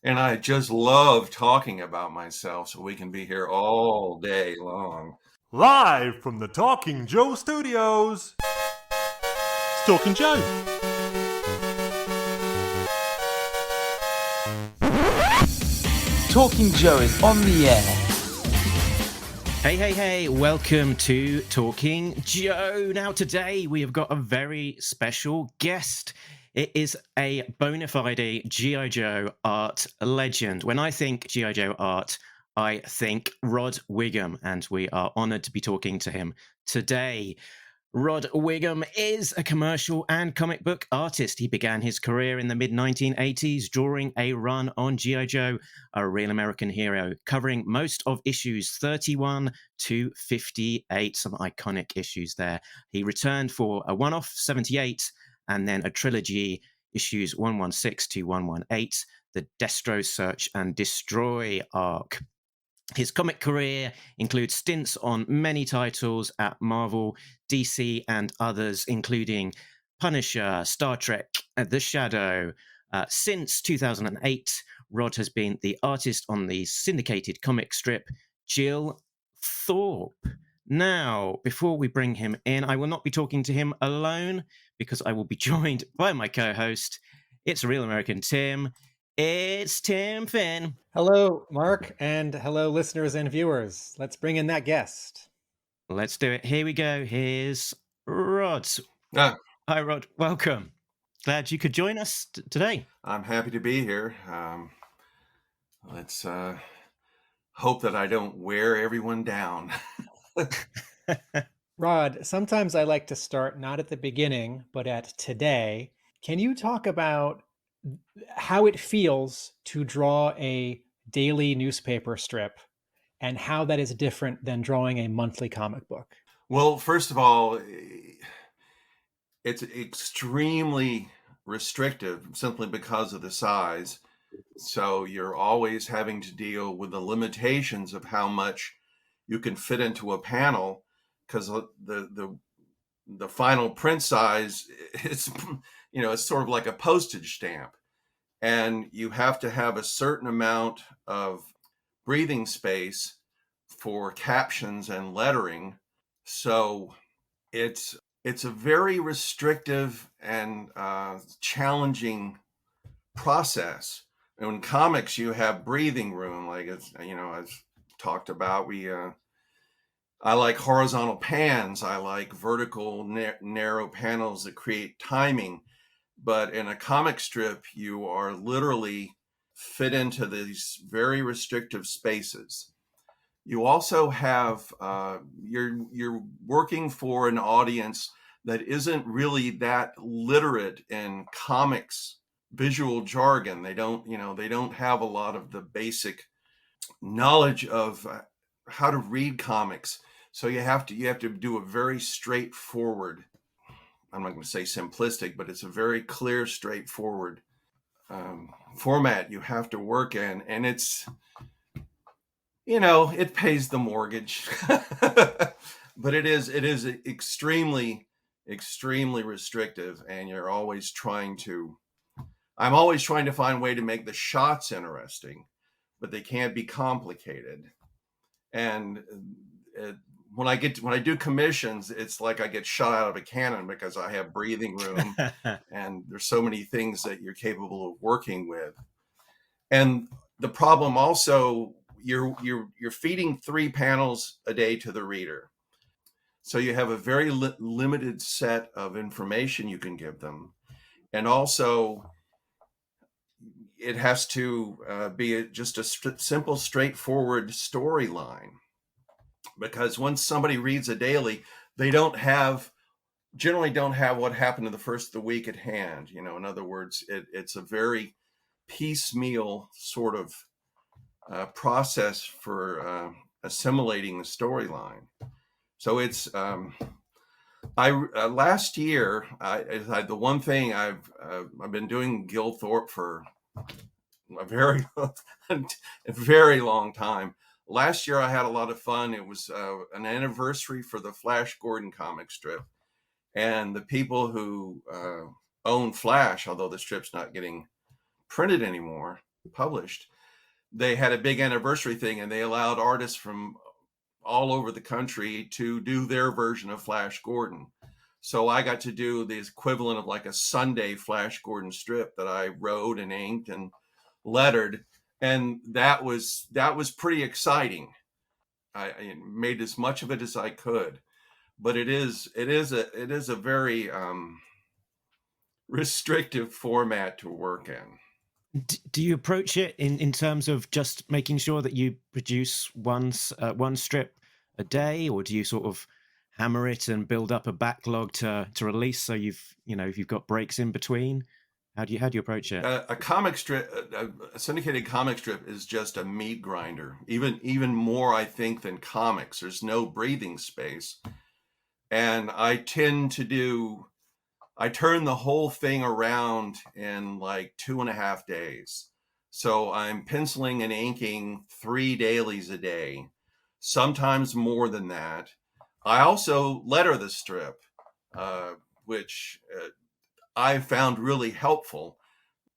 And I just love talking about myself, so we can be here all day long. Live from the Talking Joe Studios, it's Talking Joe. Talking Joe is on the air. Hey, welcome to Talking Joe. Now, today we have got a very special guest. It is a bona fide G.I. Joe art legend. When I think G.I. Joe art, I think Rod Whigham, and we are honored to be talking to him today. Rod Whigham is a commercial and comic book artist. He began his career in the mid-1980s, drawing a run on G.I. Joe, a real American hero, covering most of issues 31 to 58, some iconic issues there. He returned for a one-off 78 and then a trilogy, issues 116 to 118, the Destro Search and Destroy arc. His comic career includes stints on many titles at Marvel, DC, and others, including Punisher, Star Trek, The Shadow. Since 2008, Rod has been the artist on the syndicated comic strip Gil Thorp. Now, before we bring him in, I will not be talking to him alone because I will be joined by my co-host. It's Real American Tim. It's Tim Finn. Hello, Mark, and hello, listeners and viewers. Let's bring in that guest. Let's do it. Here we go. Here's Rod. Ah, Hi, Rod. Welcome. Glad you could join us today. I'm happy to be here. Let's hope that I don't wear everyone down. Rod, sometimes I like to start not at the beginning, but at today. Can you talk about how it feels to draw a daily newspaper strip and how that is different than drawing a monthly comic book? Well, first of all, it's extremely restrictive simply because of the size. So you're always having to deal with the limitations of how much you can fit into a panel, because the final print size, it's it's sort of like a postage stamp, and you have to have a certain amount of breathing space for captions and lettering. So it's a very restrictive and challenging process. And in comics, you have breathing room, like it's I've talked about. I like horizontal pans. I like vertical narrow panels that create timing. But in a comic strip, you are literally fit into these very restrictive spaces. You also have you're working for an audience that isn't really that literate in comics visual jargon. They don't have a lot of the basic knowledge of how to read comics. So you have to do a very straightforward, I'm not going to say simplistic, but it's a very clear, straightforward format you have to work in, and it pays the mortgage, but it is extremely, extremely restrictive, and I'm always trying to find a way to make the shots interesting, but they can't be complicated. And it, when I do commissions, it's like I get shot out of a cannon because I have breathing room, and there's so many things that you're capable of working with. And the problem also, you're feeding 3 panels a day to the reader, so you have a very limited set of information you can give them, and also it has to be just a simple, straightforward storyline, because once somebody reads a daily, they generally don't have what happened in the first of the week at hand. In other words, it's a very piecemeal sort of process for assimilating the storyline. So it's I last year, the one thing I've been doing Gil Thorp for a very a very long time. Last year I had a lot of fun. It was an anniversary for the Flash Gordon comic strip, and the people who own Flash, although the strip's not getting printed anymore, published, they had a big anniversary thing, and they allowed artists from all over the country to do their version of Flash Gordon. So I got to do the equivalent of like a Sunday Flash Gordon strip that I wrote and inked and lettered, and that was pretty exciting. I made as much of it as I could, but it is a very restrictive format to work in. Do you approach it in terms of just making sure that you produce one strip a day, or do you sort of hammer it and build up a backlog to release, so you've got breaks in between? How do you approach it? A comic strip, a syndicated comic strip, is just a meat grinder. Even more, I think, than comics. There's no breathing space, and I turn the whole thing around in like 2.5 days. So I'm penciling and inking 3 dailies a day, sometimes more than that. I also letter the strip, which I found really helpful,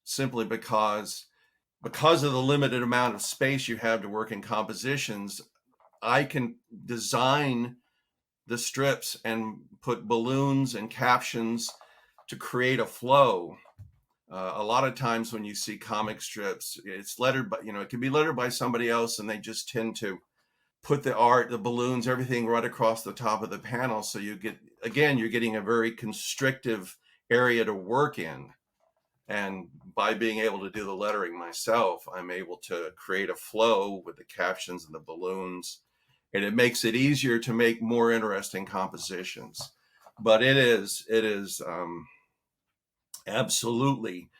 simply because of the limited amount of space you have to work in compositions. I can design the strips and put balloons and captions to create a flow. A lot of times when you see comic strips, it's lettered by, it can be lettered by somebody else, and they just tend to put the art, the balloons, everything right across the top of the panel. So you're getting a very constrictive area to work in. And by being able to do the lettering myself, I'm able to create a flow with the captions and the balloons, and it makes it easier to make more interesting compositions. But it is absolutely,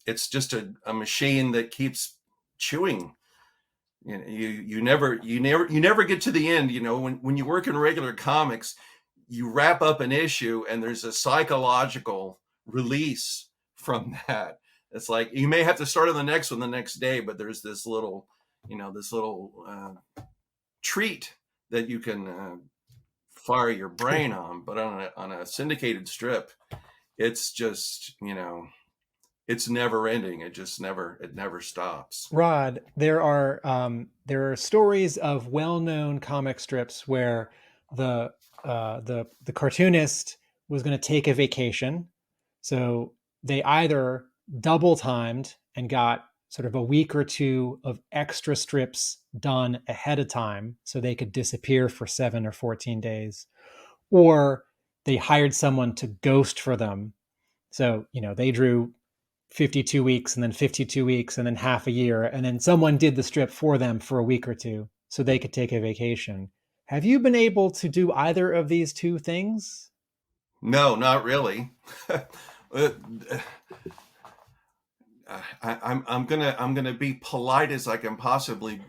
it's just a machine that keeps chewing. You never get to the end. When you work in regular comics, you wrap up an issue and there's a psychological release from that. It's like you may have to start on the next one the next day, but there's this little treat that you can fire your brain on. But on a syndicated strip, it's just, it's never ending. It never stops. Rod, there are stories of well-known comic strips where the cartoonist was going to take a vacation, so they either double timed and got sort of a week or two of extra strips done ahead of time so they could disappear for 7 or 14 days, or they hired someone to ghost for them. So, they drew 52 weeks and then 52 weeks and then half a year, and then someone did the strip for them for a week or two so they could take a vacation. Have you been able to do either of these two things? No, not really. I'm gonna be polite as I can possibly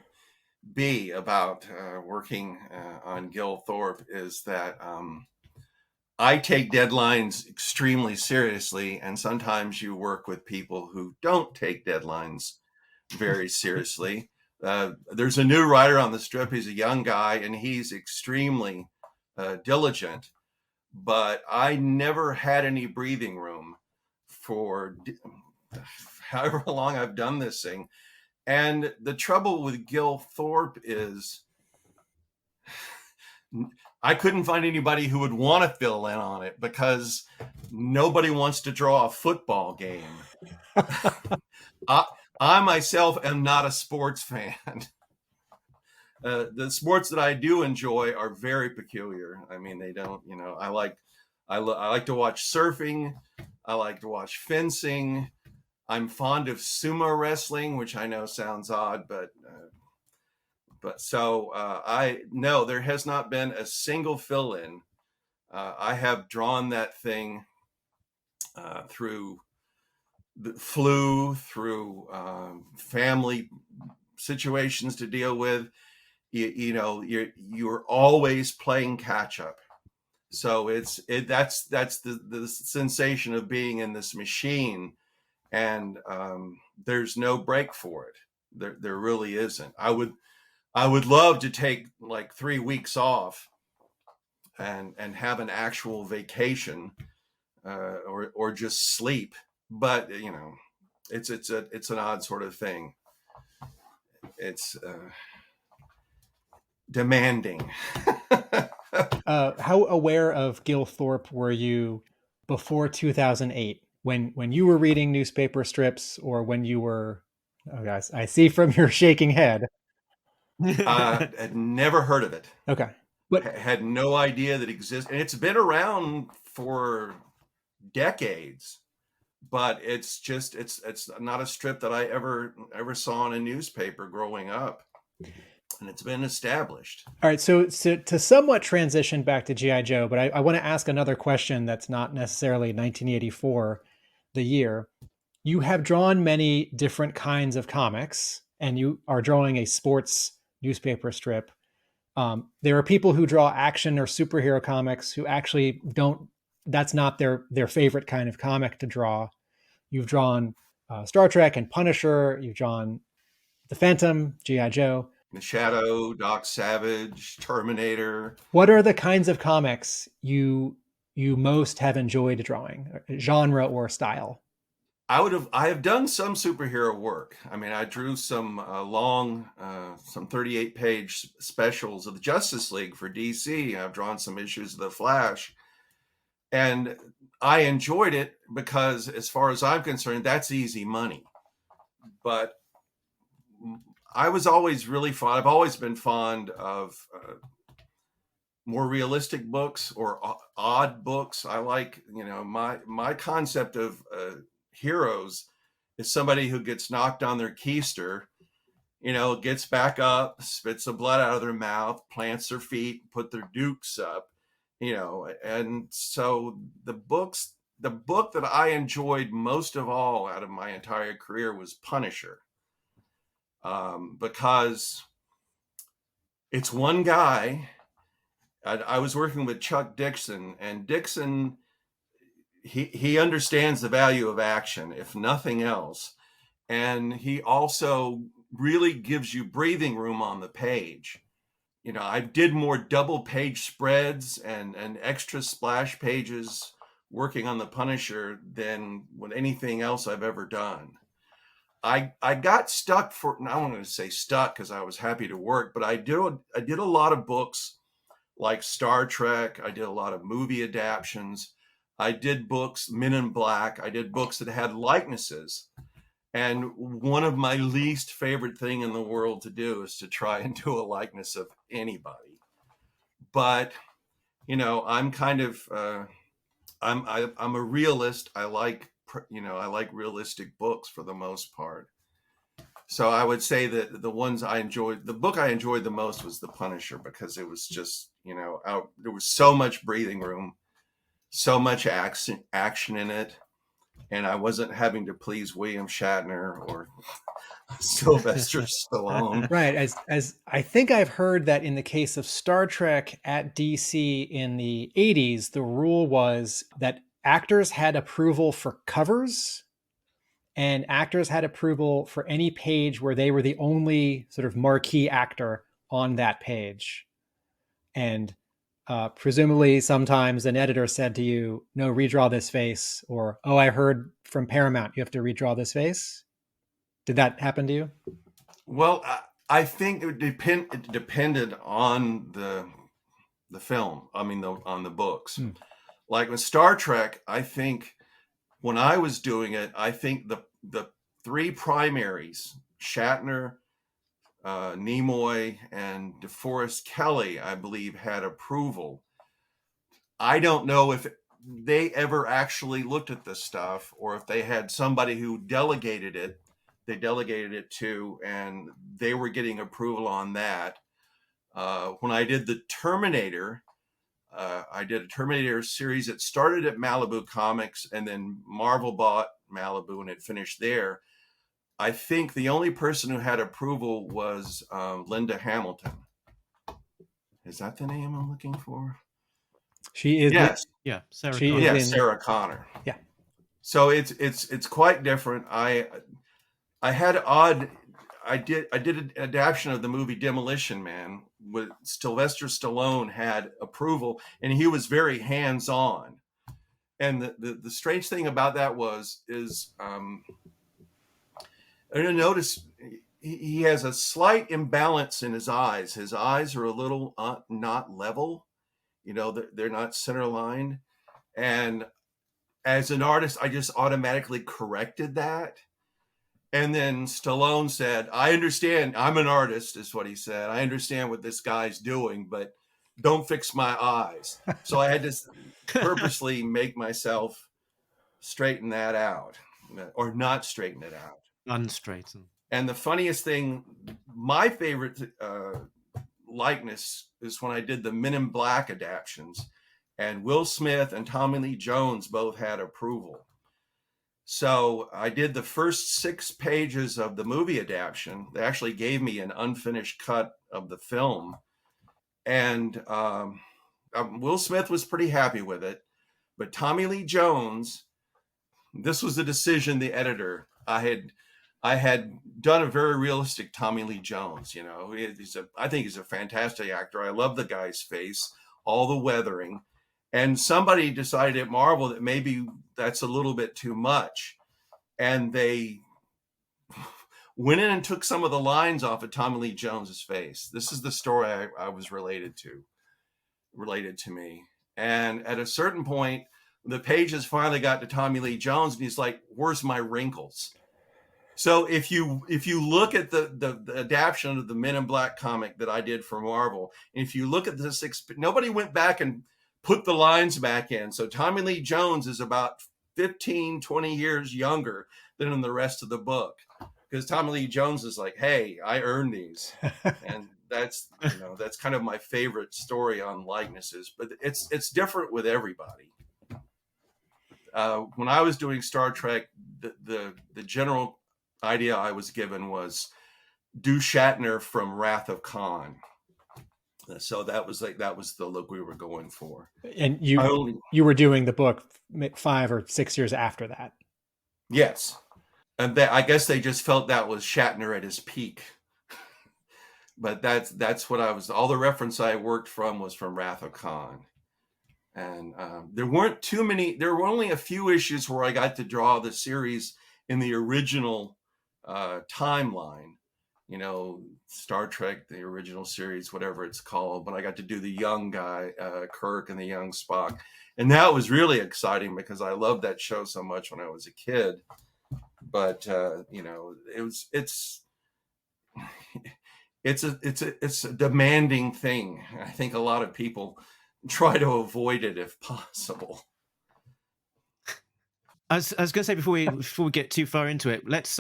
be about working on Gil Thorp. Is that I take deadlines extremely seriously, and sometimes you work with people who don't take deadlines very seriously. There's a new writer on the strip. He's a young guy, and he's extremely diligent. But I never had any breathing room for however long I've done this thing. And the trouble with Gil Thorp is I couldn't find anybody who would want to fill in on it, because nobody wants to draw a football game. I myself am not a sports fan. The sports that I do enjoy are very peculiar. I mean, they don't, I like to watch surfing. I like to watch fencing. I'm fond of sumo wrestling, which I know sounds odd, but no, there has not been a single fill-in. I have drawn that thing through the flu, through family situations to deal with. You're always playing catch up. So that's the sensation of being in this machine, and there's no break for it. There really isn't. I would love to take like 3 weeks off and have an actual vacation, or just sleep. But It's an odd sort of thing. It's demanding. How aware of Gil Thorp were you before 2008 when you were reading newspaper strips, or when you were? Oh, guys, I see from your shaking head. Had never heard of it. Okay, but Had no idea that it exists, and it's been around for decades. But it's not a strip that I ever saw in a newspaper growing up, and it's been established. all right, so to somewhat transition back to GI Joe, but I want to ask another question that's not necessarily 1984, the year. You have drawn many different kinds of comics, and you are drawing a sports newspaper strip. There are people who draw action or superhero comics who actually don't. That's not their favorite kind of comic to draw. You've drawn Star Trek and Punisher. You've drawn The Phantom, GI Joe. The Shadow, Doc Savage, Terminator. What are the kinds of comics you most have enjoyed drawing, genre or style? I have done some superhero work. I mean, I drew some long, some 38-page specials of the Justice League for DC. I've drawn some issues of the Flash, and I enjoyed it because, as far as I'm concerned, that's easy money. But I was always really fond. I've always been fond of more realistic books or odd books. I like, my concept of heroes is somebody who gets knocked on their keister, gets back up, spits the blood out of their mouth, plants their feet, put their dukes up, and so the book that I enjoyed most of all out of my entire career was Punisher, because it's one guy. I was working with Chuck Dixon, and Dixon, he understands the value of action, if nothing else. And he also really gives you breathing room on the page. I did more double page spreads and extra splash pages working on the Punisher than with anything else I've ever done. I got stuck I don't want to say stuck because I was happy to work, but I did a lot of books like Star Trek. I did a lot of movie adaptions. I did books, Men in Black. I did books that had likenesses. And one of my least favorite thing in the world to do is to try and do a likeness of anybody. But, I'm kind of, I'm a realist. I like realistic books for the most part. So I would say that the book I enjoyed the most was The Punisher, because it was just, there was so much breathing room, so much action in it. And I wasn't having to please William Shatner or Sylvester Stallone. Right. As I think I've heard that in the case of Star Trek at DC in the 80s, the rule was that actors had approval for covers, and actors had approval for any page where they were the only sort of marquee actor on that page. And presumably sometimes an editor said to you, no, redraw this face, or, oh, I heard from Paramount, you have to redraw this face. Did that happen to you? Well, I think it depended on the film. I mean, on the books. Like with Star Trek, I think when I was doing it, I think the three primaries, Shatner, Nimoy, and DeForest Kelley, I believe, had approval. I don't know if they ever actually looked at this stuff, or if they had somebody who delegated it to, and they were getting approval on that. When I did the Terminator, I did a Terminator series that started at Malibu Comics, and then Marvel bought Malibu and it finished there. I think the only person who had approval was Linda Hamilton. Is that the name I'm looking for? She is. Yes. Yeah, Sarah She Connor. is Yeah, in- Sarah Connor. Yeah. So it's quite different. I did an adaptation of the movie Demolition Man with Sylvester Stallone had approval, and he was very hands-on. And the strange thing about that is And you notice he has a slight imbalance in his eyes. His eyes are a little not level. They're not center lined. And as an artist, I just automatically corrected that. And then Stallone said, I understand. I'm an artist, is what he said. I understand what this guy's doing, but don't fix my eyes. So I had to purposely make myself straighten that out, or not straighten it out. Unstraighten. And the funniest thing, my favorite likeness is when I did the Men in Black adaptions, and Will Smith and Tommy Lee Jones both had approval. So I did the first 6 pages of the movie adaptation. They actually gave me an unfinished cut of the film. And Will Smith was pretty happy with it. But Tommy Lee Jones, this was the decision, the editor. I had done a very realistic Tommy Lee Jones. I think he's a fantastic actor. I love the guy's face, all the weathering. And somebody decided at Marvel that maybe that's a little bit too much. And they went in and took some of the lines off of Tommy Lee Jones's face. This is the story I was related to me. And at a certain point, the pages finally got to Tommy Lee Jones, and he's like, "Where's my wrinkles?" So if you look at the adaptation of the Men in Black comic that I did for Marvel, and if you look at the 6, nobody went back and put the lines back in. So Tommy Lee Jones is about 15, 20 years younger than in the rest of the book, because Tommy Lee Jones is like, "Hey, I earned these." And that's kind of my favorite story on likenesses, but it's different with everybody. When I was doing Star Trek, the general idea I was given was do Shatner from Wrath of Khan. So that was the look we were going for. And you were doing the book 5 or 6 years after that. Yes. And I guess they just felt that was Shatner at his peak. But that's what I was. All the reference I worked from was from Wrath of Khan. And there weren't too many. There were only a few issues where I got to draw the series in the original timeline, Star Trek, the original series, whatever it's called. But I got to do the young guy, Kirk, and the young Spock. And that was really exciting because I loved that show so much when I was a kid. But it's a demanding thing. I think a lot of people try to avoid it if possible. I was going to say before we get too far into it, let's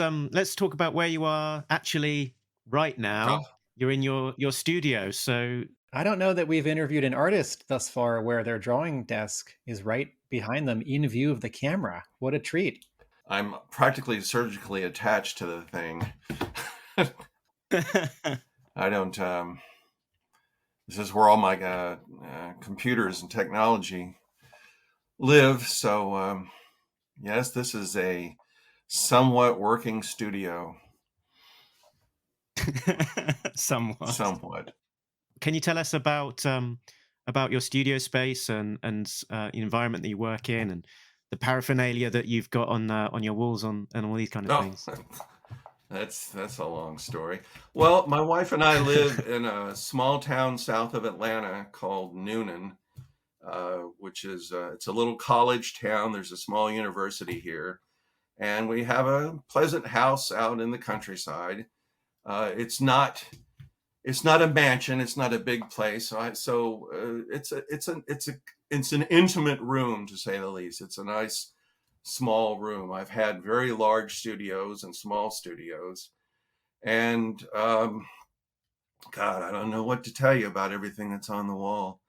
talk about where you are actually right now. Oh. You're in your studio, so I don't know that we've interviewed an artist thus far where their drawing desk is right behind them in view of the camera. What a treat. I'm practically surgically attached to the thing. I don't. This is where all my computers and technology live. So, yes, this is a somewhat working studio. Somewhat. Can you tell us about your studio space and the environment that you work in, and the paraphernalia that you've got on your walls and all these kind of things? That's a long story. Well, my wife and I live in a small town south of Atlanta called Noonan, which is it's a little college town. There's a small university here, and we have a pleasant house out in the countryside. It's not a mansion. It's not a big place. So it's an intimate room, to say the least. It's a nice small room. I've had very large studios and small studios, and God, I don't know what to tell you about everything that's on the wall.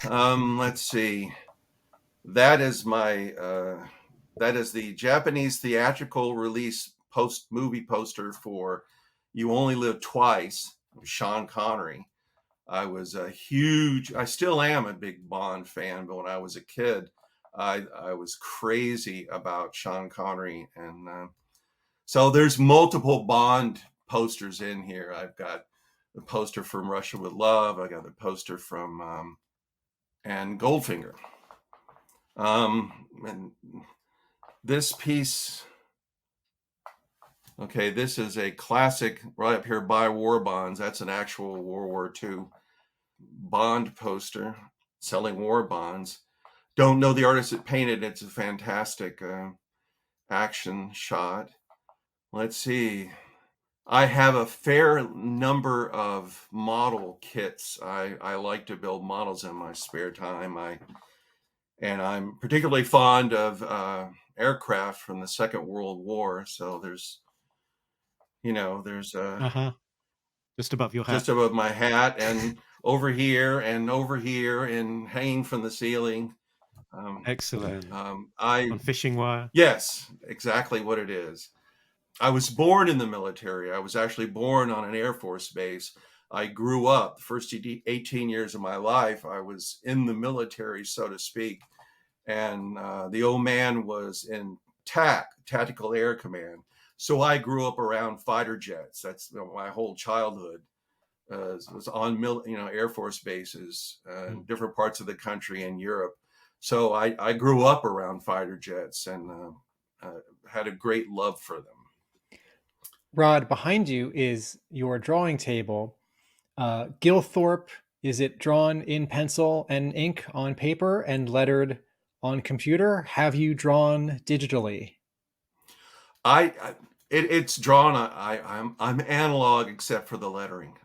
Let's see. That is the Japanese theatrical release movie poster for You Only Live Twice, Sean Connery. I still am a big Bond fan, but when I was a kid, I was crazy about Sean Connery. And so there's multiple Bond posters in here. I've got the poster from Russia with Love. I got the poster from and Goldfinger. And this piece Okay, this is a classic right up here, Buy War Bonds. That's an actual World War II bond poster selling war bonds. Don't know the artist that painted it. It's a fantastic action shot. Let's see. I have a fair number of model kits. I like to build models in my spare time. And I'm particularly fond of aircraft from the Second World War. So there's Uh-huh. Just above your hat. just above my hat and over here and hanging from the ceiling. Um, Excellent. I On fishing wire. Yes, exactly what it is. I was born in the military. I was actually born on an Air Force base. I grew up the first 18 years of my life. I was in the military, so to speak. And the old man was in Tactical Air Command. So I grew up around fighter jets. That's my whole childhood. Was on Air Force bases in different parts of the country in Europe. So I grew up around fighter jets and had a great love for them. Rod, behind you is your drawing table. Gil Thorp, is it drawn in pencil and ink on paper and lettered on computer? Have you drawn digitally? It's drawn. I'm analog except for the lettering.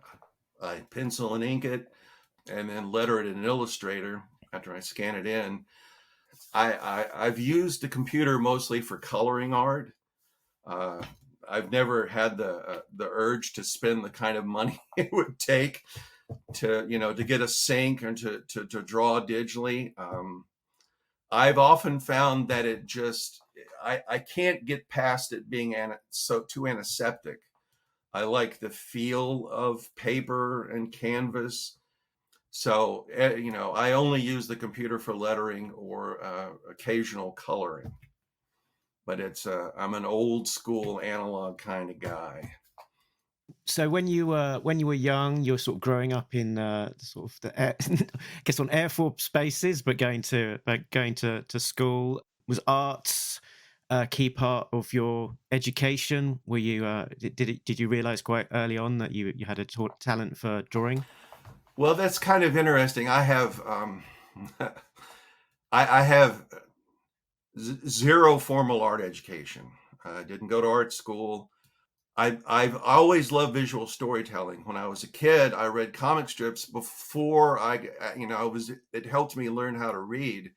I pencil and ink it, and then letter it in Illustrator after I scan it in. I've used the computer mostly for coloring art. Uh, I've never had the urge to spend the kind of money it would take to get a sync and to draw digitally. I've often found that I can't get past it being so too antiseptic. I like the feel of paper and canvas. So, I only use the computer for lettering or occasional coloring. But I'm an old school analog kind of guy. So when you were young, you were sort of growing up in sort of the I guess on Air Force bases, but going to school. Was arts a key part of your education? Were you did you realize quite early on that you had a talent for drawing? Well, that's kind of interesting. I have I have zero formal art education. I didn't go to art school. I've always loved visual storytelling. When I was a kid, I read comic strips before it helped me learn how to read,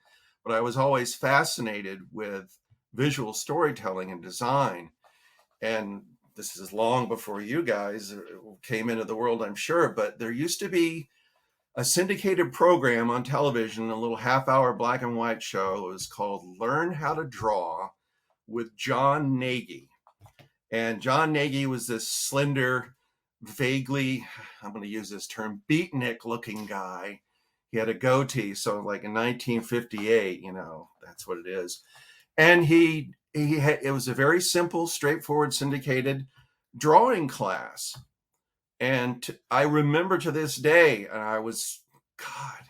but I was always fascinated with visual storytelling and design. And this is long before you guys came into the world, I'm sure, but there used to be a syndicated program on television, a little half-hour black and white show. It was called Learn How to Draw with John Nagy. And John Nagy was this slender, vaguely, I'm going to use this term, beatnik looking guy. He had a goatee. So like in 1958, that's what it is. And it was a very simple, straightforward, syndicated drawing class. And I remember to this day, and I was, God,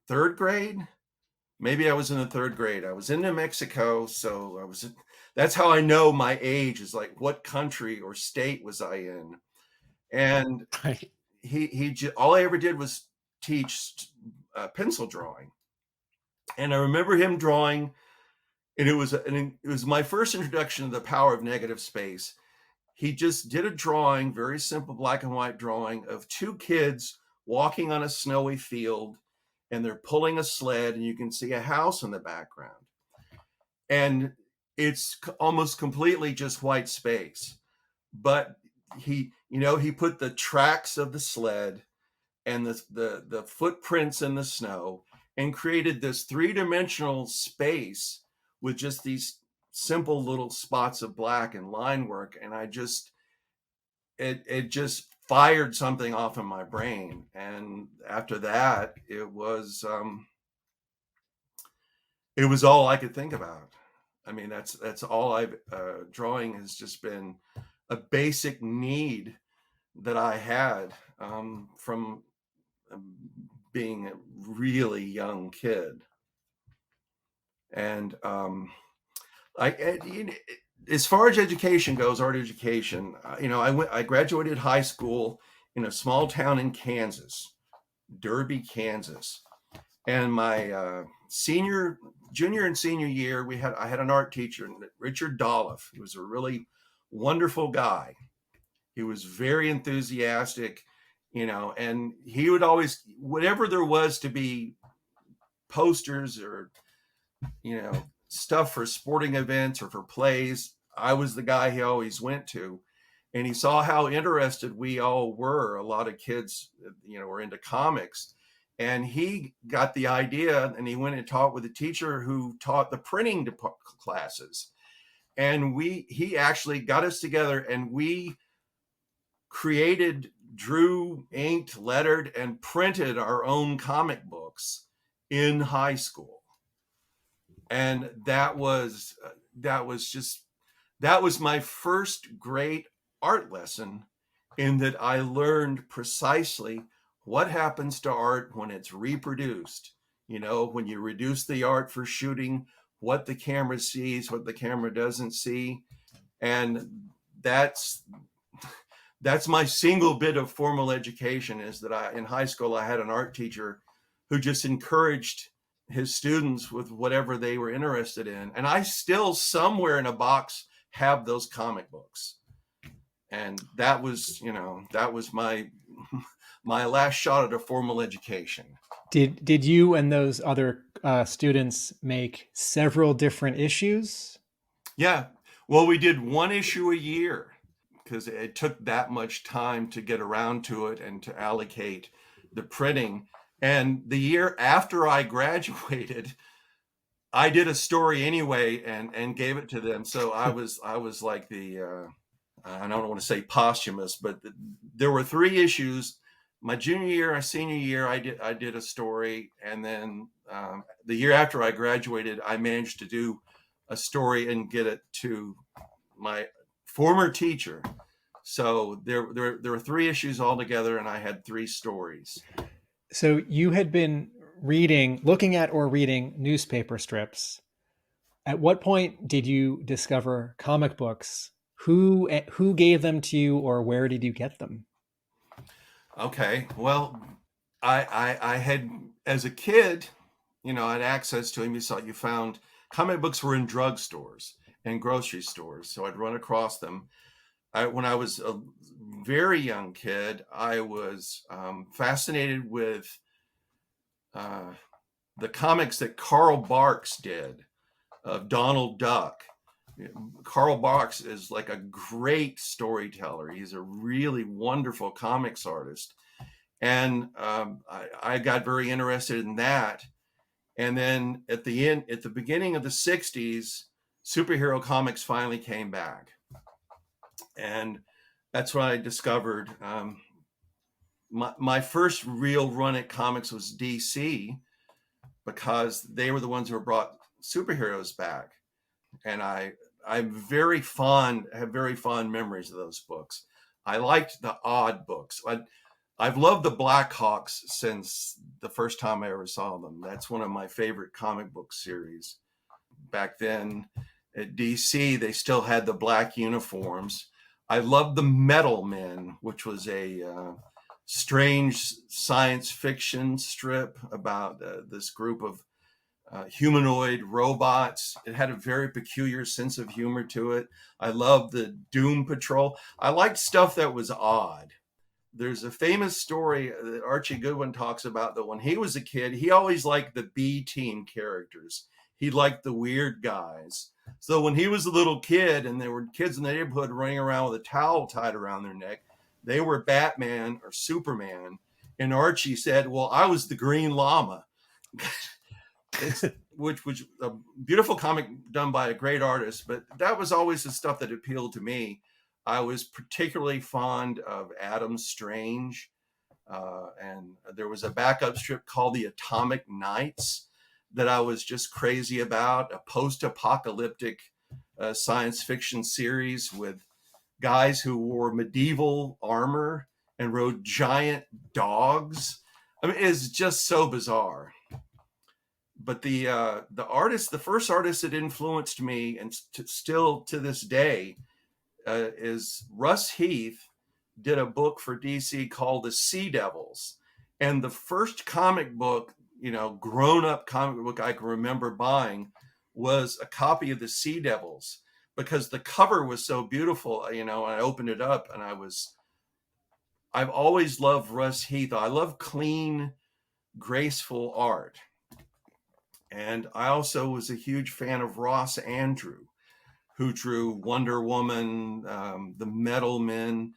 third grade? Maybe I was in the third grade. I was in New Mexico. So that's how I know my age is like, what country or state was I in? And Right. all I ever did was teach pencil drawing. And I remember him drawing, and it was my first introduction to the power of negative space. He just did a drawing, very simple black and white drawing of two kids walking on a snowy field, and they're pulling a sled, and you can see a house in the background. And it's almost completely just white space. But he put the tracks of the sled and the footprints in the snow and created this three-dimensional space with just these simple little spots of black and line work. And it just fired something off in my brain. And after that, it was all I could think about. I mean, that's all drawing has just been a basic need that I had from being a really young kid. And as far as education goes, art education, I graduated high school in a small town in Kansas, Derby, Kansas. And my junior and senior year, I had an art teacher, Richard Dolph. He was a really wonderful guy. He was very enthusiastic, and he would always, whatever there was to be posters or, stuff for sporting events or for plays, I was the guy he always went to. And he saw how interested we all were. A lot of kids, were into comics. And he got the idea, and he went and taught with a teacher who taught the printing classes. And he actually got us together, and we drew, inked, lettered, and printed our own comic books in high school. And that was my first great art lesson, in that I learned precisely what happens to art when it's reproduced. When you reduce the art for shooting, what the camera sees, what the camera doesn't see. And that's my single bit of formal education, is that in high school, I had an art teacher who just encouraged his students with whatever they were interested in. And I still, somewhere in a box, have those comic books. And that was my last shot at a formal education. Did you and those other students make several different issues? Yeah. Well, we did one issue a year because it took that much time to get around to it and to allocate the printing. And the year after I graduated, I did a story anyway and gave it to them. So I was like I don't want to say posthumous, but there were 3 issues. My junior year, my senior year, I did a story, and then the year after I graduated, I managed to do a story and get it to my former teacher. So there were 3 issues altogether, and I had 3 stories. So you had been looking at or reading newspaper strips. At what point did you discover comic books? Who gave them to you, or where did you get them? Okay, well, I had, as a kid, I had access to them. You found comic books were in drugstores and grocery stores, so I'd run across them. When I was a very young kid, I was fascinated with the comics that Carl Barks did of Donald Duck. Carl Barks is like a great storyteller. He's a really wonderful comics artist. And I got very interested in that. And then at the beginning of the 60s, superhero comics finally came back. And that's when I discovered my first real run at comics was DC, because they were the ones who brought superheroes back. And I have very fond memories of those books. I liked the odd books. I've loved the Blackhawks since the first time I ever saw them. That's one of my favorite comic book series. Back then at DC, they still had the black uniforms. I loved the Metal Men, which was a strange science fiction strip about this group of humanoid robots. It had a very peculiar sense of humor to it. I loved the Doom Patrol. I liked stuff that was odd. There's a famous story that Archie Goodwin talks about that when he was a kid, he always liked the B team characters. He liked the weird guys. So when he was a little kid and there were kids in the neighborhood running around with a towel tied around their neck, they were Batman or Superman. And Archie said, well, I was the Green Llama. Which was a beautiful comic done by a great artist, but that was always the stuff that appealed to me. I was particularly fond of Adam Strange, and there was a backup strip called The Atomic Knights that I was just crazy about, a post-apocalyptic science fiction series with guys who wore medieval armor and rode giant dogs. I mean, it's just so bizarre. but the artist, the first artist that influenced me, and still to this day, is Russ Heath. Did a book for DC called The Sea Devils, and the first comic book, grown up comic book I can remember buying was a copy of The Sea Devils, because the cover was so beautiful. And I opened it up, and I've always loved Russ Heath. I love clean, graceful art. And I also was a huge fan of Ross Andru, who drew Wonder Woman, the Metal Men.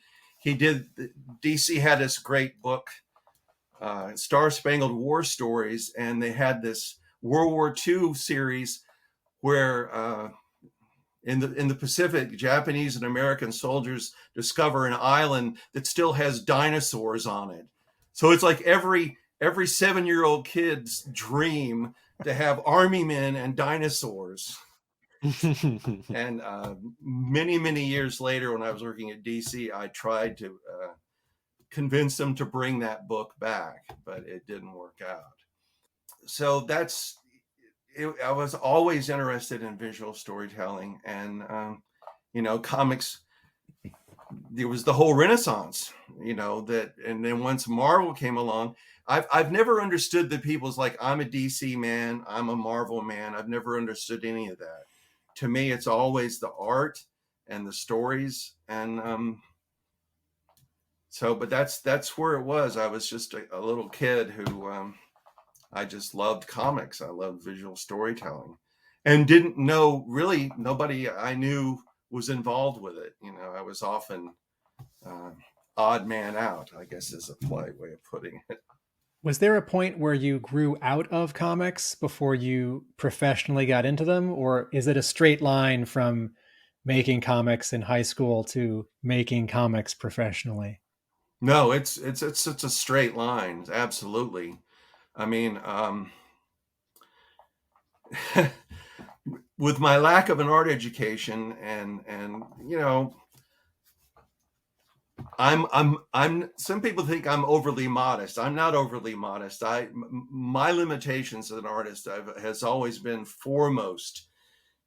DC had this great book, Star Spangled War Stories, and they had this World War II series where in the Pacific, Japanese and American soldiers discover an island that still has dinosaurs on it. So it's like every 7-year-old kid's dream to have army men and dinosaurs. And many, many years later, when I was working at DC, I tried to convince them to bring that book back, but it didn't work out. So that's it. I was always interested in visual storytelling, and comics. There was the whole Renaissance, and then once Marvel came along, I've never understood the people's like, I'm a DC man, I'm a Marvel man. I've never understood any of that. To me, it's always the art and the stories, and but that's where it was. I was just a little kid who I just loved comics. I loved visual storytelling, and didn't know really nobody I knew was involved with it. I was often odd man out, I guess is a polite way of putting it. Was there a point where you grew out of comics before you professionally got into them? Or is it a straight line from making comics in high school to making comics professionally? No, it's a straight line. Absolutely. I mean, with my lack of an art education, and I'm some people think I'm overly modest. I'm not overly modest. My limitations as an artist has always been foremost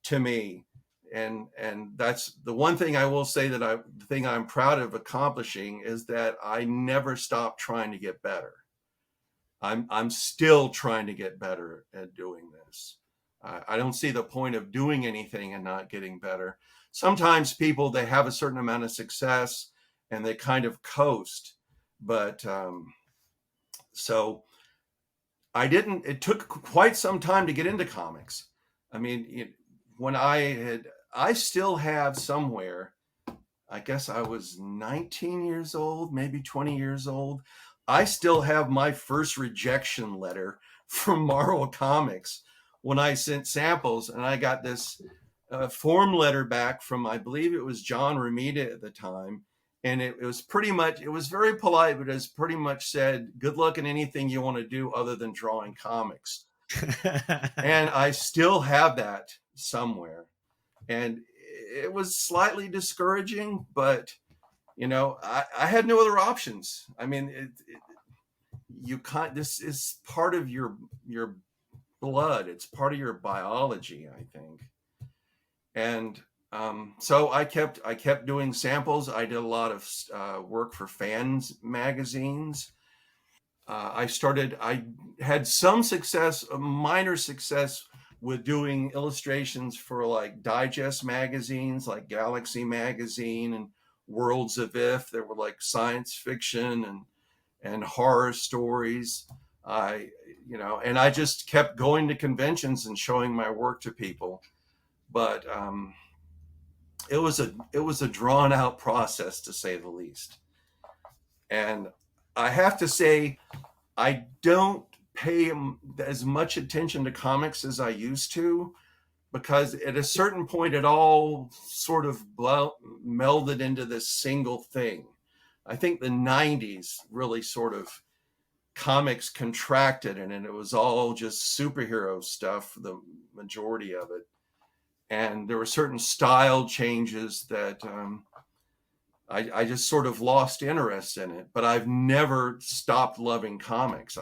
to me. And that's the one thing I will say, the thing I'm proud of accomplishing is that I never stopped trying to get better. I'm still trying to get better at doing this. I don't see the point of doing anything and not getting better. Sometimes people, they have a certain amount of success and they kind of coast. But so it took quite some time to get into comics. I mean, when I still have somewhere, I guess I was 19 years old, maybe 20 years old. I still have my first rejection letter from Marvel Comics when I sent samples, and I got this form letter back from, I believe it was John Romita at the time. And it was pretty much, it was very polite, but it pretty much said, good luck in anything you want to do other than drawing comics. And I still have that somewhere. And it was slightly discouraging, but I had no other options. I mean, this is part of your blood. It's part of your biology, I think. And so I kept doing samples. I did a lot of work for fans magazines. I had some success, a minor success, with doing illustrations for like digest magazines like Galaxy Magazine and Worlds of If. There were like science fiction and horror stories. And I just kept going to conventions and showing my work to people. But it was a drawn out process, to say the least. And I have to say, I don't pay as much attention to comics as I used to, because at a certain point it all sort of melded into this single thing. I think the 90s really sort of comics contracted, and it was all just superhero stuff, the majority of it. And there were certain style changes that I just sort of lost interest in it. But I've never stopped loving comics.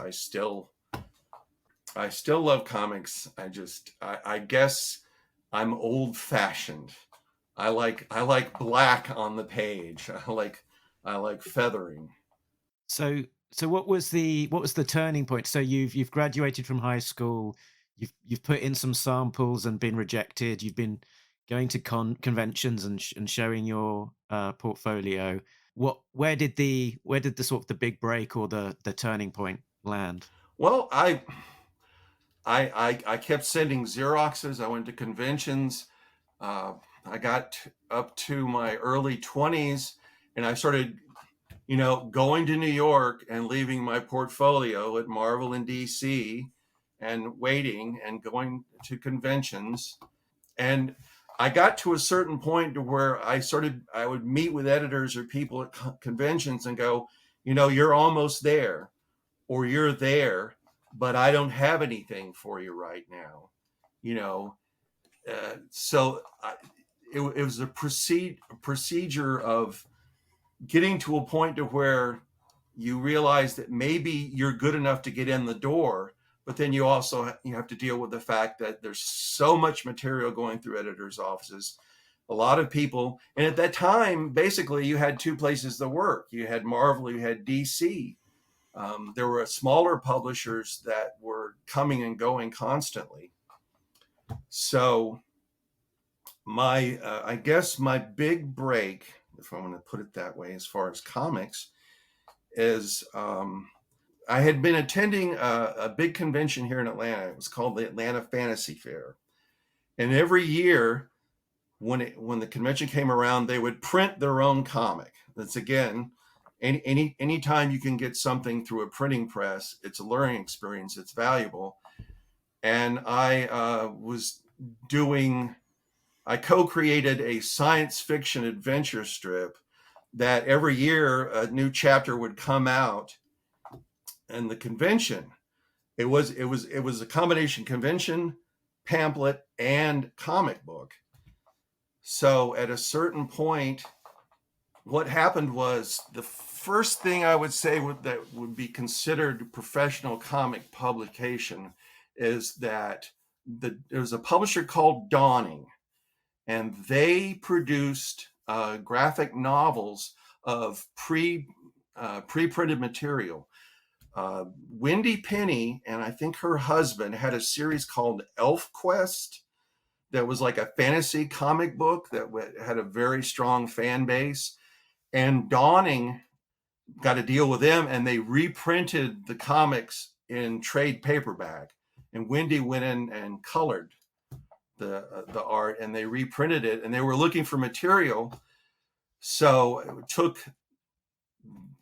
I still love comics. I guess I'm old fashioned. I like black on the page. I like feathering. So what was the turning point? So you've graduated from high school, you've put in some samples and been rejected. You've been going to conventions and showing your portfolio. Where did the sort of the big break or the turning point land? Well, I kept sending Xeroxes. I went to conventions. I got up to my early 20s, and I started, going to New York and leaving my portfolio at Marvel in DC and waiting and going to conventions. And I got to a certain point to where I would meet with editors or people at conventions and go, you're almost there, or you're there, but I don't have anything for you right now. You know, so it was a procedure of getting to a point to where you realize that maybe you're good enough to get in the door, but then you also you have to deal with the fact that there's so much material going through editors' offices. A lot of people, and at that time, basically, you had two places to work. You had Marvel, you had DC. There were smaller publishers that were coming and going constantly. So I guess my big break, if I want to put it that way, as far as comics, is I had been attending a big convention here in Atlanta. It was called the Atlanta Fantasy Fair, and every year when the convention came around, they would print their own comic. That's again, anytime you can get something through a printing press, it's a learning experience. It's valuable, and I co-created a science fiction adventure strip that every year a new chapter would come out. And the convention, it was a combination convention, pamphlet, and comic book. So at a certain point, what happened was the first thing I would say that would be considered professional comic publication is that there was a publisher called Dawning, and they produced graphic novels of pre-printed material. Wendy Penny and I think her husband had a series called Elf Quest that was like a fantasy comic book that had a very strong fan base. And Dawning got a deal with them, and they reprinted the comics in trade paperback. And Wendy went in and colored the art, and they reprinted it. And they were looking for material, so it took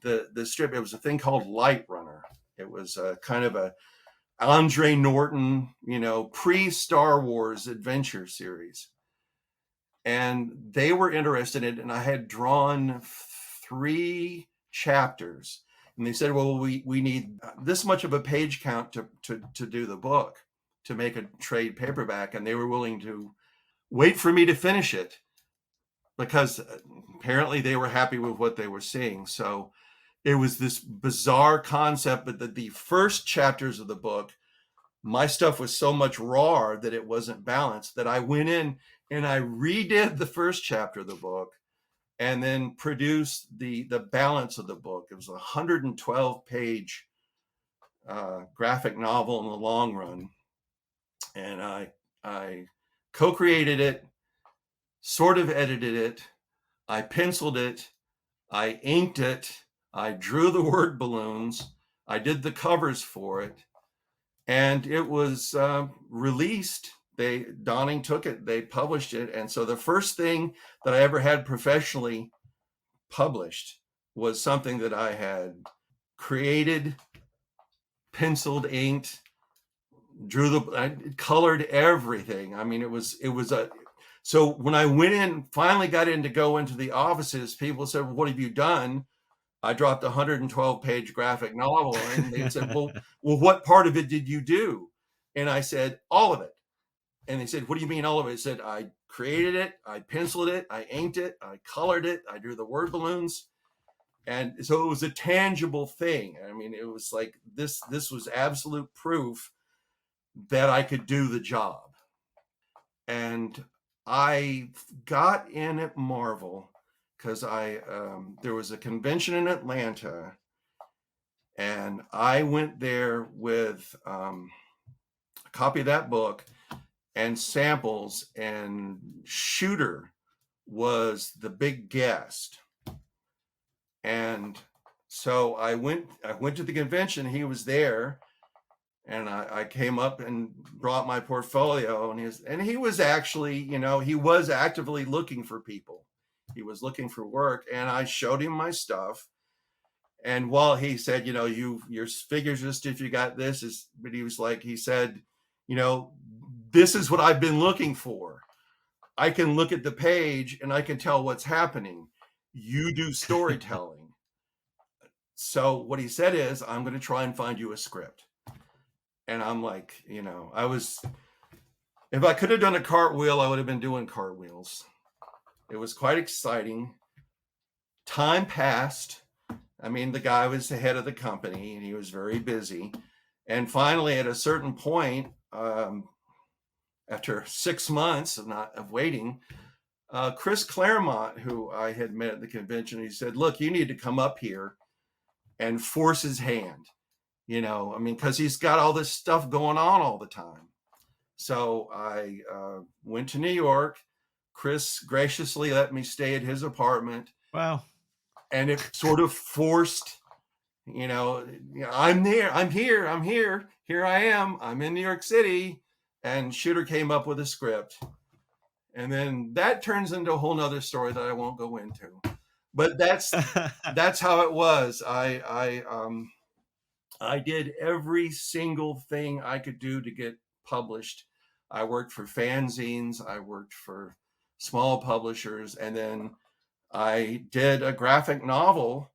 the strip. It was a thing called Light Runner. It was kind of a Andre Norton, pre-Star Wars adventure series. And they were interested in it, and I had drawn 3 chapters. And they said, well, we need this much of a page count to do the book, to make a trade paperback. And they were willing to wait for me to finish it because apparently they were happy with what they were seeing. So it was this bizarre concept, but the first chapters of the book, my stuff was so much raw that it wasn't balanced, that I went in and I redid the first chapter of the book and then produced the balance of the book. It was a 112-page graphic novel in the long run. And I co-created it, sort of edited it, I penciled it, I inked it, I drew the word balloons, I did the covers for it, and it was released. Dawning took it, they published it. And so the first thing that I ever had professionally published was something that I had created, penciled, inked, I colored everything. I mean, it was so when I went in, finally got in to go into the offices, people said, well, what have you done? I dropped a 112-page graphic novel, and they said, well, what part of it did you do? And I said, all of it. And they said, what do you mean all of it? I said, I created it, I penciled it, I inked it, I colored it, I drew the word balloons. And so it was a tangible thing. I mean, it was like this was absolute proof that I could do the job. And I got in at Marvel because there was a convention in Atlanta, and I went there with a copy of that book and samples, and Shooter was the big guest. And so I went to the convention. He was there, and I came up and brought my portfolio, and he was actually, he was actively looking for people. He was looking for work, and I showed him my stuff. And while he said, your figures just if you got this but he said, this is what I've been looking for. I can look at the page and I can tell what's happening. You do storytelling. So what he said is, I'm going to try and find you a script. And I'm like, if I could have done a cartwheel, I would have been doing cartwheels. It was quite exciting. Time passed. I mean, the guy was the head of the company and he was very busy. And finally, at a certain point, after 6 months of waiting, Chris Claremont, who I had met at the convention, he said, look, you need to come up here and force his hand, because he's got all this stuff going on all the time. So I went to New York. Chris graciously let me stay at his apartment. Wow. And it sort of forced, I'm there, I'm here, here I am, I'm in New York City. And Shooter came up with a script. And then that turns into a whole nother story that I won't go into. But that's how it was. I did every single thing I could do to get published. I worked for fanzines, I worked for small publishers, and then I did a graphic novel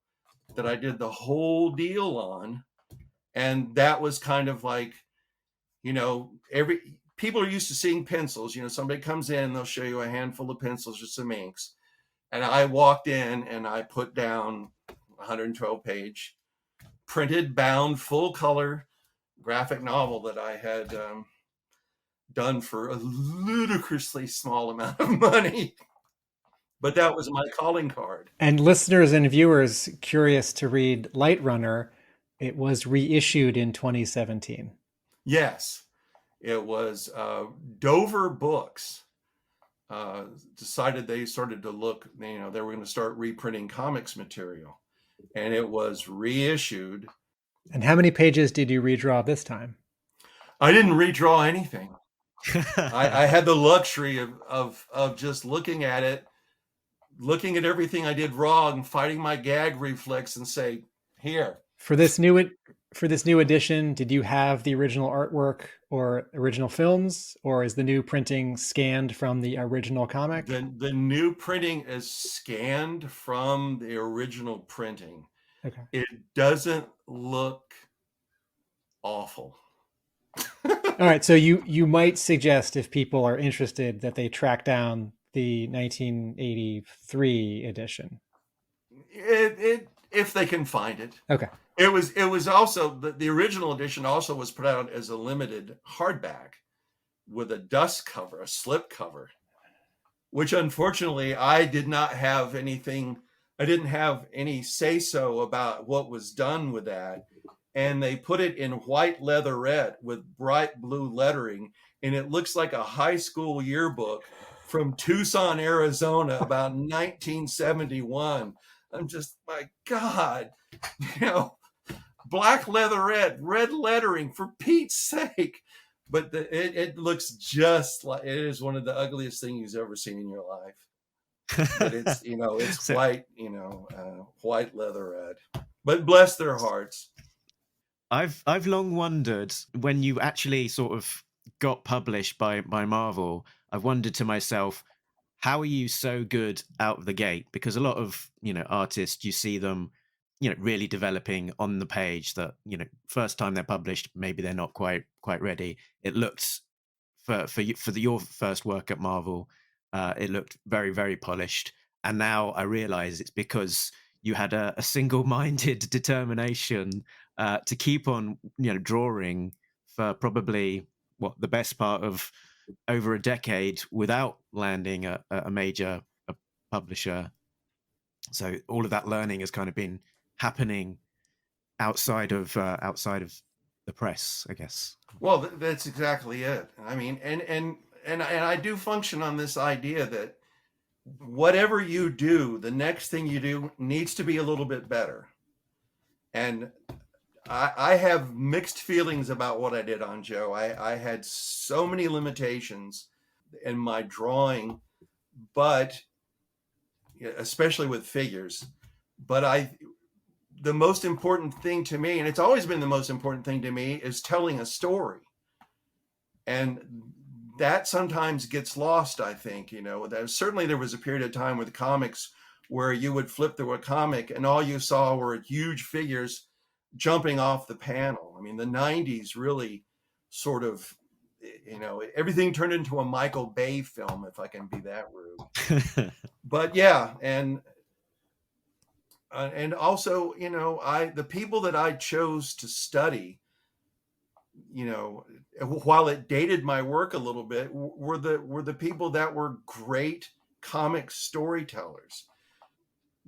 that I did the whole deal on. And that was kind of like, people are used to seeing pencils. Somebody comes in, they'll show you a handful of pencils or some inks. And I walked in and I put down 112 page printed, bound, full color graphic novel that I had done for a ludicrously small amount of money. But that was my calling card. And listeners and viewers curious to read Light Runner, it was reissued in 2017. Yes, it was Dover Books decided they started to look, they were going to start reprinting comics material, and it was reissued. And how many pages did you redraw this time? I didn't redraw anything. I had the luxury of just looking at it, looking at everything I did wrong, fighting my gag reflex and say, here. For this new edition, did you have the original artwork or original films, or is the new printing scanned from the original comic? The new printing is scanned from the original printing. Okay. It doesn't look awful. All right, so you might suggest, if people are interested, that they track down the 1983 edition. If they can find it. Okay. It was also the original edition also was put out as a limited hardback with a dust cover, a slip cover, which unfortunately I did not have anything. I didn't have any say so about what was done with that. And they put it in white leatherette with bright blue lettering, and it looks like a high school yearbook from Tucson, Arizona, about 1971. I'm just, my God, black leatherette, red lettering, for Pete's sake. But it looks just like, it is one of the ugliest things you've ever seen in your life. But it's, it's white, white leatherette. But bless their hearts. I've long wondered, when you actually sort of got published by Marvel, I've wondered to myself, how are you so good out of the gate? Because a lot of, artists, you see them, really developing on the page that, first time they're published, maybe they're not quite ready. It looked for your first work at Marvel, it looked very, very polished. And now I realize it's because you had a single-minded determination to keep on, drawing for probably the best part of over a decade without landing a major publisher. So all of that learning has kind of been happening outside of the press, I guess. Well, that's exactly it. I mean, and I do function on this idea that whatever you do, the next thing you do needs to be a little bit better. And I have mixed feelings about what I did on Joe. I had so many limitations in my drawing, but especially with figures. But the most important thing to me, and it's always been the most important thing to me, is telling a story. And that sometimes gets lost, I think. Certainly there was a period of time with comics where you would flip through a comic and all you saw were huge figures jumping off the panel. I mean, the 90s really sort of, everything turned into a Michael Bay film, if I can be that rude. But yeah, and also, the people that I chose to study, while it dated my work a little bit, were the people that were great comic storytellers.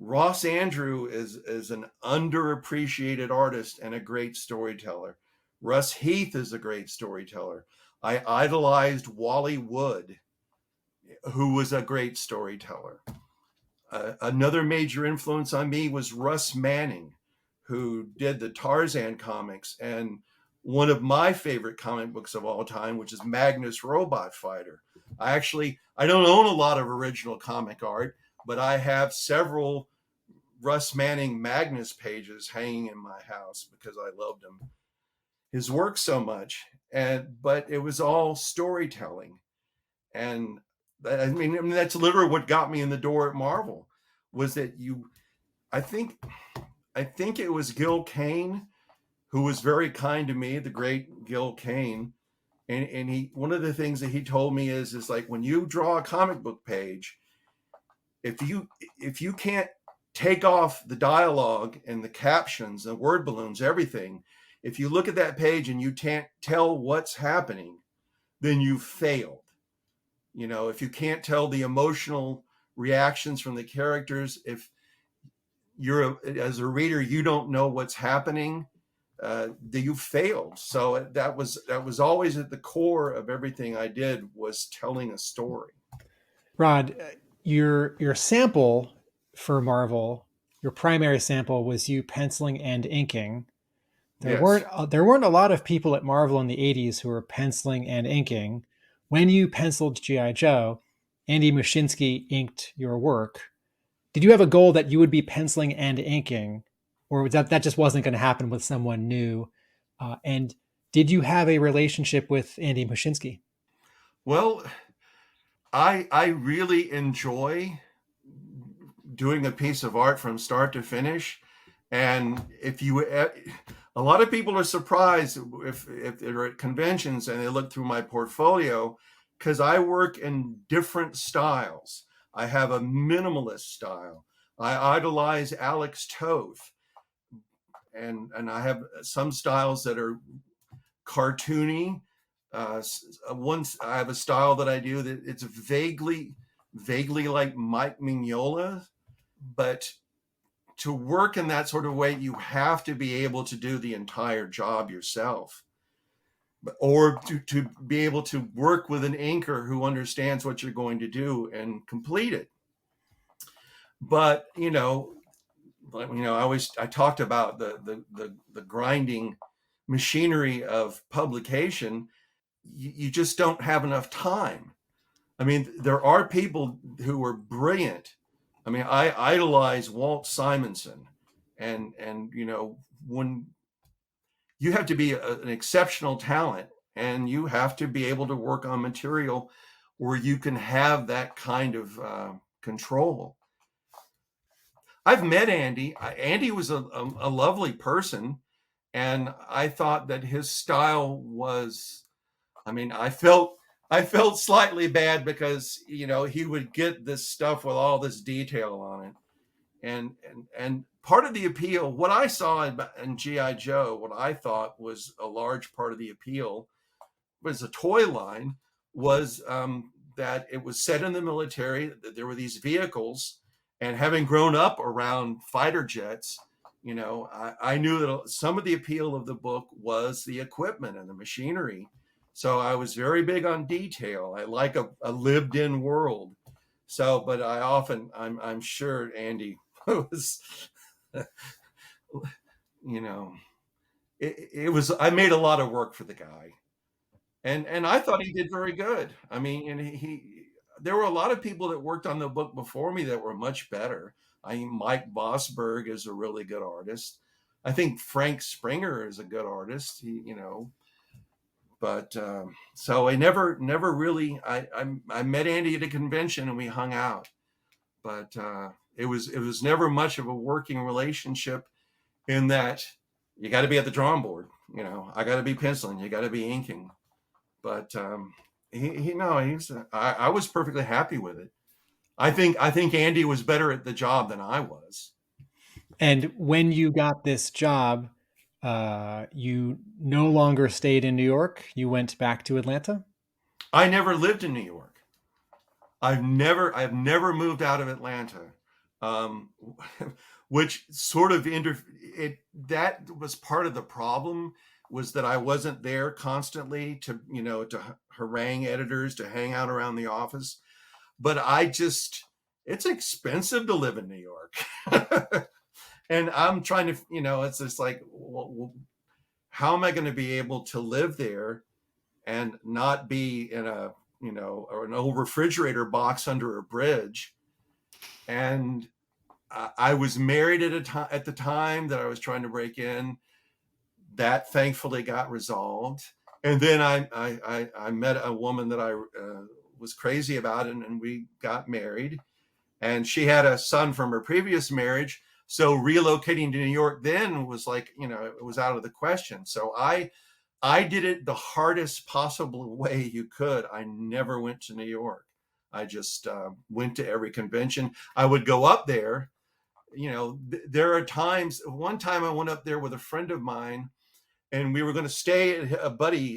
Ross Andru is an underappreciated artist and a great storyteller. Russ Heath is a great storyteller. I idolized Wally Wood, who was a great storyteller. Another major influence on me was Russ Manning, who did the Tarzan comics, and one of my favorite comic books of all time, which is Magnus Robot Fighter. I don't own a lot of original comic art, but I have several Russ Manning Magnus pages hanging in my house because I loved his work so much. But it was all storytelling. And I mean, that's literally what got me in the door at Marvel, was that I think it was Gil Kane, who was very kind to me, the great Gil Kane. And one of the things that he told me is like, when you draw a comic book page, if you can't take off the dialogue and the captions, the word balloons, everything, if you look at that page and you can't tell what's happening, then you've failed. If you can't tell the emotional reactions from the characters, if as a reader, you don't know what's happening, that you failed. So that was always at the core of everything I did, was telling a story. Rod, your sample for Marvel, your primary sample was you penciling and inking. There weren't a lot of people at Marvel in the 80s who were penciling and inking. When you penciled G.I. Joe, Andy Muschinsky inked your work. Did you have a goal that you would be penciling and inking, or was that just wasn't going to happen with someone new? And did you have a relationship with Andy Muschinsky? Well, I really enjoy doing a piece of art from start to finish. And a lot of people are surprised if they're at conventions and they look through my portfolio, because I work in different styles. I have a minimalist style. I idolize Alex Toth, and I have some styles that are cartoony. I have a style that I do that it's vaguely like Mike Mignola, but to work in that sort of way, you have to be able to do the entire job yourself, or to be able to work with an inker who understands what you're going to do and complete it. But I talked about the grinding machinery of publication. You just don't have enough time. I mean, there are people who are brilliant. I mean, I idolize Walt Simonson, and when you have to be an exceptional talent, and you have to be able to work on material where you can have that kind of control. I've met Andy. Andy was a lovely person, and I thought that his style was, I mean, I felt slightly bad because, he would get this stuff with all this detail on it. And part of the appeal, what I saw in G.I. Joe, what I thought was a large part of the appeal, was a toy line was that it was set in the military, that there were these vehicles, and having grown up around fighter jets, I knew that some of the appeal of the book was the equipment and the machinery. So I was very big on detail. I like a lived in world. So, but I'm sure Andy was, it was, I made a lot of work for the guy. And I thought he did very good. I mean, and there were a lot of people that worked on the book before me that were much better. I mean, Mike Bossberg is a really good artist. I think Frank Springer is a good artist. But so I never really. I met Andy at a convention and we hung out, but it was never much of a working relationship. In that, you got to be at the drawing board. I got to be penciling. You got to be inking. But I was perfectly happy with it. I think Andy was better at the job than I was. And when you got this job, you no longer stayed in New York. You went back to Atlanta. I never lived in New York. I've never moved out of Atlanta, which sort of that was part of the problem, was that I wasn't there constantly to harangue editors, to hang out around the office. But it's expensive to live in New York. And I'm trying to, it's just like, well, how am I going to be able to live there and not be in an old refrigerator box under a bridge? And I was married at the time that I was trying to break in. That thankfully got resolved. And then I met a woman that I was crazy about, and we got married. And she had a son from her previous marriage. So relocating to New York then was like, it was out of the question. So I did it the hardest possible way you could. I never went to New York. I just went to every convention. I would go up there. There are times. One time I went up there with a friend of mine, and we were going to stay at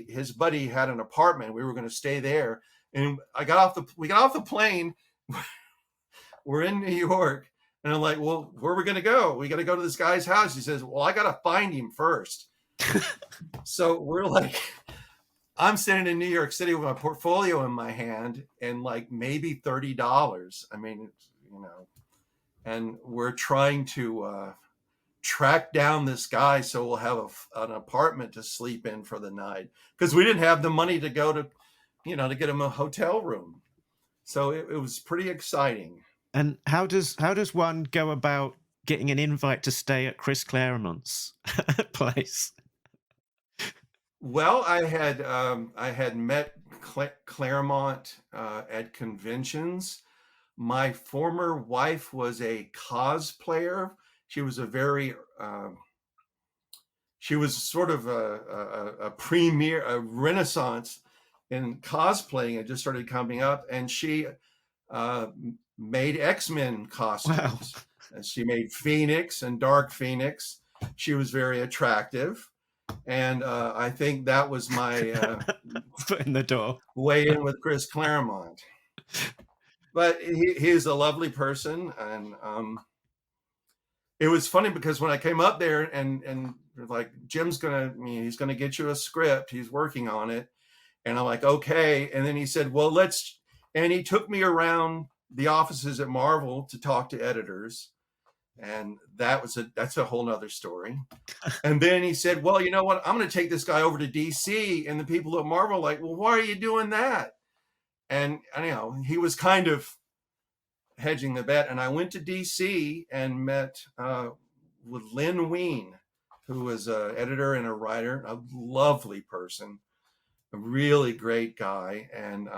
his buddy had an apartment. We were going to stay there. And we got off the plane. We're in New York. And I'm like, well, where are we going to go? We got to go to this guy's house. He says, well, I got to find him first. So we're like, I'm sitting in New York City with my portfolio in my hand and like maybe $30. I mean, and we're trying to track down this guy so we'll have an apartment to sleep in for the night, because we didn't have the money to go to, to get him a hotel room. So it was pretty exciting. And how does one go about getting an invite to stay at Chris Claremont's place? Well, I had met Claremont at conventions. My former wife was a cosplayer. She was she was sort of a premier, a renaissance in cosplaying. It just started coming up, and she made X-Men costumes. Wow. And she made Phoenix and Dark Phoenix. She was very attractive. And I think that was my foot in the door way in with Chris Claremont. But he's a lovely person. And it was funny because when I came up there and like, he's going to get you a script. He's working on it. And I'm like, okay. And then he said, well, and he took me around the offices at Marvel to talk to editors. And that's a whole nother story. And then he said, well, you know what? I'm going to take this guy over to DC. And the people at Marvel like, well, why are you doing that? And he was kind of hedging the bet. And I went to DC and met with Lynn Wein, who was an editor and a writer, a lovely person, a really great guy. And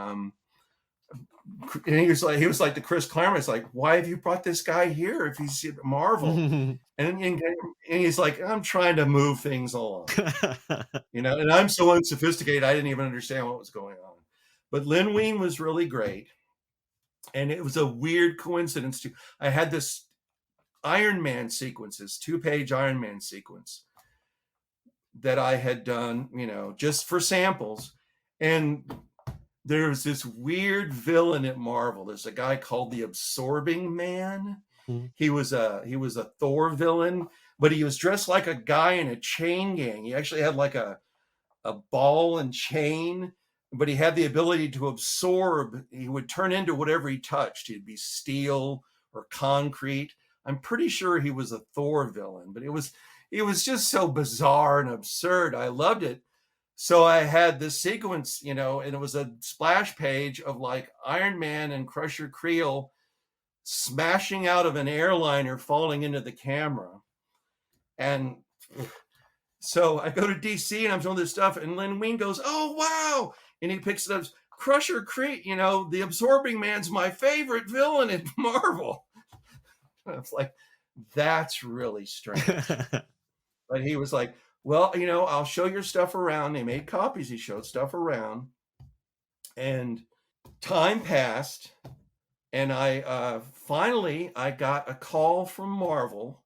he was like the Chris Claremont. It's like, why have you brought this guy here if he's at Marvel? and he's like, I'm trying to move things along, and I'm so unsophisticated, I didn't even understand what was going on. But Lynn Wein was really great, and it was a weird coincidence too. I had this Iron Man sequences, 2-page Iron Man sequence that I had done, just for samples. And there's this weird villain at Marvel. There's a guy called the Absorbing Man. Mm. He was a Thor villain, but he was dressed like a guy in a chain gang. He actually had like a ball and chain, but he had the ability to absorb. He would turn into whatever he touched. He'd be steel or concrete. I'm pretty sure he was a Thor villain, but it was just so bizarre and absurd. I loved it. So I had this sequence, and it was a splash page of like Iron Man and Crusher Creel smashing out of an airliner, falling into the camera. And so I go to DC and I'm doing this stuff, and Len Wein goes, "Oh, wow." And he picks it up. Crusher Creel, the Absorbing Man's my favorite villain in Marvel. I was like, that's really strange. But he was like, "Well, I'll show your stuff around." They made copies. He showed stuff around. And time passed. And I finally got a call from Marvel.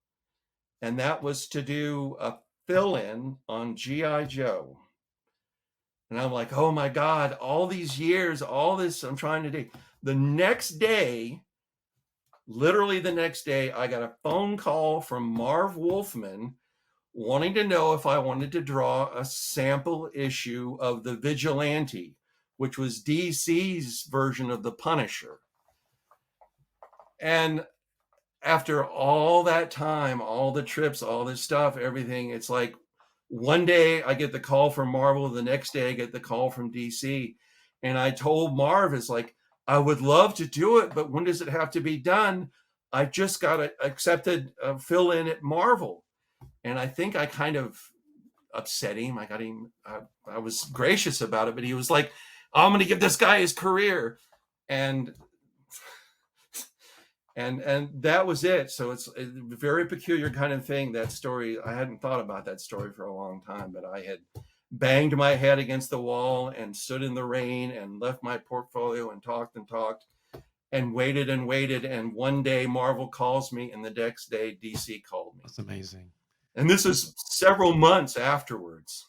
And that was to do a fill-in on G.I. Joe. And I'm like, oh my God, all these years, all this I'm trying to do. The next day, literally the next day, I got a phone call from Marv Wolfman wanting to know if I wanted to draw a sample issue of The Vigilante, which was DC's version of The Punisher. And after all that time, all the trips, all this stuff, everything, it's like one day I get the call from Marvel, the next day I get the call from DC. And I told Marv, it's like, I would love to do it, but when does it have to be done? I just got accepted fill in at Marvel. And I think I kind of upset him. I got him. I was gracious about it, but he was like, I'm going to give this guy his career. And that was it. So it's a very peculiar kind of thing, that story. I hadn't thought about that story for a long time, but I had banged my head against the wall and stood in the rain and left my portfolio and talked and waited and waited. And one day Marvel calls me, and the next day DC called me. That's amazing. And this is several months afterwards.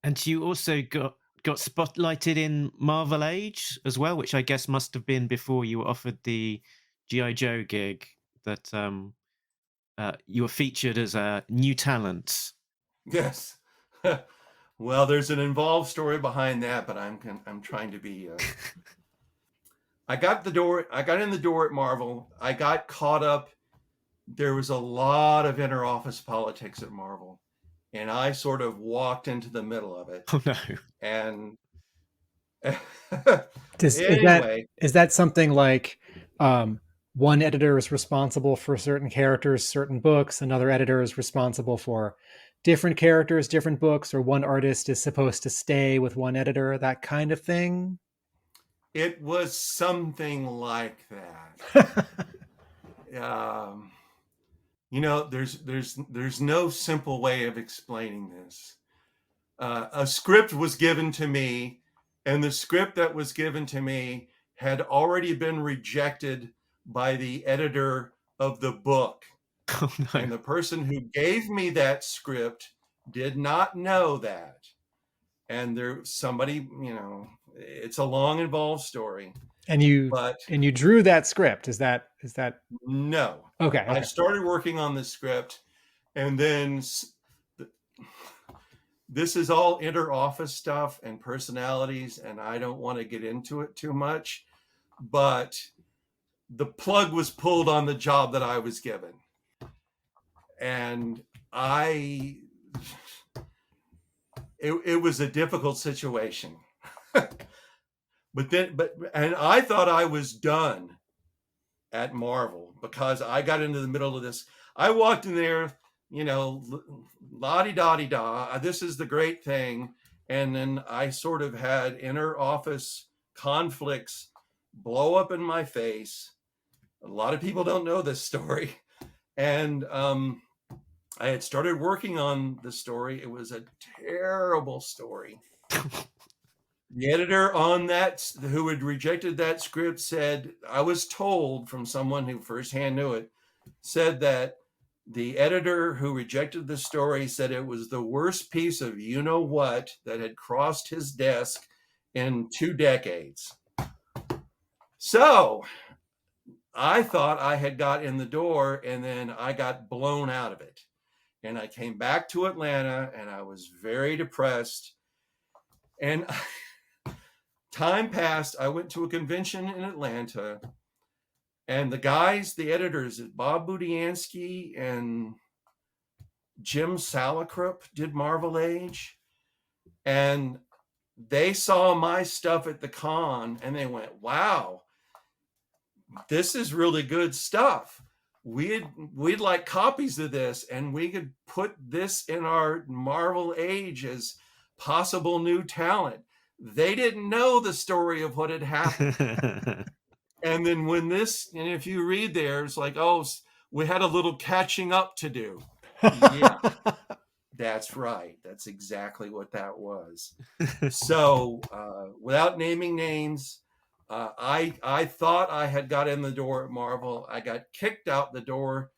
And you also got spotlighted in Marvel Age as well, which I guess must have been before you were offered the G.I. Joe gig, that you were featured as a new talent. Yes. Well, there's an involved story behind that, but I'm trying to be. I got in the door at Marvel. I got caught up. There was a lot of inter-office politics at Marvel, and I sort of walked into the middle of it. Oh no! And is that something like one editor is responsible for certain characters, certain books, another editor is responsible for different characters, different books, or one artist is supposed to stay with one editor, that kind of thing? It was something like that. There's no simple way of explaining this. A script was given to me, and the script that was given to me had already been rejected by the editor of the book. Oh, no. And the person who gave me that script did not know that. And somebody, it's a long, involved story. And you drew that script. Is that no? Okay. I started working on the script, and then this is all inter-office stuff and personalities, and I don't want to get into it too much, but the plug was pulled on the job that I was given. And it was a difficult situation. And I thought I was done at Marvel because I got into the middle of this. I walked in there, la-di-da-di-da, this is the great thing. And then I sort of had inter-office conflicts blow up in my face. A lot of people don't know this story. And I had started working on the story. It was a terrible story. The editor on that, who had rejected that script, said, I was told from someone who firsthand knew it, said that the editor who rejected the story said it was the worst piece of you-know-what that had crossed his desk in 2 decades. So I thought I had got in the door, and then I got blown out of it. And I came back to Atlanta, and I was very depressed. And time passed. I went to a convention in Atlanta, and the guys, the editors, Bob Budiansky and Jim Salicrup did Marvel Age. And they saw my stuff at the con, and they went, wow, this is really good stuff. We'd like copies of this, and we could put this in our Marvel Age as possible new talent. They didn't know the story of what had happened. And then when this, and if you read there, it's like, oh, we had a little catching up to do. Yeah, that's right. That's exactly what that was. So without naming names, I thought I had got in the door at Marvel. I got kicked out the door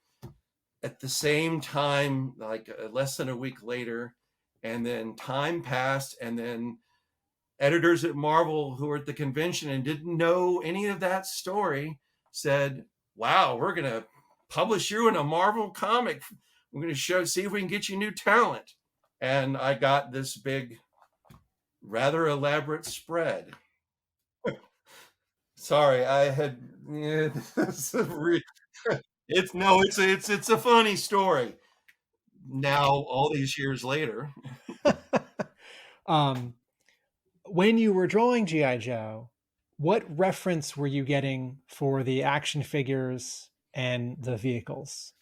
at the same time, like less than a week later. And then time passed, and then editors at Marvel who were at the convention and didn't know any of that story said, wow, we're going to publish you in a Marvel comic. We're going to see if we can get you new talent. And I got this big, rather elaborate spread. Sorry, I had. Yeah, it's a funny story. Now, all these years later. When you were drawing G.I. Joe, what reference were you getting for the action figures and the vehicles?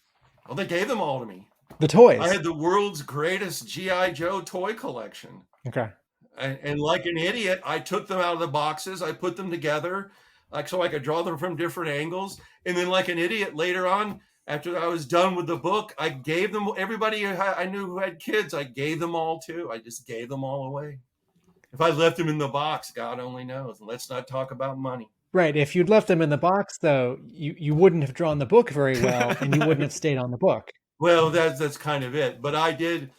Well, they gave them all to me. The toys. I had the world's greatest G.I. Joe toy collection. Okay. And like an idiot, I took them out of the boxes. I put them together, like so I could draw them from different angles. And then, like an idiot, later on, after I was done with the book, I gave them everybody I knew who had kids. I gave them all to. I just gave them all away. If I left them in the box, God only knows. And let's not talk about money. Right. If you'd left them in the box, though, you wouldn't have drawn the book very well, and you wouldn't have stayed on the book. Well, that's kind of it. But I did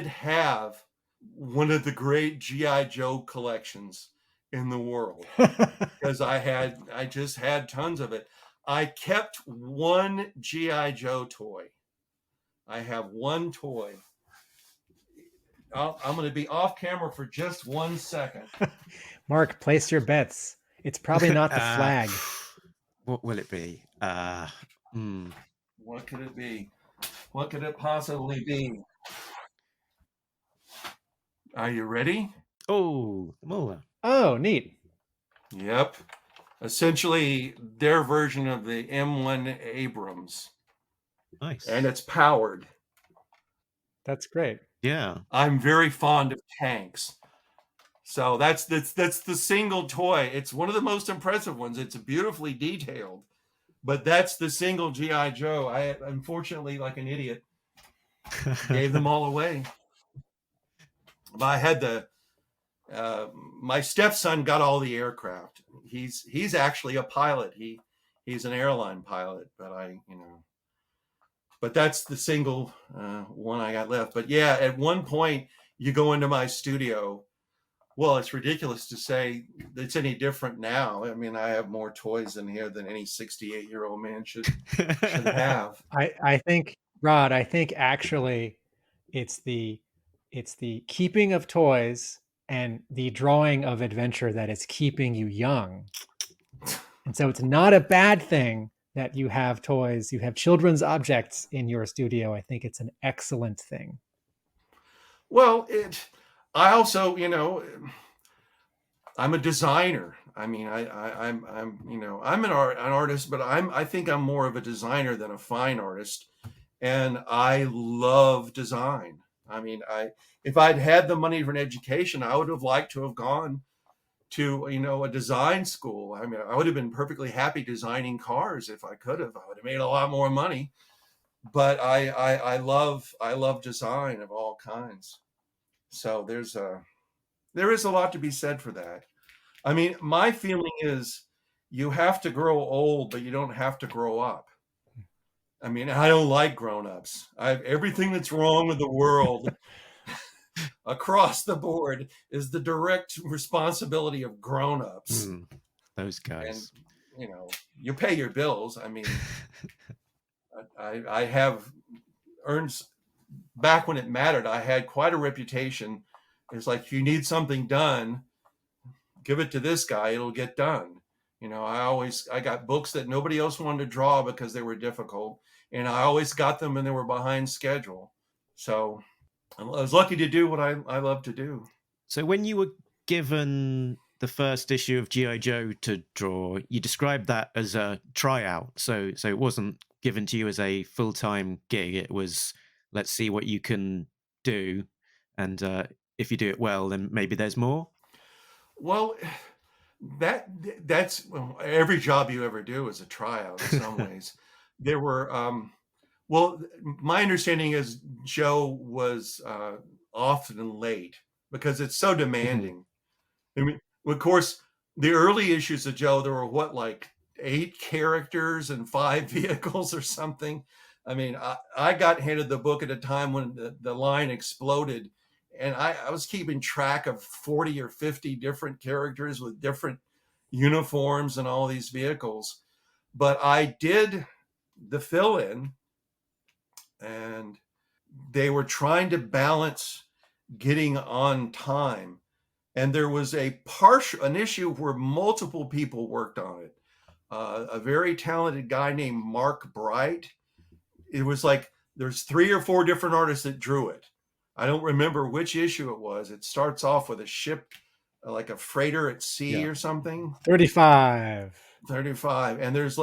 have one of the great G.I. Joe collections in the world because I just had tons of it. I kept one G.I. Joe toy. I have one toy. I'm going to be off camera for just 1 second. Mark, place your bets. It's probably not the flag. What will it be? What could it be? What could it possibly be? Are you ready? Oh, Neat. Yep. Essentially, their version of the M1 Abrams. Nice. And it's powered. That's great. Yeah. I'm very fond of tanks. So that's the single toy. It's one of the most impressive ones. It's beautifully detailed. But that's the single G.I. Joe. I, unfortunately, like an idiot, gave them all away. But I had my stepson got all the aircraft. He's actually a pilot. He's an airline pilot, but that's the single one I got left. But yeah, at one point you go into my studio. Well, it's ridiculous to say it's any different now. I mean, I have more toys in here than any 68-year-old man should have. I think, Rod, actually it's the keeping of toys and the drawing of adventure that is keeping you young. And so it's not a bad thing that you have toys, you have children's objects in your studio. I think it's an excellent thing. Well, I also, I'm a designer. I mean, I'm an artist, but I think I'm more of a designer than a fine artist. And I love design. I mean, if I'd had the money for an education, I would have liked to have gone to, a design school. I mean, I would have been perfectly happy designing cars if I could have. I would have made a lot more money. But I love design of all kinds. So there is a lot to be said for that. I mean, my feeling is you have to grow old, but you don't have to grow up. I mean, I don't like grown-ups. I have everything that's wrong with the world across the board is the direct responsibility of grown-ups. Those And, guys. you pay your bills. I mean, I have earned, back when it mattered, I had quite a reputation. It's like, if you need something done, give it to this guy, it'll get done. I got books that nobody else wanted to draw because they were difficult, and I always got them and they were behind schedule. So I was lucky to do what I love to do. So when you were given the first issue of G.I. Joe to draw, you described that as a tryout. So it wasn't given to you as a full-time gig. It was, let's see what you can do, and if you do it well, then maybe there's more. Well, that's well, every job you ever do is a tryout in some ways. There were well, my understanding is Joe was often late because it's so demanding. I mean, of course, the early issues of Joe, there were like 8 characters and 5 vehicles or something. I mean, I got handed the book at a time when the line exploded, and I was keeping track of 40 or 50 different characters with different uniforms and all these vehicles. But I did the fill in, and they were trying to balance getting on time. And there was an issue where multiple people worked on it. A very talented guy named Mark Bright. It was like there's 3 or 4 different artists that drew it. I don't remember which issue it was. It starts off with a ship, like a freighter at sea or something. 35. And there's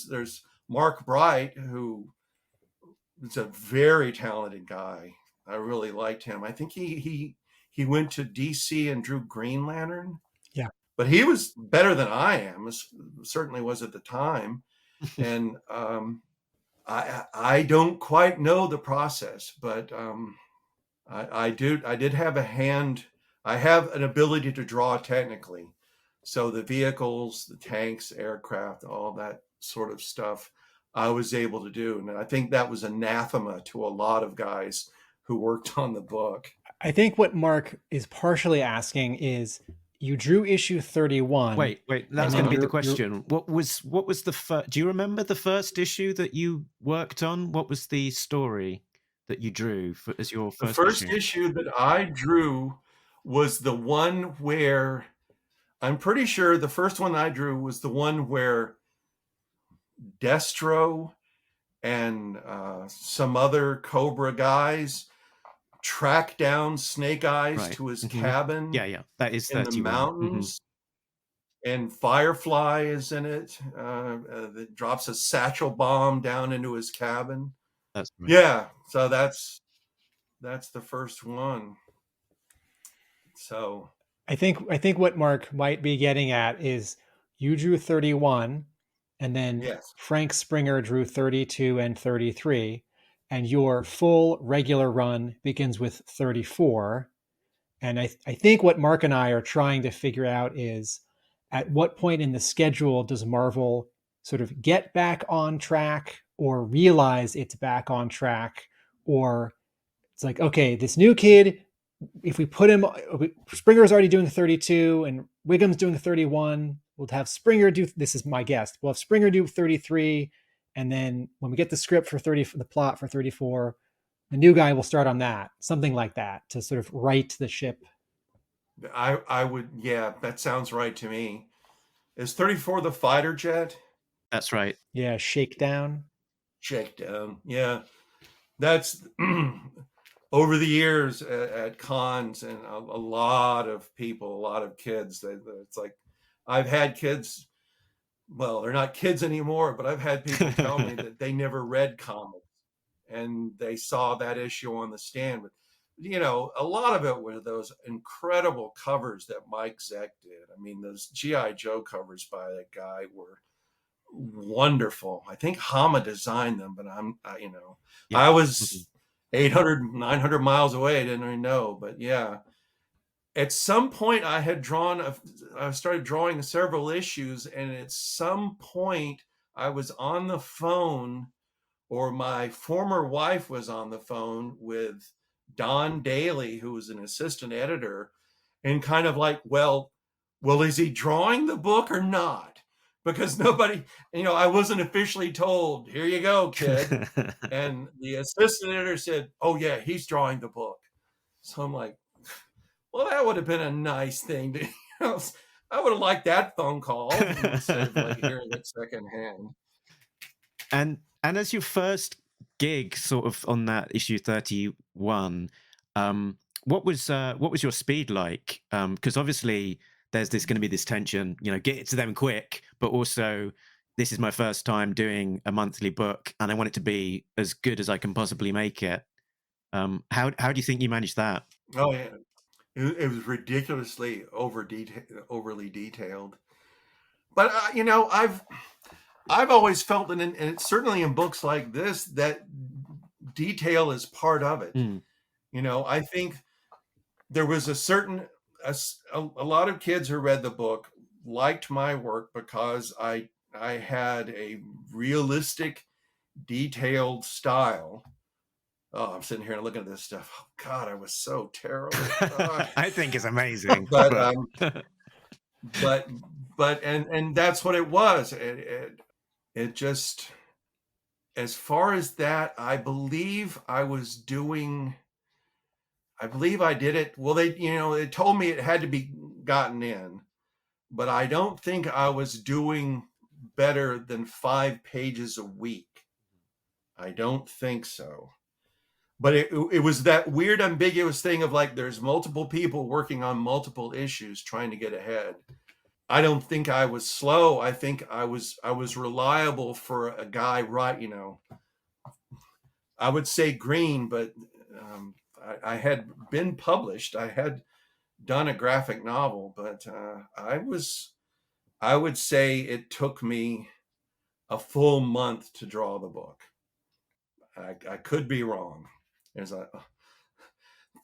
there's Mark Bright, who is a very talented guy. I really liked him. I think he went to DC and drew Green Lantern. Yeah. But he was better than I am, certainly was at the time. And I don't quite know the process, but I did have a hand. I have an ability to draw technically. So the vehicles, the tanks, aircraft, all that sort of stuff, I was able to do. And I think that was anathema to a lot of guys who worked on the book. I think what Mark is partially asking is, you drew issue 31. Wait, that's going to be the question. What was the first? Do you remember the first issue that you worked on? What was the story that you drew as your first issue? The first issue that I drew was the one where, I'm pretty sure the first one I drew was the one where Destro and some other Cobra guys track down Snake Eyes to his cabin. Yeah, that is in the mountains. And Firefly is in it. That drops a satchel bomb down into his cabin. That's right. Yeah, so that's the first one. So I think what Mark might be getting at is, you drew 31, and then Frank Springer drew 32 and 33, and your full regular run begins with 34. And I think what Mark and I are trying to figure out is, at what point in the schedule does Marvel sort of get back on track, or realize it's back on track, or it's like, okay, this new kid, if we put him, Springer's already doing 32 and Whigham's doing 31, we'll have Springer do, this is my guess, we'll have Springer do 33, and then when we get the script for the plot for 34, the new guy will start on that, something like that, to sort of right the ship. I would, yeah, that sounds right to me. Is 34 the fighter jet? That's right. Yeah, Shakedown. Yeah, that's over the years at cons, and a lot of people, a lot of kids. It's like, I've had kids. Well, they're not kids anymore, but I've had people tell me that they never read comics, and they saw that issue on the stand. But a lot of it were those incredible covers that Mike Zeck did. I mean, those G.I. Joe covers by that guy were wonderful. I think Hama designed them, but I was 800, 900 miles away. I didn't even know, but yeah. At some point I started drawing several issues, and at some point I was on the phone, or my former wife was on the phone with Don Daly, who was an assistant editor, and kind of like, well, is he drawing the book or not? Because nobody, I wasn't officially told, here you go, kid. And the assistant editor said, oh yeah, he's drawing the book. So I'm like, well, that would have been a nice thing to, I would have liked that phone call instead of like hearing it secondhand. And as your first gig, sort of on that issue 31, what was your speed like? Because obviously there's going to be this tension, get it to them quick, but also this is my first time doing a monthly book, and I want it to be as good as I can possibly make it. How do you think you managed that? Oh yeah, it was ridiculously overly detailed. But I've always felt, and it's certainly in books like this, that detail is part of it. Mm. I think there was a lot of kids who read the book liked my work because I had a realistic, detailed style. Oh, I'm sitting here and looking at this stuff. Oh, God, I was so terrible. I think it's amazing. but and that's what it was. It just, as far as that, I believe I did it. Well, they told me it had to be gotten in, but I don't think I was doing better than 5 pages a week. I don't think so. But it was that weird, ambiguous thing of like, there's multiple people working on multiple issues trying to get ahead. I don't think I was slow. I think I was reliable for a guy, right? I would say green, but I had been published. I had done a graphic novel, but I would say it took me a full month to draw the book. I could be wrong. There's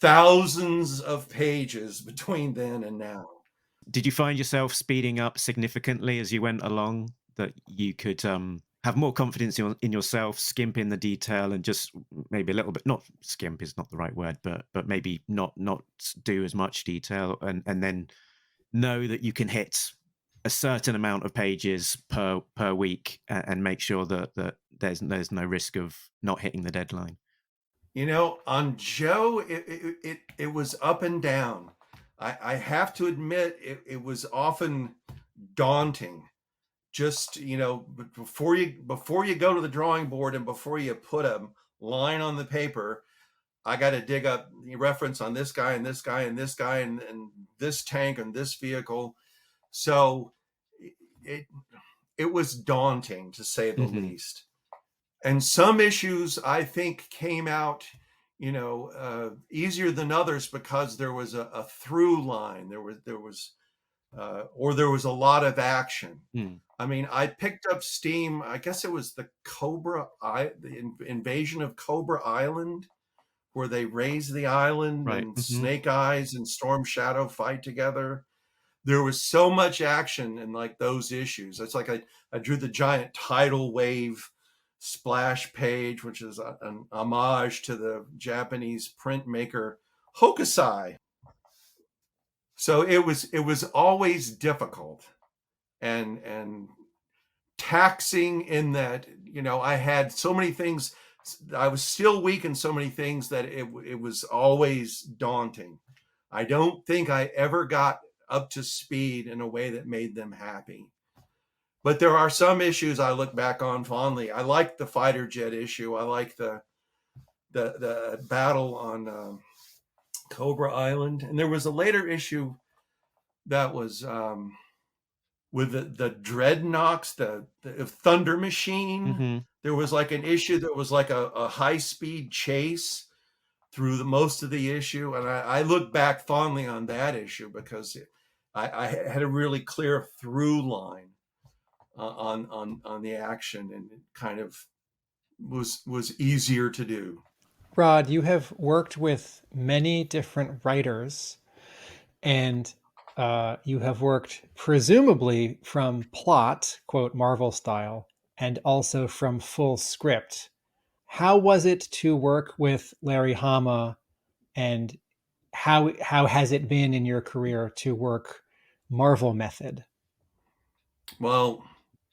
thousands of pages between then and now. Did you find yourself speeding up significantly as you went along, that you could have more confidence in yourself, skimp in the detail, and just maybe a little bit, not skimp is not the right word, but maybe not do as much detail, and then know that you can hit a certain amount of pages per week and make sure that there's no risk of not hitting the deadline? On Joe, it was up and down. I have to admit, it was often daunting. Just, before you go to the drawing board and before you put a line on the paper, I got to dig up the reference on this guy and this guy and this guy and this tank and this vehicle. So it was daunting, to say the least. And some issues, I think, came out, easier than others because there was a through line. There was a lot of action. I mean, I picked up steam. I guess it was the invasion of Cobra Island, where they raise the island, right, and Snake Eyes and Storm Shadow fight together. There was so much action in like those issues. It's like I drew the giant tidal wave splash page, which is an homage to the Japanese printmaker Hokusai. So it was always difficult and taxing in that, I had so many things. I was still weak in so many things that it was always daunting. I don't think I ever got up to speed in a way that made them happy. But there are some issues I look back on fondly. I like the fighter jet issue. I like the battle on Cobra Island. And there was a later issue that was with the Dreadnoks, the Thunder Machine. There was like an issue that was like a high-speed chase through most of the issue. And I look back fondly on that issue because I had a really clear through line on the action, and it kind of was easier to do. Rod, you have worked with many different writers, and you have worked presumably from plot, quote, Marvel style, and also from full script. How was it to work with Larry Hama and how has it been in your career to work Marvel method? Well,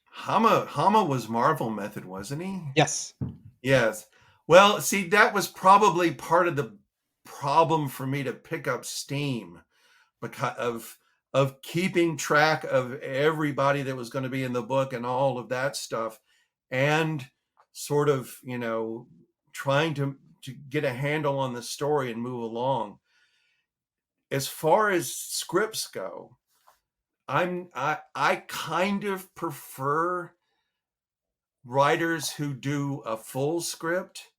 Hama was Marvel method, wasn't he? Yes. Yes. Well, see, that was probably part of the problem for me to pick up steam because of keeping track of everybody that was going to be in the book and all of that stuff, and sort of, trying to get a handle on the story and move along. As far as scripts go, I kind of prefer writers who do a full script,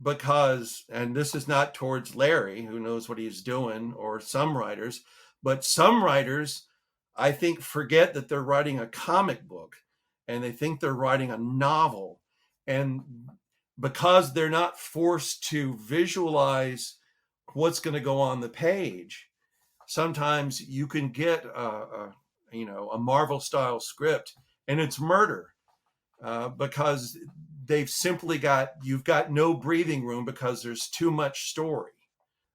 because, and this is not towards Larry, who knows what he's doing, or some writers, but some writers, I think, forget that they're writing a comic book and they think they're writing a novel. And because they're not forced to visualize what's going to go on the page, sometimes you can get a Marvel style script and it's murder, because you've got no breathing room because there's too much story.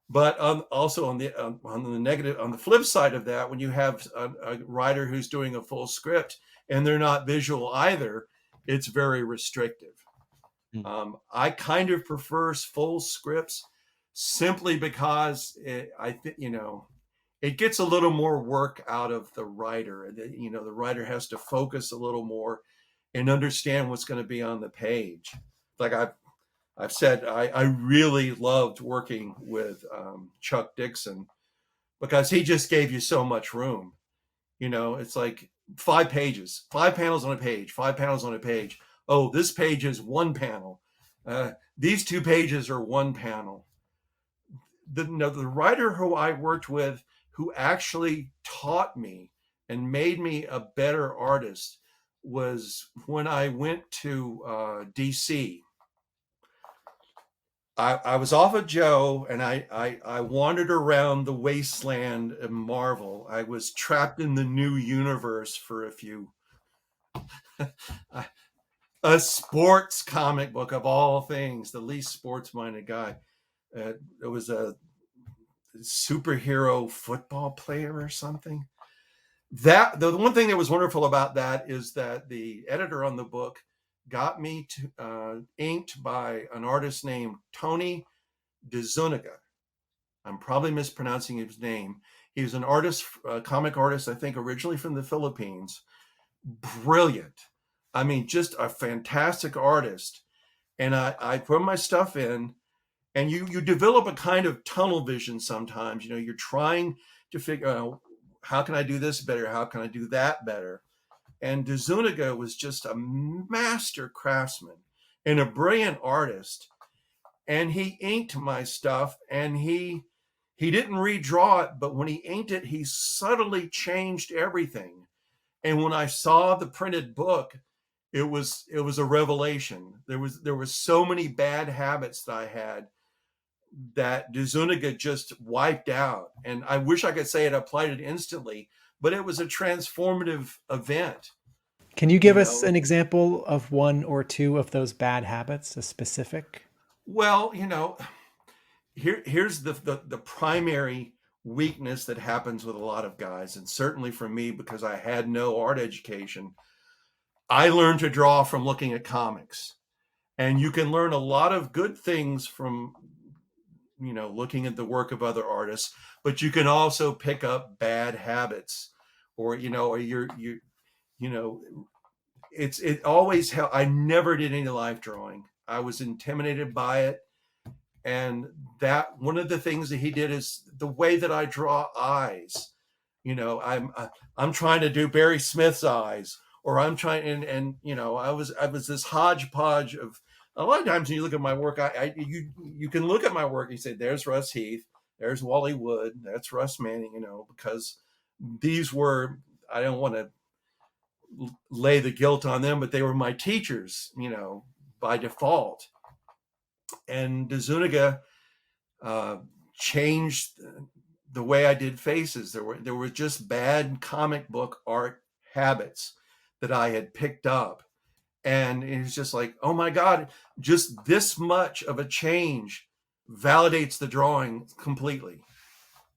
But also on the flip side of that, when you have a writer who's doing a full script and they're not visual either, it's very restrictive. I kind of prefer full scripts simply because I think, it gets a little more work out of the writer. The writer has to focus a little more and understand what's going to be on the page. Like I've said, I really loved working with Chuck Dixon because he just gave you so much room. It's like 5 pages, 5 panels on a page, 5 panels on a page. Oh, this page is 1 panel. These 2 pages are 1 panel. The writer who I worked with, who actually taught me and made me a better artist, was when I went to DC. I was off of Joe, and I wandered around the wasteland of Marvel. I was trapped in the new universe for a few. A sports comic book of all things, the least sports-minded guy. It was a superhero football player or something. That the one thing that was wonderful about that is that the editor on the book got me inked by an artist named Tony DeZuniga. I'm probably mispronouncing his name. He was an artist, comic artist, I think originally from the Philippines. Brilliant. I mean, just a fantastic artist. And I put my stuff in, and you develop a kind of tunnel vision sometimes. You're trying to figure out, how can I do this better? How can I do that better? And DeZuniga was just a master craftsman and a brilliant artist. And he inked my stuff, and he didn't redraw it, but when he inked it, he subtly changed everything. And when I saw the printed book, it was a revelation. There was so many bad habits that I had that DeZuniga just wiped out. And I wish I could say it applied it instantly, but it was a transformative event. Can you give us an example of 1 or 2 of those bad habits, a specific? Well, here's the primary weakness that happens with a lot of guys, and certainly for me, because I had no art education. I learned to draw from looking at comics, and you can learn a lot of good things from looking at the work of other artists, but you can also pick up bad habits, or it always helped. I never did any life drawing. I was intimidated by it. And that one of the things that he did is the way that I draw eyes. I'm trying to do Barry Smith's eyes, or I'm trying, and I was this hodgepodge of. A lot of times when you look at my work, you can look at my work and you say, there's Russ Heath, there's Wally Wood, that's Russ Manning, because these were, I don't want to lay the guilt on them, but they were my teachers, by default. And DeZuniga changed the way I did faces. There were just bad comic book art habits that I had picked up. And it was just like, oh my God, just this much of a change validates the drawing completely.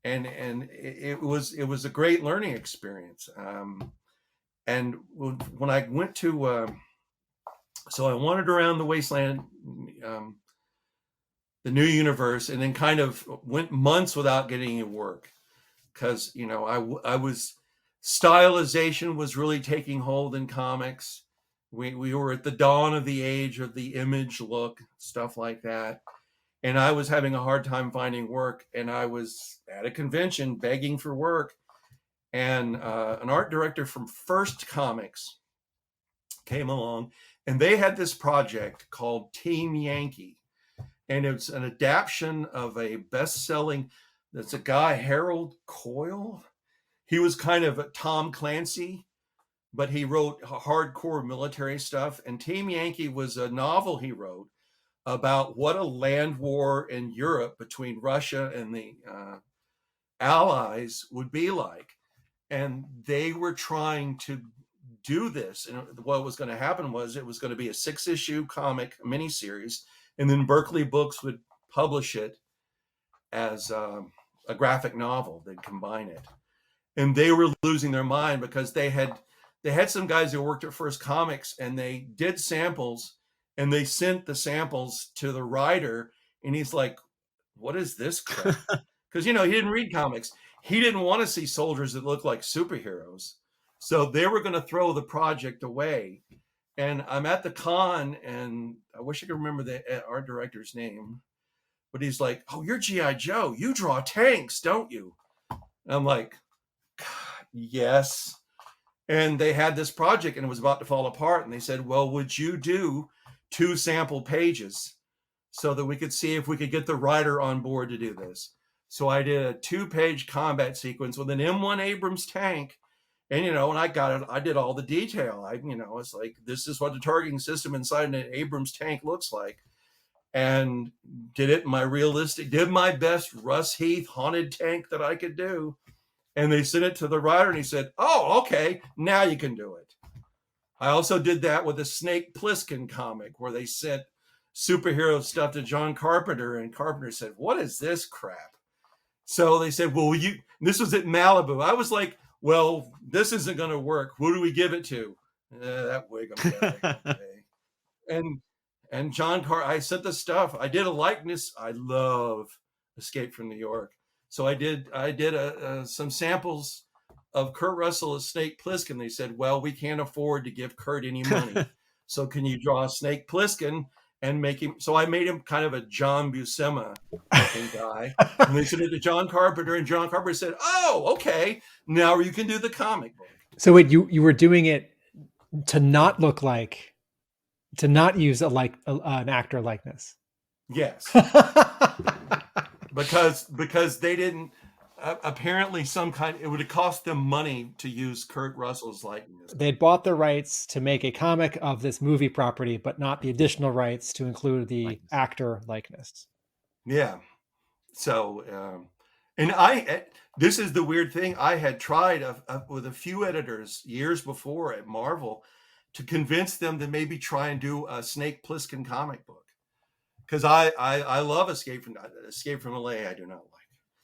And it was a great learning experience. And when I went to, so I wandered around the wasteland, the new universe, and then kind of went months without getting any work because, you know, I was, stylization was really taking hold in comics. We were at the dawn of the age of the image look, stuff like that. And I was having a hard time finding work, and I was at a convention begging for work. And an art director from First Comics came along, and they had this project called Team Yankee. And it's an adaptation of a best-selling, that's a guy, Harold Coyle. He was kind of a Tom Clancy, but he wrote hardcore military stuff. And Team Yankee was a novel he wrote about what a land war in Europe between Russia and the Allies would be like. And they were trying to do this. And what was going to happen was it was going to be a 6-issue comic miniseries. And then Berkeley Books would publish it as a graphic novel. They'd combine it. And they were losing their mind because they had some guys who worked at First Comics, and they did samples, and they sent the samples to the writer. And he's like, what is this crap? Because, you know, he didn't read comics. He didn't want to see soldiers that looked like superheroes. So they were going to throw the project away. And I'm at the con, and I wish I could remember the art director's name, but he's like, oh, you're G.I. Joe. You draw tanks, don't you? And I'm like, yes. And they had this project, and it was about to fall apart. And they said, well, would you do 2 sample pages so that we could see if we could get the writer on board to do this? So I did a 2-page combat sequence with an M1 Abrams tank. And, you know, and I got it. I did all the detail. It's like, this is what the targeting system inside an Abrams tank looks like. And did my best Russ Heath haunted tank that I could do. And they sent it to the writer, and he said, oh, okay, now you can do it. I also did that with a Snake Plissken comic where they sent superhero stuff to John Carpenter, and Carpenter said, what is this crap? So they said, well, this was at Malibu. I was like, well, this isn't going to work. Who do we give it to? That Whigham guy. And John I sent the stuff. I did a likeness. I love Escape from New York. So I did some samples of Kurt Russell as Snake Plissken. They said, well, we can't afford to give Kurt any money. So can you draw Snake Plissken and make him? So I made him kind of a John Buscema looking guy. And they sent it to John Carpenter, and John Carpenter said, oh, okay, now you can do the comic book. So wait, you were doing it to not look like, to not use an actor likeness. Yes. because they didn't, apparently it would have cost them money to use Kurt Russell's likeness. They'd bought the rights to make a comic of this movie property, but not the additional rights to include the actor likeness. Yeah. So, and this is the weird thing. I had tried with a few editors years before at Marvel to convince them to maybe try and do a Snake Plissken comic book. Because I love Escape from LA. I do not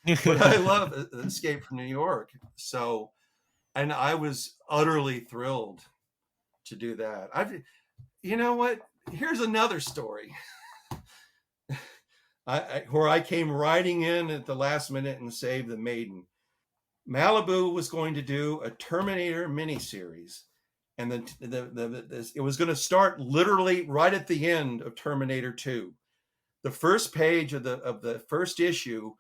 like, but I love Escape from New York. So, and I was utterly thrilled to do that. You know what? Here's another story. Where I came riding in at the last minute and saved the maiden. Malibu was going to do a Terminator miniseries, and then it was going to start literally right at the end of Terminator 2. The first page of the first issue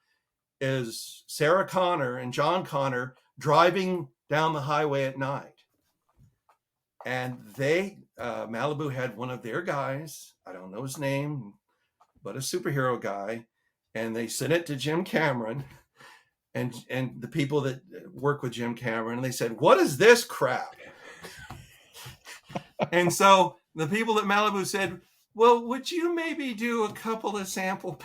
is Sarah Connor and John Connor driving down the highway at night. And Malibu had one of their guys, I don't know his name, but a superhero guy, and they sent it to Jim Cameron and the people that work with Jim Cameron, and they said, what is this crap? And so the people at Malibu said, well, would you maybe do a couple of sample?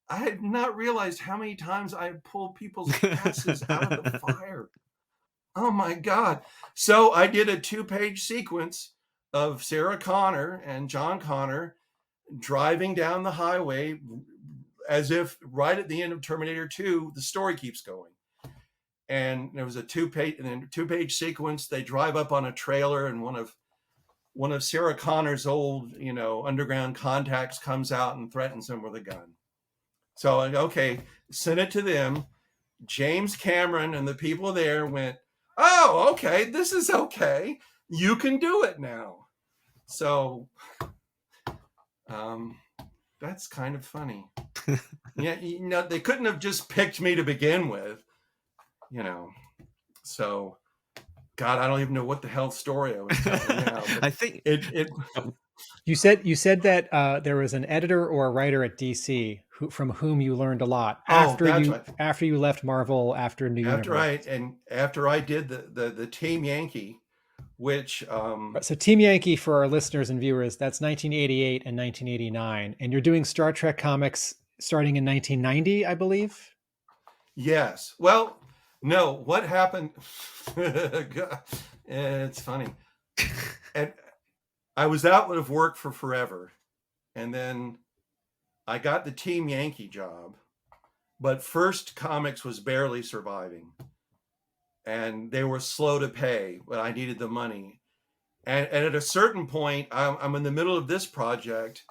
I had not realized how many times I pulled people's asses out of the fire. Oh my God. So I did a 2-page sequence of Sarah Connor and John Connor driving down the highway as if right at the end of Terminator 2, the story keeps going. And there was a two-page sequence. They drive up on a trailer, and one of Sarah Connor's old, underground contacts comes out and threatens him with a gun. So, okay, send it to them. James Cameron and the people there went, oh, okay, this is okay. You can do it now. So, that's kind of funny. Yeah, they couldn't have just picked me to begin with, So, God, I don't even know what the hell story I was telling now. I think it. You said that there was an editor or a writer at DC from whom you learned a lot after you left Marvel after New Universe. After I did the Team Yankee, which so Team Yankee, for our listeners and viewers, that's 1988 and 1989, and you're doing Star Trek comics starting in 1990, I believe. Yes. Well, no. What happened? It's funny. And I was out of work for forever, and then I got the Team Yankee job, but First Comics was barely surviving, and they were slow to pay, but I needed the money. And at a certain point, I'm in the middle of this project,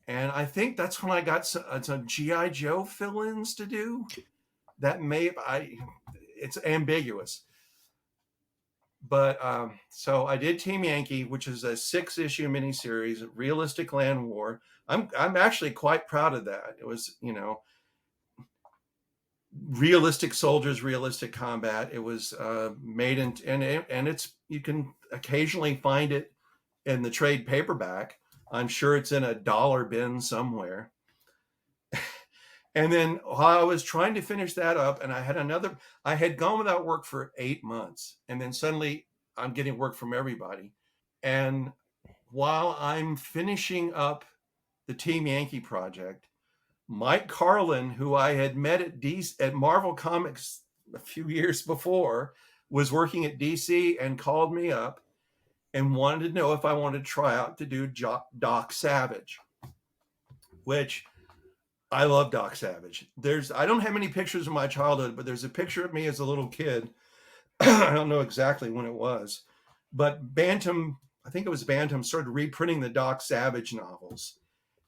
and I think that's when I got some G.I. Joe fill-ins to do. It's ambiguous. But so I did Team Yankee, which is a 6-issue miniseries, realistic land war. I'm actually quite proud of that. It was, realistic soldiers, realistic combat. It was made in, and it's, you can occasionally find it in the trade paperback. I'm sure it's in a dollar bin somewhere. And then while I was trying to finish that up, and I had gone without work for 8 months, and then suddenly I'm getting work from everybody. And while I'm finishing up the Team Yankee project, Mike Carlin, who I had met at Marvel Comics a few years before, was working at DC and called me up and wanted to know if I wanted to try out to do Doc Savage, which I love Doc Savage. I don't have many pictures of my childhood, but there's a picture of me as a little kid. I don't know exactly when it was, but Bantam, I think it was Bantam, started reprinting the Doc Savage novels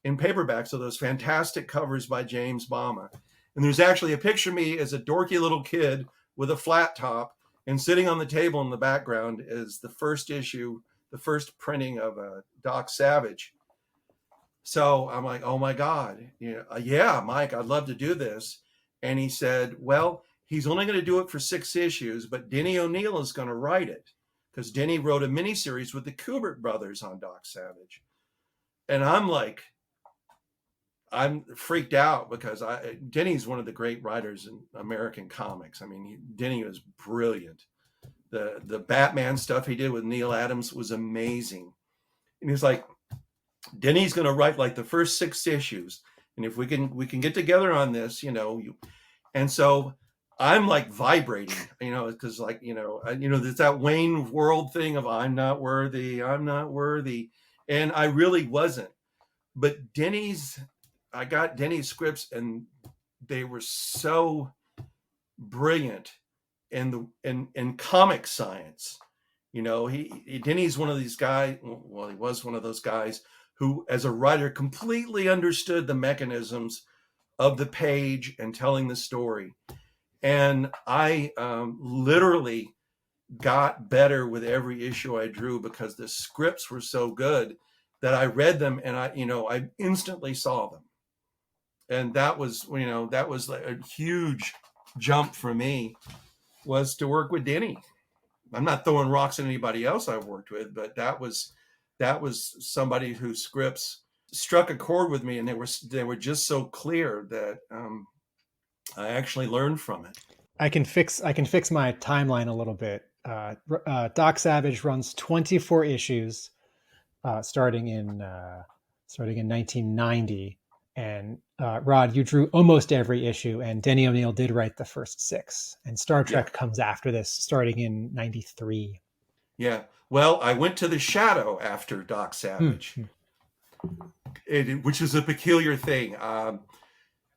in paperback. So those fantastic covers by James Bama. And there's actually a picture of me as a dorky little kid with a flat top, and sitting on the table in the background is the first issue, the first printing of Doc Savage. So I'm like, oh my God, yeah, Mike, I'd love to do this. And he said, well, he's only going to do it for 6 issues, but Denny O'Neil is going to write it, because Denny wrote a miniseries with the Kubert brothers on Doc Savage. And I'm freaked out, because Denny's one of the great writers in American comics. I mean, Denny was brilliant. The Batman stuff he did with Neil Adams was amazing. And he's like, Denny's going to write like the first 6 issues, and if we can get together on this, and so I'm like vibrating, because there's that Wayne World thing of I'm not worthy, and I really wasn't. But I got Denny's scripts, and they were so brilliant in comic science. Denny's one of these guys. Well, he was one of those guys who, as a writer, completely understood the mechanisms of the page and telling the story. And I literally got better with every issue I drew, because the scripts were so good that I read them and I instantly saw them. And that was like a huge jump for me, was to work with Denny. I'm not throwing rocks at anybody else I've worked with, but that was somebody whose scripts struck a chord with me, and they were just so clear that I actually learned from it. I can fix my timeline a little bit. Doc Savage runs 24 issues, starting in 1990, and Rod, you drew almost every issue, and Denny O'Neil did write the first 6, and Star Trek comes after this, starting in 93. Yeah. Well, I went to the Shadow after Doc Savage, which is a peculiar thing.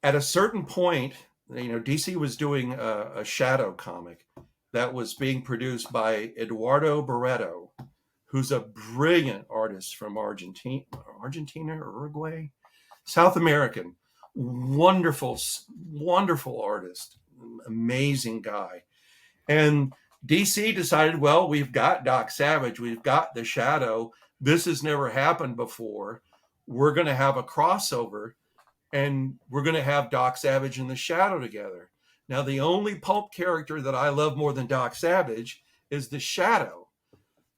At a certain point, DC was doing a shadow comic that was being produced by Eduardo Barreto, who's a brilliant artist from Argentina or Uruguay, South American, wonderful, wonderful artist, amazing guy. And DC decided, well, we've got Doc Savage, we've got the Shadow. This has never happened before. We're going to have a crossover, and we're going to have Doc Savage and the Shadow together. Now, the only pulp character that I love more than Doc Savage is the Shadow.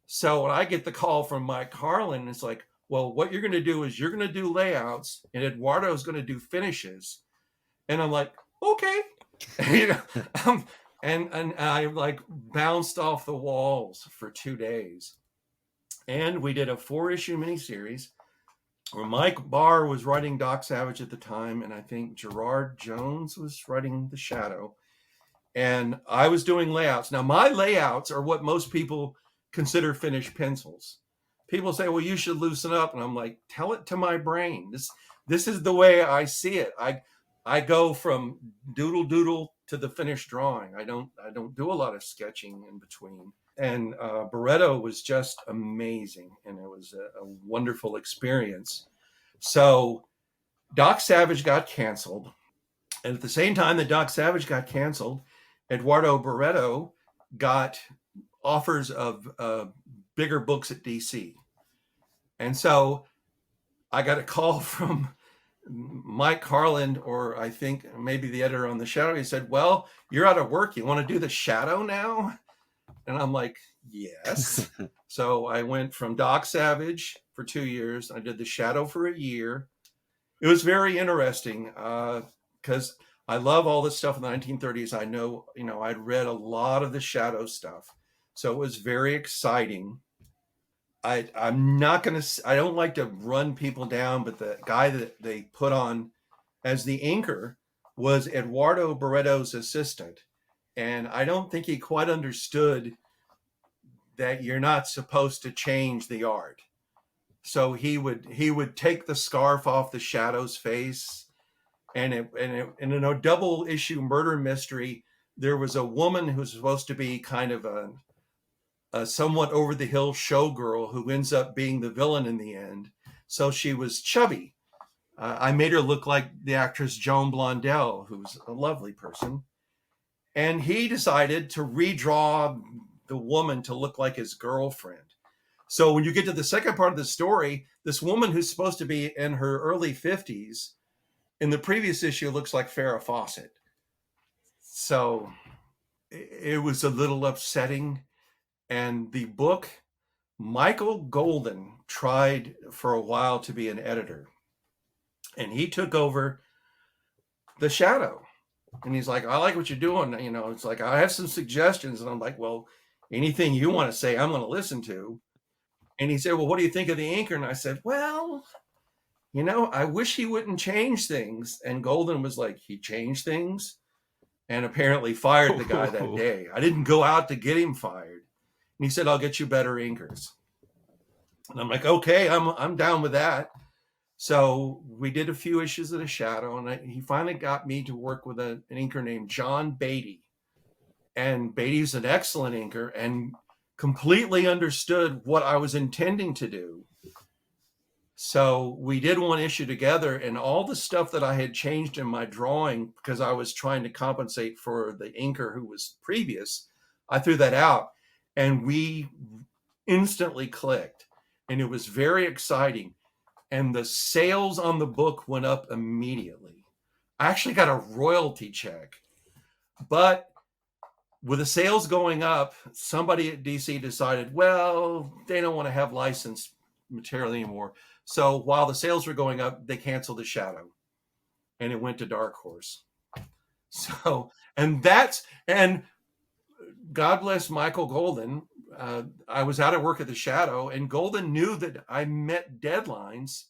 So when I get the call from Mike Carlin, it's like, well, what you're going to do is you're going to do layouts, and Eduardo's going to do finishes. And I'm like, okay. And I like bounced off the walls for 2 days. And we did a 4-issue miniseries where Mike Barr was writing Doc Savage at the time, and I think Gerard Jones was writing the Shadow. And I was doing layouts. Now, my layouts are what most people consider finished pencils. People say, well, you should loosen up. And I'm like, tell it to my brain. This is the way I see it. I go from doodle to the finished drawing. I don't do a lot of sketching in between. And Barreto was just amazing, and it was a wonderful experience. So Doc Savage got canceled. And at the same time that Doc Savage got canceled, Eduardo Barreto got offers of bigger books at DC. And so I got a call from Mike Carlin, or I think maybe the editor on the Shadow. He said, well, you're out of work. You want to do the Shadow now? And I'm like, yes. So I went from Doc Savage for 2 years. I did the Shadow for a year. It was very interesting because I love all this stuff in the 1930s. I know, I'd read a lot of the Shadow stuff. So it was very exciting. I don't like to run people down, but the guy that they put on as the inker was Eduardo Barreto's assistant. And I don't think he quite understood that you're not supposed to change the art. So he would take the scarf off the Shadow's face, and in a double issue murder mystery, there was a woman who's supposed to be kind of a somewhat over the hill showgirl who ends up being the villain in the end. So she was chubby. I made her look like the actress Joan Blondell, who's a lovely person. And he decided to redraw the woman to look like his girlfriend. So when you get to the second part of the story, this woman who's supposed to be in her early 50s, in the previous issue, looks like Farrah Fawcett. So it was a little upsetting. And the book, Michael Golden tried for a while to be an editor. And he took over the Shadow. And he's like, I like what you're doing. It's like, I have some suggestions. And I'm like, well, anything you want to say, I'm going to listen to. And he said, well, what do you think of the inker? And I said, well, I wish he wouldn't change things. And Golden was like, he changed things, and apparently fired the guy that day. I didn't go out to get him fired. And he said, I'll get you better inkers. And I'm like, okay, I'm down with that. So we did a few issues of the Shadow, and he finally got me to work with an inker named John Beatty. And Beatty's an excellent inker and completely understood what I was intending to do. So we did one issue together, and all the stuff that I had changed in my drawing, because I was trying to compensate for the inker who was previous, I threw that out, and we instantly clicked, and it was very exciting. And the sales on the book went up immediately. I actually got a royalty check. But with the sales going up, somebody at DC decided, well, they don't want to have licensed material anymore. So while the sales were going up, they canceled the Shadow, and it went to Dark Horse. So, and God bless Michael Golden. I was out of work at the Shadow, and Golden knew that I met deadlines.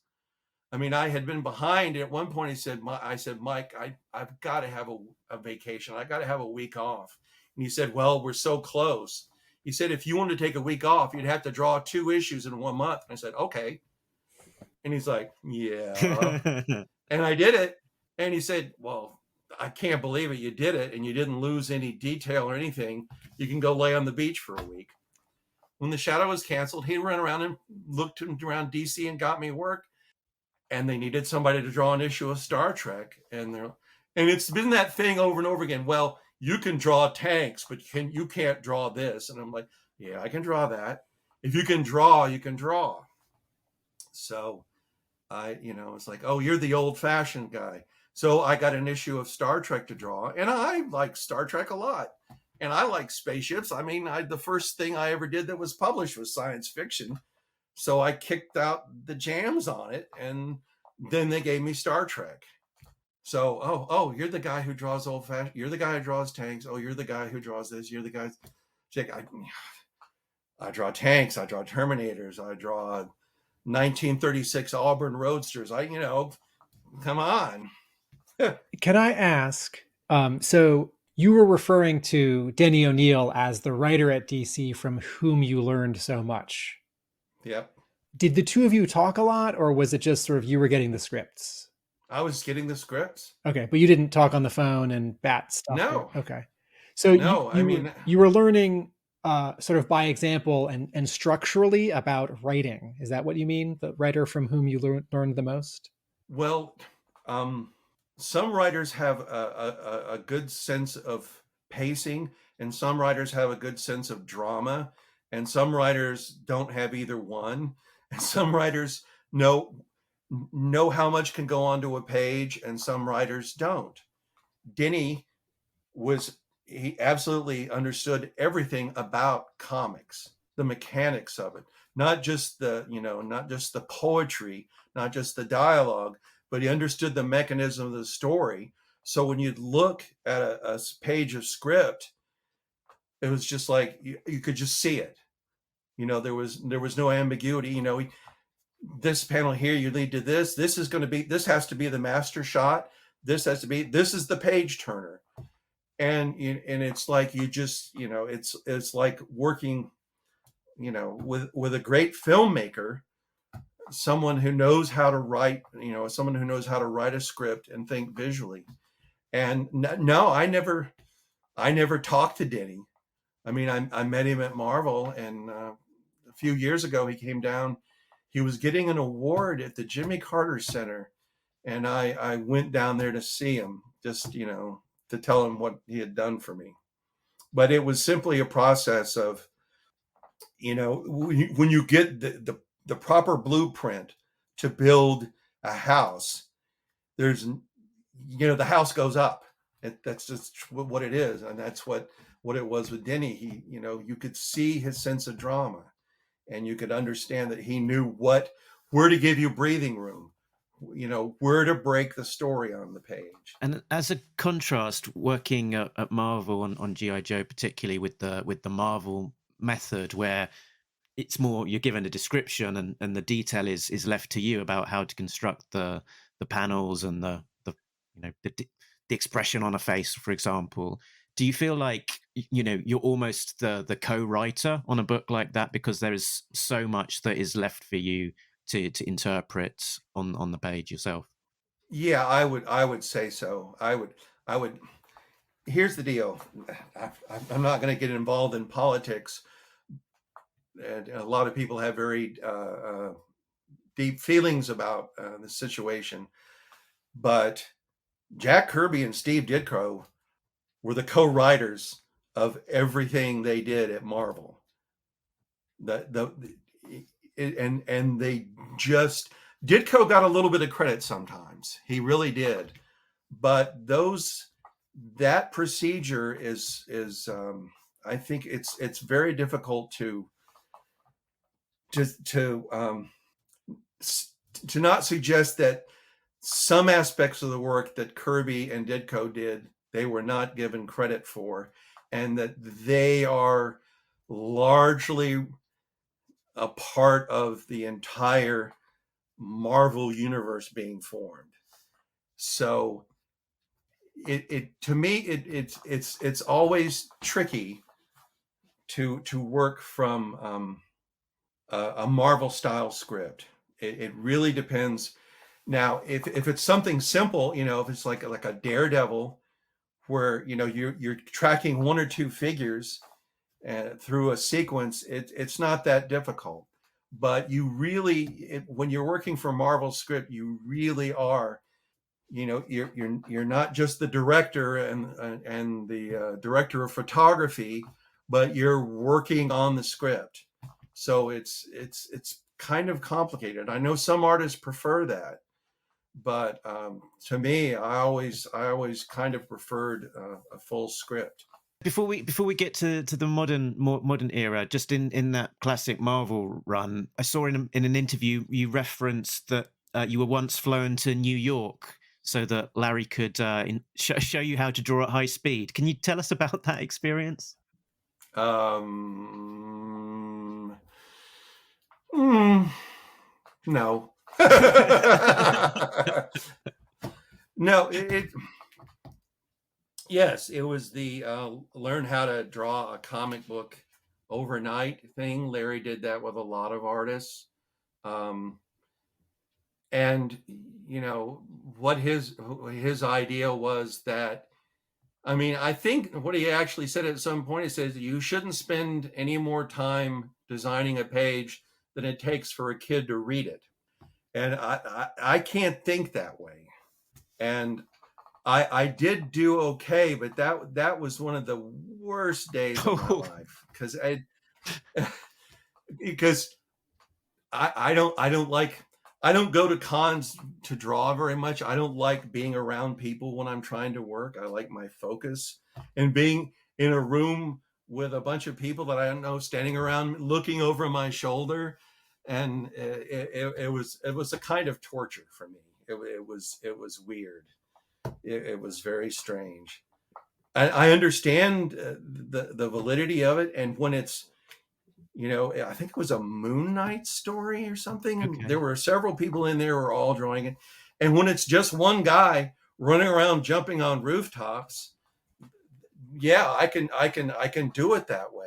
I mean, I had been behind. At one point, I said, Mike, I've got to have a vacation. I got to have a week off. And he said, well, we're so close. He said, if you wanted to take a week off, you'd have to draw 2 issues in 1 month. And I said, okay. And he's like, yeah. And I did it. And he said, well, I can't believe it. You did it and you didn't lose any detail or anything. You can go lay on the beach for a week. When the shadow was canceled, he ran around and looked around DC and got me work. And they needed somebody to draw an issue of Star Trek. And it's been that thing over and over again. Well, you can draw tanks, but you can't draw this. And I'm like, yeah, I can draw that. If you can draw, you can draw. So it's like, oh, you're the old fashioned guy. So I got an issue of Star Trek to draw, and I like Star Trek a lot. And I like spaceships. I mean, the first thing I ever did that was published was science fiction. So I kicked out the jams on it, and then they gave me Star Trek. So, oh, you're the guy who draws old fashioned. You're the guy who draws tanks. Oh, you're the guy who draws this. You're the guy. Jake, I draw tanks. I draw Terminators. I draw 1936 Auburn Roadsters. Come on. Can I ask? So you were referring to Denny O'Neil as the writer at DC from whom you learned so much. Yep. Did the two of you talk a lot, or was it just sort of you were getting the scripts? I was getting the scripts. Okay, but you didn't talk on the phone and bat stuff. No. Okay. So no, you were learning sort of by example and structurally about writing. Is that what you mean? The writer from whom you learned the most? Well, some writers have a good sense of pacing, and some writers have a good sense of drama, and some writers don't have either one. And some writers know how much can go onto a page, and some writers don't. Denny he absolutely understood everything about comics, the mechanics of it, not just the poetry, not just the dialogue, but he understood the mechanism of the story. So when you'd look at a page of script, it was just like you could just see it. There was no ambiguity. This panel here, you lead to this. This has to be the master shot. This is the page turner. And it's like you just, it's like working, with a great filmmaker, someone who knows how to write, someone who knows how to write a script and think visually. And no, I never talked to Denny. I mean, I met him at Marvel, and a few years ago he came down. He was getting an award at the Jimmy Carter Center, and I went down there to see him, just to tell him what he had done for me. But it was simply a process of, when you get the proper blueprint to build a house, there's, the house goes up. That's just what it is. And that's what it was with Denny. He, you could see his sense of drama, and you could understand that he knew where to give you breathing room, where to break the story on the page. And as a contrast, working at Marvel on G.I. Joe, particularly with the Marvel method, where it's more you're given a description and the detail is left to you about how to construct the panels and the expression on a face, for example. Do you feel like you're almost the co-writer on a book like that because there is so much that is left for you to interpret on the page yourself? Yeah, I would say so. I would. Here's the deal. I'm not going to get involved in politics. And a lot of people have very deep feelings about the situation. But Jack Kirby and Steve Ditko were the co-writers of everything they did at Marvel. And they just, Ditko got a little bit of credit sometimes. He really did. But that procedure is I think it's very difficult to not suggest that some aspects of the work that Kirby and Ditko did, they were not given credit for, and that they are largely a part of the entire Marvel universe being formed. So to me, it's always tricky to work from a Marvel style script. It really depends. Now, if it's something simple, if it's like a Daredevil, where you're tracking one or two figures through a sequence, it's not that difficult. But you really, when you're working for Marvel script, you really are. You're not just the director and the director of photography, but you're working on the script. So it's kind of complicated. I know some artists prefer that, but to me, I always kind of preferred a full script. Before we get to the modern era, just in that classic Marvel run, I saw in an interview you referenced that you were once flown to New York so that Larry could show you how to draw at high speed. Can you tell us about that experience? No. No, yes, it was the learn how to draw a comic book overnight thing. Larry did that with a lot of artists. And what his idea was that, I mean, I think what he actually said at some point, he says you shouldn't spend any more time designing a page than it takes for a kid to read it. And I can't think that way. And I did do okay, but that was one of the worst days of my life, because I don't go to cons to draw very much. I don't like being around people when I'm trying to work. I like my focus, and being in a room with a bunch of people that I don't know standing around looking over my shoulder, and it was a kind of torture for me. It was weird. It was very strange. I understand the validity of it, and when it's, I think it was a Moon Knight story or something, and there were several people in there who were all drawing it, and when it's just one guy running around jumping on rooftops, yeah, I can do it that way.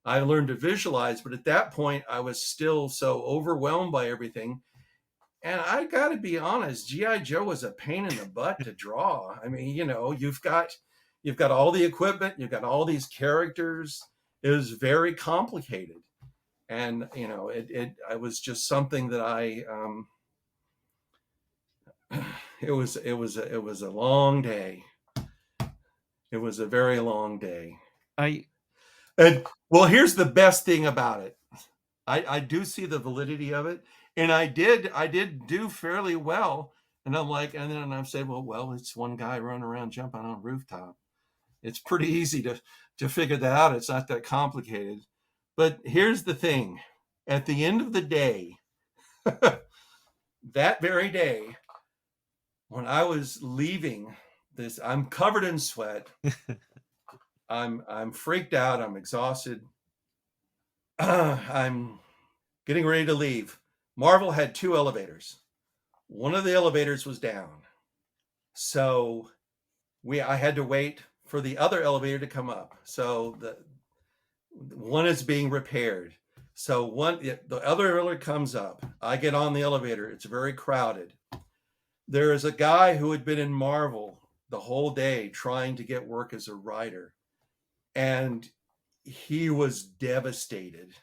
I learned to visualize, but at that point I was still so overwhelmed by everything. And I got to be honest, G.I. Joe was a pain in the butt to draw. I mean, you've got all the equipment, you've got all these characters. It was very complicated. And, it was just something that it was a long day. It was a very long day. And well, here's the best thing about it. I do see the validity of it. And I did do fairly well. And I'm like, and then I'm saying, well, it's one guy running around jumping on a rooftop. It's pretty easy to figure that out. It's not that complicated. But here's the thing. At the end of the day, that very day, when I was leaving this, I'm covered in sweat. I'm freaked out. I'm exhausted. I'm getting ready to leave. Marvel had 2 elevators. One of the elevators was down. So I had to wait for the other elevator to come up. So the one is being repaired. So the other elevator comes up. I get on the elevator. It's very crowded. There is a guy who had been in Marvel the whole day trying to get work as a writer. And he was devastated.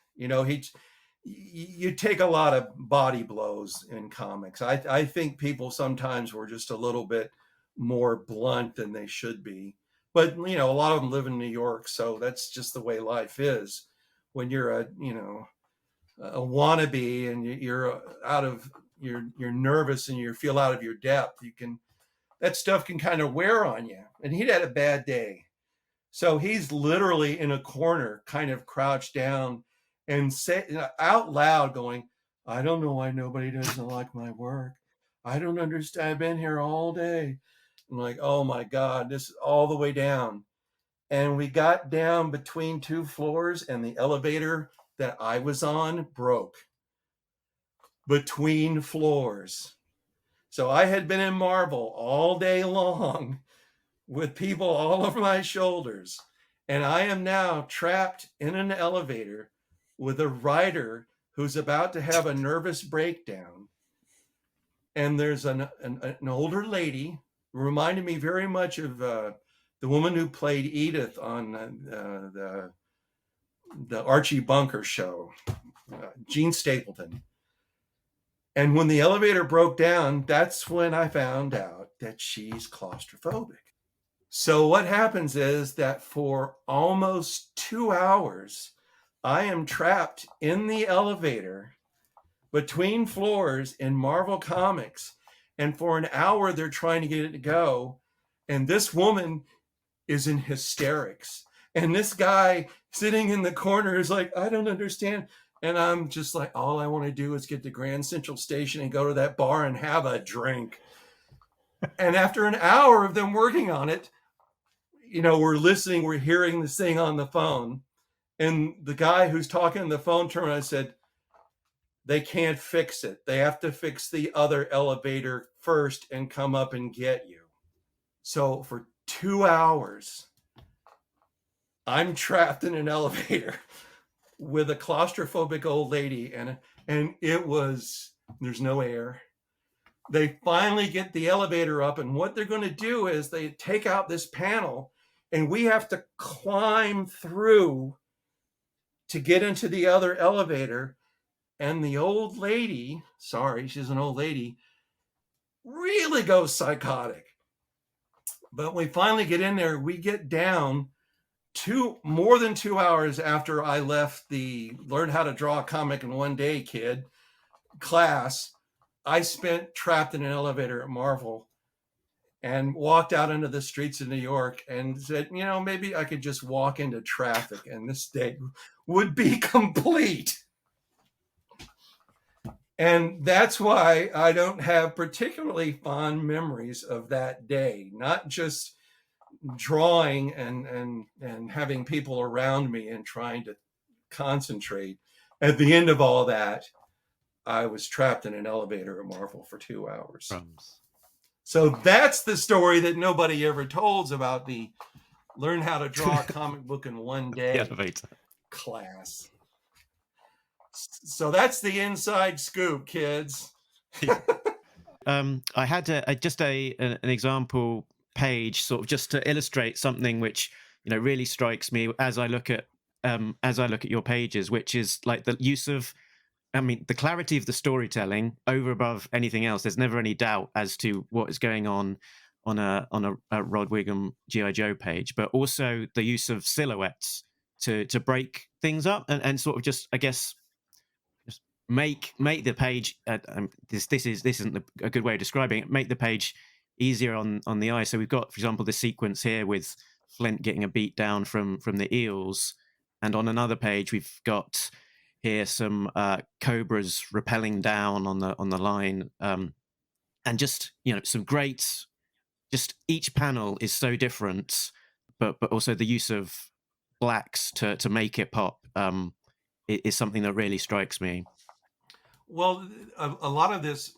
You take a lot of body blows in comics. I think people sometimes were just a little bit more blunt than they should be. But, a lot of them live in New York, so that's just the way life is. When you're a wannabe and you're you're nervous and you feel out of your depth, that stuff can kind of wear on you. And he'd had a bad day. So he's literally in a corner, kind of crouched down and out loud going, I don't know why nobody doesn't like my work. I don't understand. I've been here all day. I'm like, oh my God, this is all the way down. And we got down between 2 floors, and the elevator that I was on broke between floors. So I had been in Marvel all day long with people all over my shoulders. And I am now trapped in an elevator with a writer who's about to have a nervous breakdown. and there's an older lady who reminded me very much of the woman who played Edith on the Archie Bunker show, Jean Stapleton. And when the elevator broke down, that's when I found out that she's claustrophobic. So what happens is that for almost 2 hours, I am trapped in the elevator between floors in Marvel Comics. And for an hour, they're trying to get it to go. And this woman is in hysterics. And this guy sitting in the corner is like, I don't understand. And I'm just like, all I want to do is get to Grand Central Station and go to that bar and have a drink. And after an hour of them working on it, you know, we're listening, we're hearing this thing on the phone. And the guy who's talking on the phone turned around and said, they can't fix it. They have to fix the other elevator first and come up and get you. So for 2 hours, I'm trapped in an elevator with a claustrophobic old lady, and it was, there's no air. They finally get the elevator up, and what they're going to do is they take out this panel, and we have to climb through to get into the other elevator. And the old lady, sorry, she's an old lady, really goes psychotic. But we finally get in there. We get down more than 2 hours after I left the Learn How to Draw a Comic in One Day kid class. I spent trapped in an elevator at Marvel and walked out into the streets of New York and said, you know, maybe I could just walk into traffic and this day would be complete. And that's why I don't have particularly fond memories of that day, not just drawing and having people around me and trying to concentrate. At the end of all that, I was trapped in an elevator at Marvel for 2 hours. So that's the story that nobody ever told about the Learn How to Draw a Comic Book in One Day class. So that's the inside scoop, kids. I had an example page, sort of just to illustrate something which, you know, really strikes me as I look at your pages, which is like the use of, I mean, the clarity of the storytelling over above anything else. There's never any doubt as to what is going on a Rod Whigham G.I. Joe page, but also the use of silhouettes to break things up and sort of just, I guess, make the page. This isn't a good way of describing it. Make the page easier on the eye. So we've got, for example, this sequence here with Flint getting a beat down from the eels, and on another page we've got here some cobras rappelling down on the line, and just, you know, some great. Just each panel is so different, but also the use of blacks to make it pop is something that really strikes me. Well, a lot of this,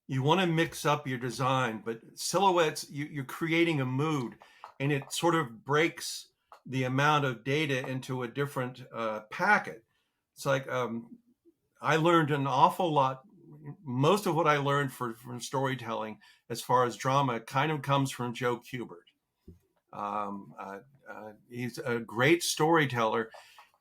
you want to mix up your design, but silhouettes, you're creating a mood, and it sort of breaks the amount of data into a different packet. It's like I learned an awful lot. Most of what I learned from storytelling, as far as drama, kind of comes from Joe Kubert. He's a great storyteller.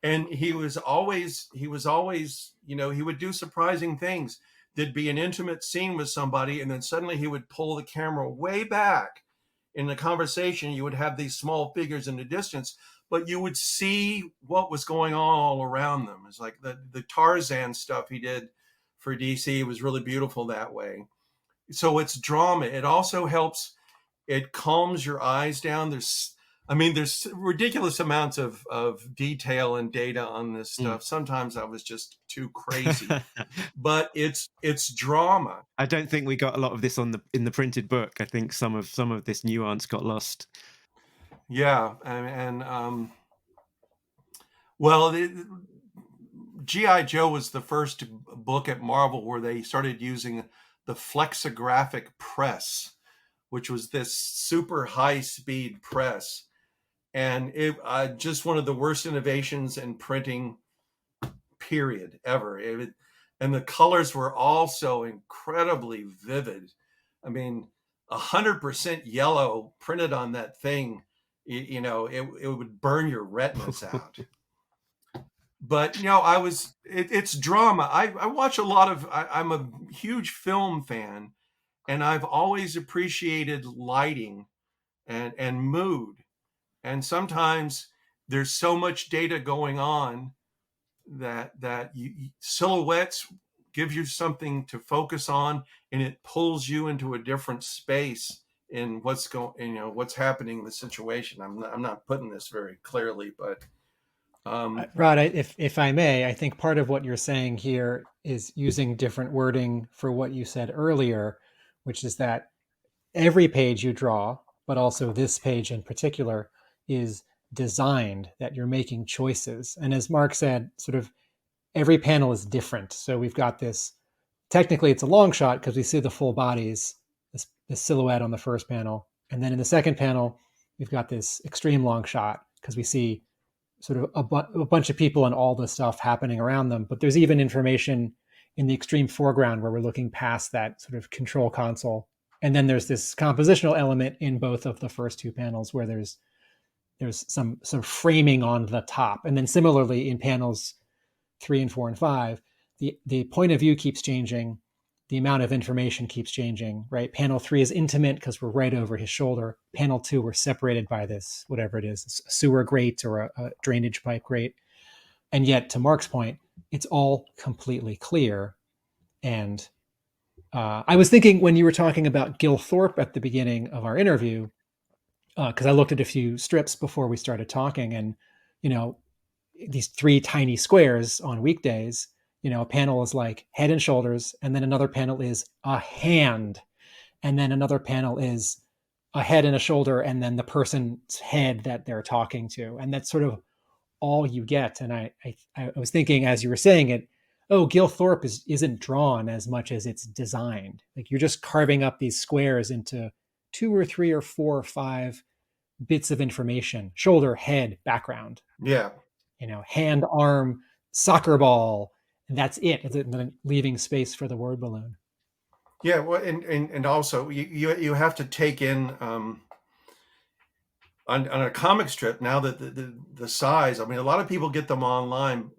And he was always, you know, he would do surprising things. There'd be an intimate scene with somebody, and then suddenly he would pull the camera way back in the conversation. You would have these small figures in the distance, but you would see what was going on all around them. It's like the Tarzan stuff he did for DC was really beautiful that way. So it's drama. It also helps, it calms your eyes down. There's ridiculous amounts of detail and data on this stuff. Sometimes I was just too crazy, but it's drama. I don't think we got a lot of this in the printed book. I think some of this nuance got lost. Yeah, well, G.I. Joe was the first book at Marvel where they started using the flexographic press, which was this super high-speed press. And it just one of the worst innovations in printing, period, ever. and the colors were all so incredibly vivid. I mean, 100% yellow printed on that thing, it would burn your retinas out. But it's drama. I watch a lot of. I'm a huge film fan, and I've always appreciated lighting and mood. And sometimes there's so much data going on that silhouettes give you something to focus on, and it pulls you into a different space in what's happening in the situation. I'm not putting this very clearly, but Rod, if I may, I think part of what you're saying here is using different wording for what you said earlier, which is that every page you draw, but also this page in particular, is designed, that you're making choices. And as Mark said, sort of every panel is different. So we've got this, technically it's a long shot because we see the full bodies, this silhouette on the first panel. And then in the second panel, we've got this extreme long shot because we see sort of a bunch of people and all the stuff happening around them. But there's even information in the extreme foreground where we're looking past that sort of control console. And then there's this compositional element in both of the first two panels where there's some framing on the top. And then similarly in panels 3 and 4 and 5, the point of view keeps changing. The amount of information keeps changing, right? Panel 3 is intimate because we're right over his shoulder. Panel 2, we're separated by this, whatever it is, a sewer grate or a drainage pipe grate. And yet, to Mark's point, it's all completely clear. And I was thinking when you were talking about Gil Thorp at the beginning of our interview, because I looked at a few strips before we started talking, and, these 3 tiny squares on weekdays, a panel is like head and shoulders, and then another panel is a hand, and then another panel is a head and a shoulder, and then the person's head that they're talking to. And that's sort of all you get. And I was thinking as you were saying it, oh, Gil Thorp isn't drawn as much as it's designed. Like you're just carving up these squares into 2 or 3 or 4 or 5 bits of information: shoulder, head, background. yeah. Hand, arm, soccer ball, and that's it. And then leaving space for the word balloon. Yeah, well, and also you have to take in on a comic strip now that the size. I mean, a lot of people get them online,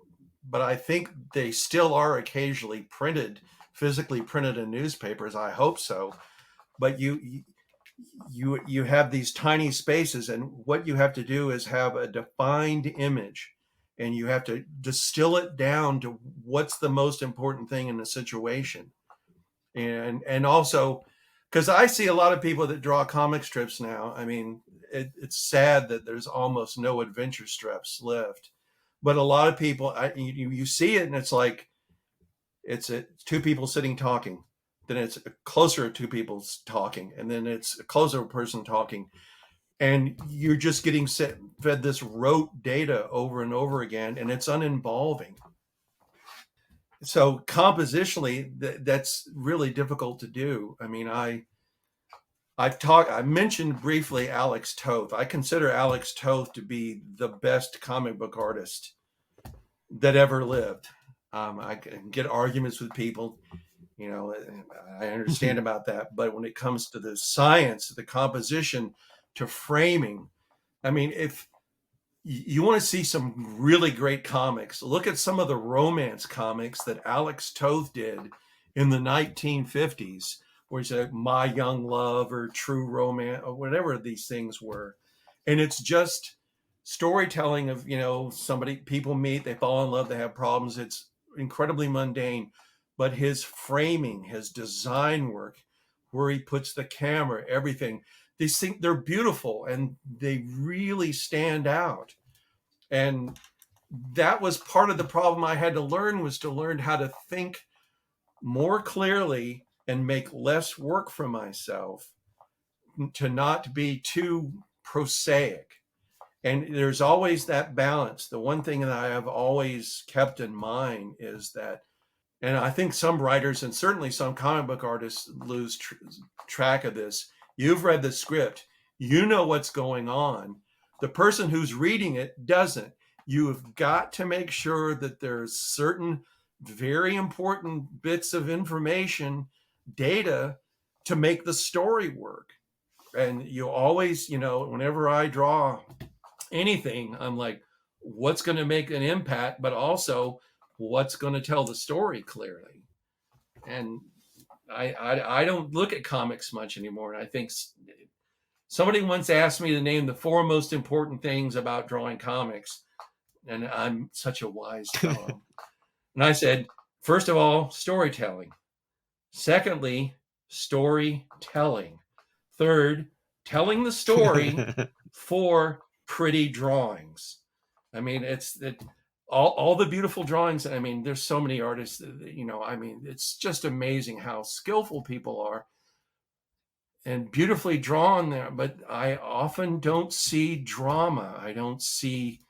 but I think they still are occasionally physically printed in newspapers. I hope so. But you have these tiny spaces, and what you have to do is have a defined image, and you have to distill it down to what's the most important thing in the situation. And also, because I see a lot of people that draw comic strips now. I mean, it's sad that there's almost no adventure strips left, but a lot of people, you see it, and it's like it's 2 people sitting talking, then it's closer to 2 people talking, and then it's a closer person talking, and you're just getting fed this rote data over and over again, and it's uninvolving. So compositionally, that's really difficult to do. I mean, I mentioned briefly Alex Toth. I consider Alex Toth to be the best comic book artist that ever lived. I can get arguments with people, I understand about that. But when it comes to the science, the composition to framing, I mean, if you want to see some really great comics, look at some of the romance comics that Alex Toth did in the 1950s, where it's like My Young Love or True Romance or whatever these things were. And it's just storytelling of, people meet, they fall in love, they have problems. It's incredibly mundane, but his framing, his design work, where he puts the camera, everything, these things, they're beautiful and they really stand out. And that was part of the problem I had to learn, was to learn how to think more clearly and make less work for myself, to not be too prosaic. And there's always that balance. The one thing that I have always kept in mind is that, and I think some writers and certainly some comic book artists lose track of this. You've read the script, you know what's going on. The person who's reading it doesn't. You have got to make sure that there's certain very important bits of information, data, to make the story work. And you always, whenever I draw anything, I'm like, what's going to make an impact, but also what's going to tell the story clearly. And I don't look at comics much anymore. And I think somebody once asked me to name the 4 most important things about drawing comics, and I'm such a wise fellow. And I said, first of all, storytelling. Secondly, storytelling. Third, telling the story. 4, pretty drawings. I mean, it's all the beautiful drawings. I mean, there's so many artists, I mean, it's just amazing how skillful people are and beautifully drawn there. But I often don't see drama. I don't see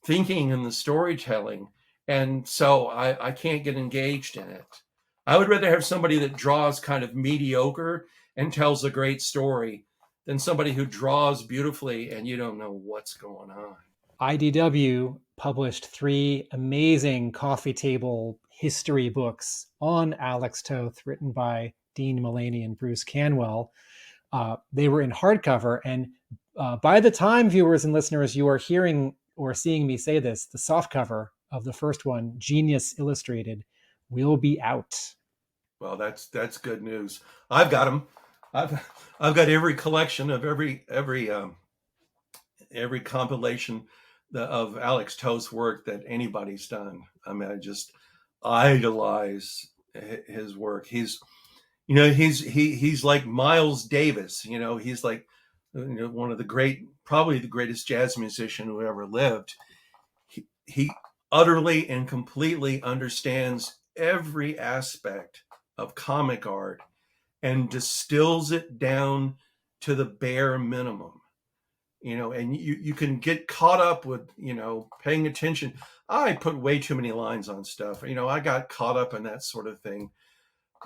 thinking in the storytelling. And so I can't get engaged in it. I would rather have somebody that draws kind of mediocre and tells a great story than somebody who draws beautifully and you don't know what's going on. IDW published 3 amazing coffee table history books on Alex Toth, written by Dean Mullaney and Bruce Canwell. They were in hardcover, and by the time, viewers and listeners, you are hearing or seeing me say this, the softcover of the first one, Genius Illustrated, will be out. Well, that's good news. I've got them. I've got every collection of every compilation of Alex Toth's work that anybody's done. I mean, I just idolize his work. He's like Miles Davis. He's like one of probably the greatest jazz musician who ever lived. He utterly and completely understands every aspect of comic art and distills it down to the bare minimum. And you can get caught up with, paying attention. I put way too many lines on stuff. I got caught up in that sort of thing.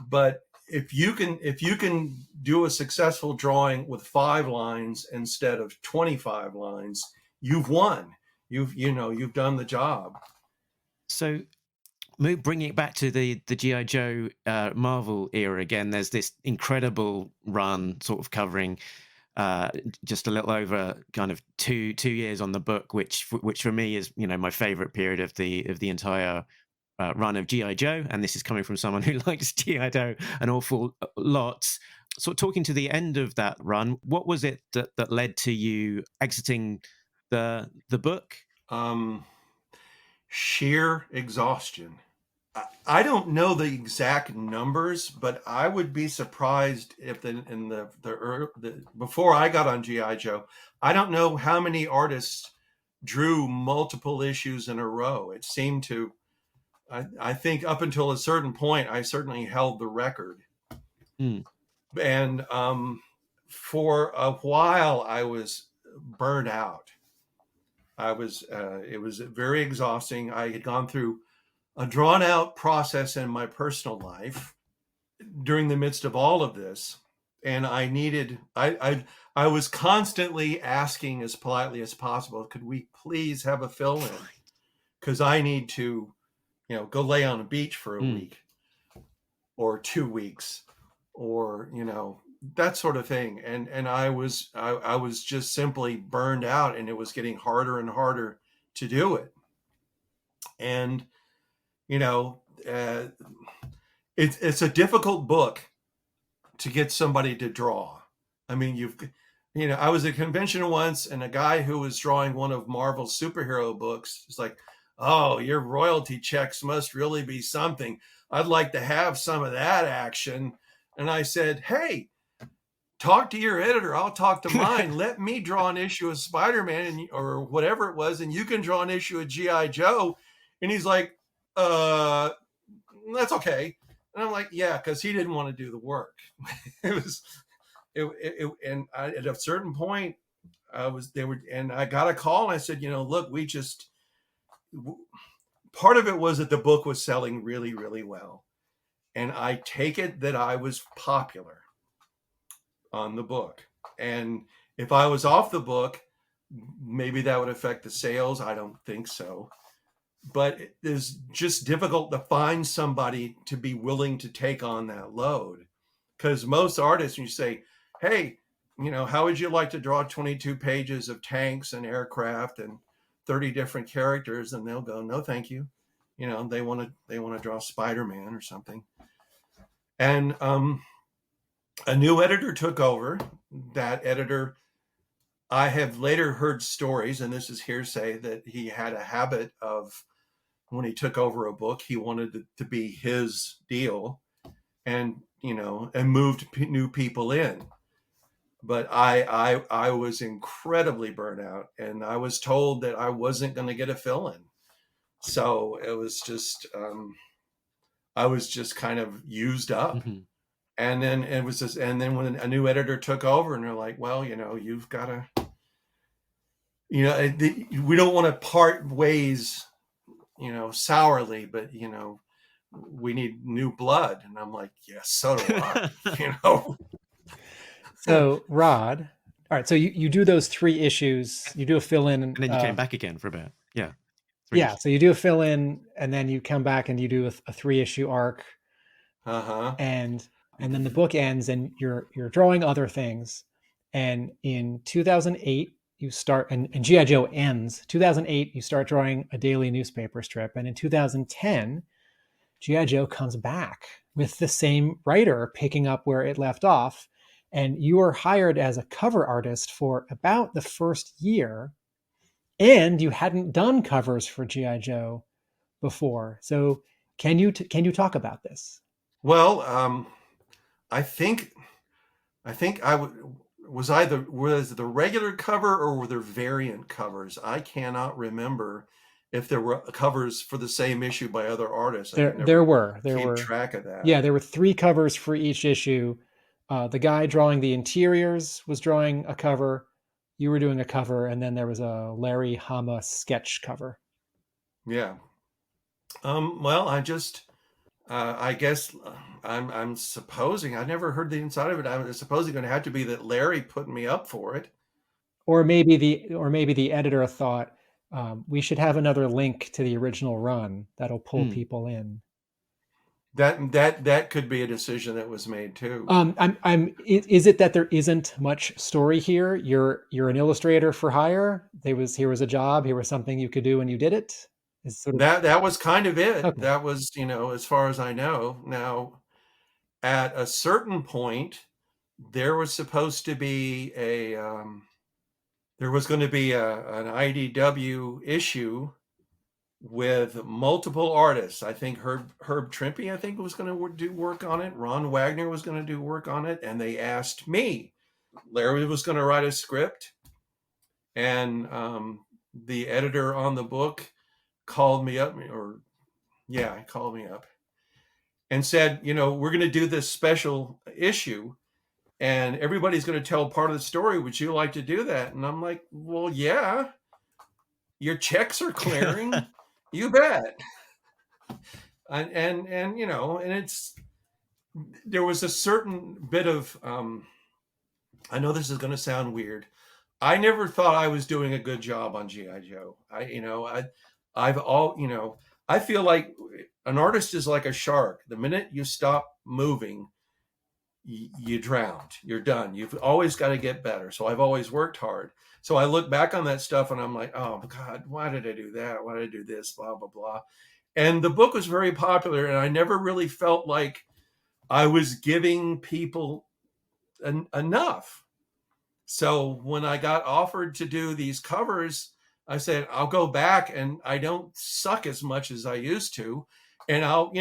But if you can do a successful drawing with 5 lines instead of 25 lines, you've won. You've done the job. So, bringing it back to the G.I. Joe Marvel era again, there's this incredible run sort of covering just a little over kind of two years on the book, which for me is my favorite period of the entire run of G.I. Joe, and this is coming from someone who likes G.I. Joe an awful lot. So talking to the end of that run, what was it that led to you exiting the book? Sheer exhaustion. I don't know the exact numbers, but I would be surprised if before I got on G.I. Joe, I don't know how many artists drew multiple issues in a row. It seemed to, I think up until a certain point, I certainly held the record. And for a while, I was burned out. It was very exhausting. I had gone through a drawn out process in my personal life during the midst of all of this. And I was constantly asking as politely as possible, could we please have a fill in? Because I need to, go lay on a beach for a week or 2 weeks or, that sort of thing. And I was just simply burned out, and it was getting harder and harder to do it. And, it's a difficult book to get somebody to draw. I mean, I was at a convention once, and a guy who was drawing one of Marvel's superhero books is like, oh, your royalty checks must really be something. I'd like to have some of that action. And I said, hey, talk to your editor. I'll talk to mine. Let me draw an issue of Spider-Man or whatever it was, and you can draw an issue of G.I. Joe. And he's like, that's okay. And I'm like, yeah, because he didn't want to do the work. At a certain point, and I got a call, and I said, look, part of it was that the book was selling really, really well. And I take it that I was popular on the book. And if I was off the book, maybe that would affect the sales. I don't think so. but it's just difficult to find somebody to be willing to take on that load. Because most artists, when you say, hey, how would you like to draw 22 pages of tanks and aircraft and 30 different characters? And they'll go, no, thank you. They want to draw Spider-Man or something. And a new editor took over. That editor, I have later heard stories, and this is hearsay, that he had a habit of, when he took over a book, he wanted it to be his deal, and and moved new people in. But I was incredibly burnt out, and I was told that I wasn't going to get a fill-in. So it was just I was just kind of used up. Mhm. And then it was just, and then when a new editor took over, and they're like, well, you've got to, we don't want to part ways, sourly, but we need new blood. And I'm like, yes, so do I. So Rod, all right. So you do those 3 issues. You do a fill in, And then you came back again for a bit. Yeah. Yeah. So you do a fill in, and then you come back and you do a 3-issue arc. And then the book ends, and you're drawing other things. And in 2008, you start, and G.I. Joe ends. 2008, you start drawing a daily newspaper strip. And in 2010, G.I. Joe comes back with the same writer picking up where it left off. And you are hired as a cover artist for about the first year. And you hadn't done covers for G.I. Joe before. So can you talk about this? Well, I think was the regular cover, or were there variant covers? I cannot remember if there were covers for the same issue by other artists. There were track of that. Yeah, there were 3 covers for each issue. The guy drawing the interiors was drawing a cover. You were doing a cover, and then there was a Larry Hama sketch cover. Yeah. Well, I guess I'm supposing, I never heard the inside of it. I was supposing going to have to be that Larry put me up for it, or maybe the editor thought we should have another link to the original run that'll pull people in. That could be a decision that was made too. Is it that there isn't much story here? You're an illustrator for hire. Here was a job. Here was something you could do, and you did it. That was kind of it. Okay. That was, as far as I know. Now, at a certain point, there was supposed to be an IDW issue with multiple artists. I think Herb Trimpe, I think, was going to do work on it. Ron Wagner was going to do work on it, and they asked me. Larry was going to write a script, and the editor on the book called me up, called me up and said, we're going to do this special issue, and everybody's going to tell part of the story. Would you like to do that? And I'm like, well, yeah. Your checks are clearing. You bet. And it's, there was a certain bit of, I know this is going to sound weird. I never thought I was doing a good job on G.I. Joe. I feel like an artist is like a shark. The minute you stop moving, you drowned. You're done. You've always got to get better. So I've always worked hard. So I look back on that stuff and I'm like, oh God, why did I do that? Why did I do this? Blah, blah, blah. And the book was very popular, and I never really felt like I was giving people enough. So when I got offered to do these covers, I said, I'll go back, and I don't suck as much as I used to. And I'll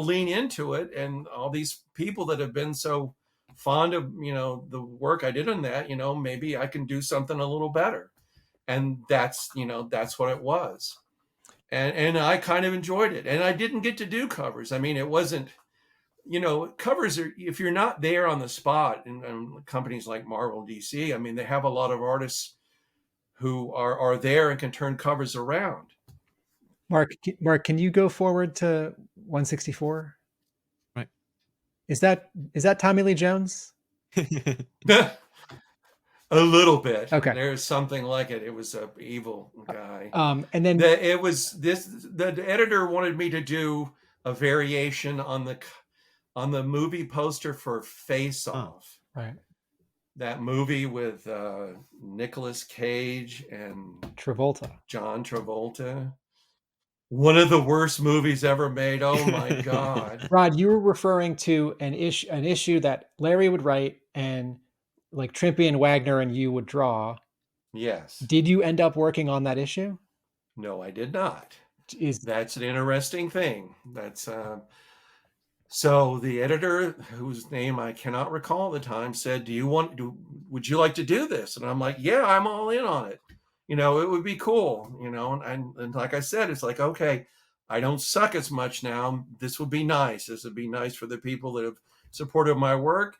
lean into it. And all these people that have been so fond of, the work I did on that, maybe I can do something a little better. And that's what it was. And I kind of enjoyed it. And I didn't get to do covers. I mean, it wasn't, covers are, if you're not there on the spot in companies like Marvel, DC, I mean, they have a lot of artists who are there and can turn covers around. Mark, can you go forward to 164? Right. Is that Tommy Lee Jones? A little bit. Okay. There's something like it. It was a evil guy. And then It was this. The editor wanted me to do a variation on the movie poster for Face Off. right, That movie with Nicolas Cage and Travolta. John Travolta. One of the worst movies ever made. Oh my God. Rod, you were referring to an issue that Larry would write and like Trimpe and Wagner and you would draw. Yes. Did you end up working on that issue? No, I did not. Is That's an interesting thing. So the editor, whose name I cannot recall at the time, said, would you like to do this? And I'm like, yeah, I'm all in on it. It would be cool, and like I said, it's like, okay, I don't suck as much now. This would be nice. This would be nice for the people that have supported my work.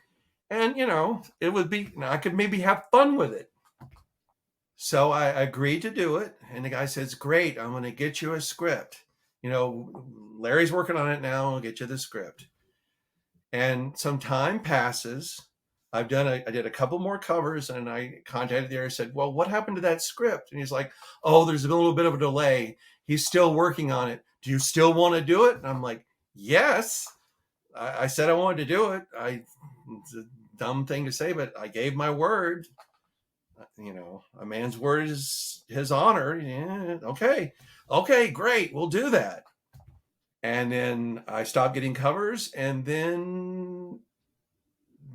And, it would be, I could maybe have fun with it. So I agreed to do it. And the guy says, great, I'm going to get you a script. Larry's working on it now. I'll get you the script. And some time passes. I did a couple more covers, and I contacted the editor and said, well, what happened to that script? And he's like, oh, there's a little bit of a delay. He's still working on it. Do you still want to do it? And I'm like, yes. I said I wanted to do it. It's a dumb thing to say, but I gave my word. A man's word is his honor. Yeah, okay, great. We'll do that. And then I stopped getting covers, and then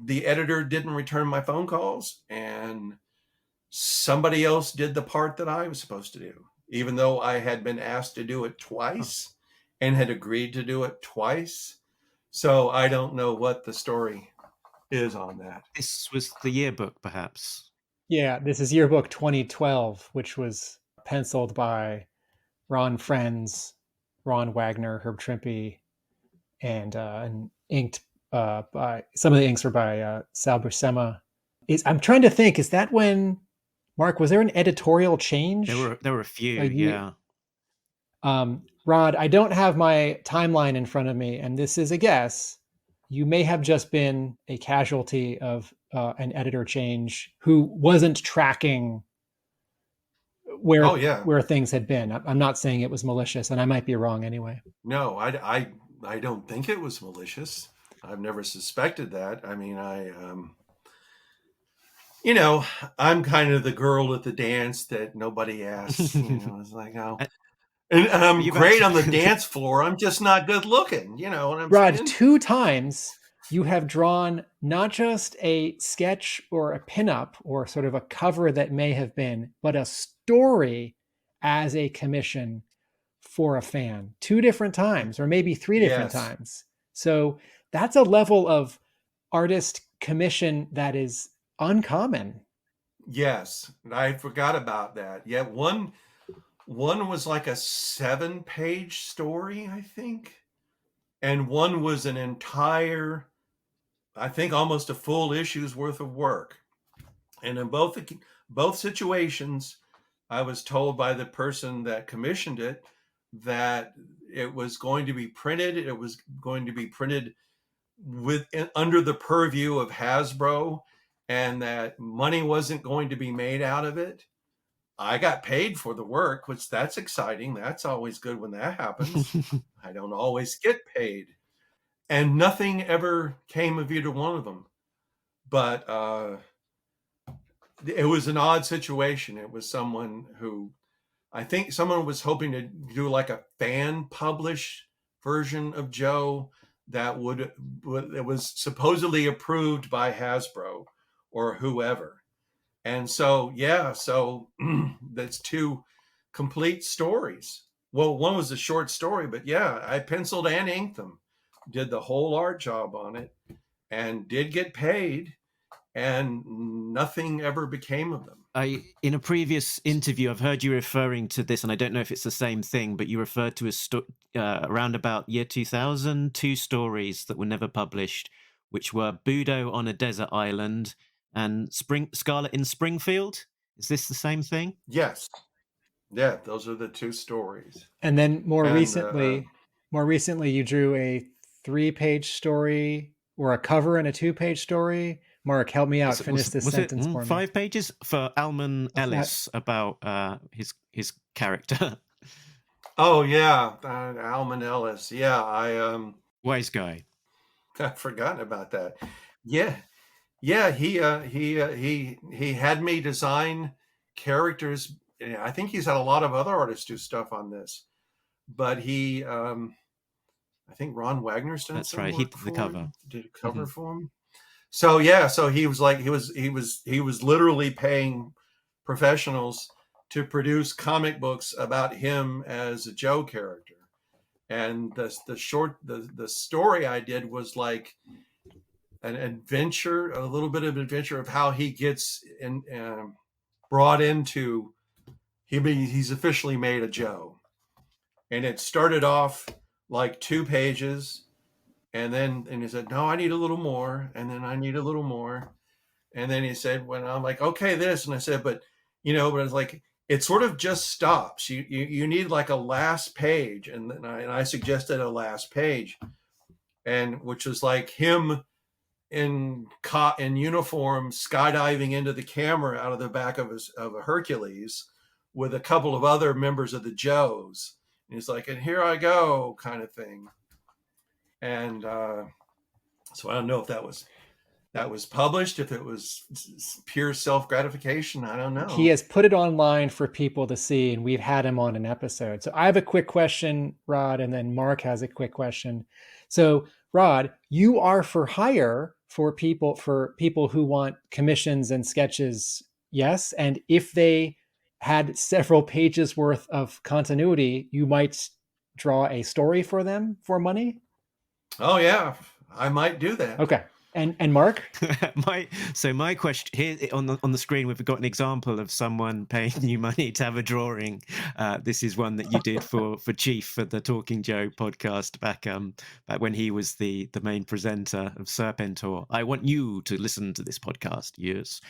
the editor didn't return my phone calls, and somebody else did the part that I was supposed to do, even though I had been asked to do it twice and had agreed to do it twice. So I don't know what the story is on that. This was the yearbook, perhaps. Yeah, this is yearbook 2012, which was penciled by Ron Frenz, Ron Wagner, Herb Trimpe, and inked by some of the inks were by Sal Buscema. I'm trying to think, is that when, Mark, was there an editorial change? There were a few, yeah. Rod, I don't have my timeline in front of me, and this is a guess. You may have just been a casualty of an editor change who wasn't tracking where things had been. I'm not saying it was malicious, and I might be wrong anyway. No, I don't think it was malicious. I've never suspected that. I mean, I'm kind of the girl at the dance that nobody asks. It's like, oh, and I'm great on the dance floor. I'm just not good looking. You know what I'm saying? Rod, 2 times you have drawn not just a sketch or a pinup or sort of a cover that may have been, but a story as a commission for a fan 2 different times, or maybe 3 different times. So that's a level of artist commission that is uncommon. Yes, I forgot about that. Yeah, one was like a 7-page story, I think, and one was an entire, I think, almost a full issue's worth of work. And in both situations, I was told by the person that commissioned it that it was going to be printed. It was going to be printed under the purview of Hasbro, and that money wasn't going to be made out of it. I got paid for the work, which that's exciting. That's always good when that happens. I don't always get paid. And nothing ever came of either one of them. But it was an odd situation. It was someone who, I think someone was hoping to do like a fan publish version of Joe that it was supposedly approved by Hasbro or whoever. And so, that's 2 complete stories. Well, one was a short story, but I penciled and inked them, did the whole art job on it, and did get paid, and nothing ever became of them. In a previous interview, I've heard you referring to this, and I don't know if it's the same thing, but you referred to around about year 2000, 2 stories that were never published, which were Budo on a Desert Island and Scarlet in Springfield. Is this the same thing? Yes. Yeah, those are the 2 stories. And then more recently, you drew a 3-page story or a cover and a 2-page story Mark, help me out. Was, Finish this was it sentence for me. 5 pages for Alman It's not- Ellis about his character? Oh yeah, Alman Ellis. Yeah, Wise guy. I've forgotten about that. Yeah, yeah. He had me design characters. I think he's had a lot of other artists do stuff on this, but I think Ron Wagner's done That's some right. He work did the for cover. him, did a cover Mhm. for him. So yeah, so he was like he was literally paying professionals to produce comic books about him as a Joe character. And the story I did was like an adventure, a little bit of adventure of how he gets brought into he's officially made a Joe. And it started off like 2 pages, and he said, no, I need a little more, and then I need a little more. And then he said, when I'm like, okay, this, and I said, but but it's like it sort of just stops. You need like a last page, and then I suggested a last page, and which was like him in uniform skydiving into the camera out of the back of a Hercules with a couple of other members of the Joes. And he's like, and here I go, kind of thing. And so I don't know if that was published, if it was pure self-gratification. I don't know. He has put it online for people to see, and we've had him on an episode. So I have a quick question, Rod, and then Mark has a quick question. So Rod, you are for hire for people who want commissions and sketches, yes? And if they had several pages worth of continuity, you might draw a story for them for money? Oh yeah, I might do that. Okay. And Mark? my question here on the screen, we've got an example of someone paying you money to have a drawing. This is one that you did for Chief for the Talking Joe podcast back when he was the main presenter of Serpentor. I want you to listen to this podcast. Yes.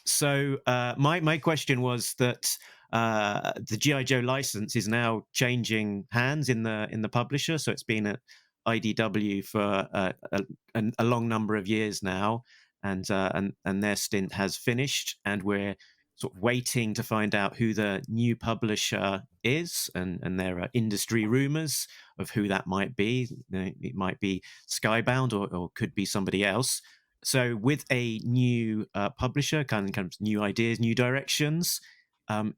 So my question was that the G.I. Joe license is now changing hands in the publisher, so it's been at IDW for a long number of years now, and their stint has finished, and we're sort of waiting to find out who the new publisher is, and there are industry rumors of who that might be. It might be Skybound or could be somebody else. So with a new publisher, kind of new ideas, new directions,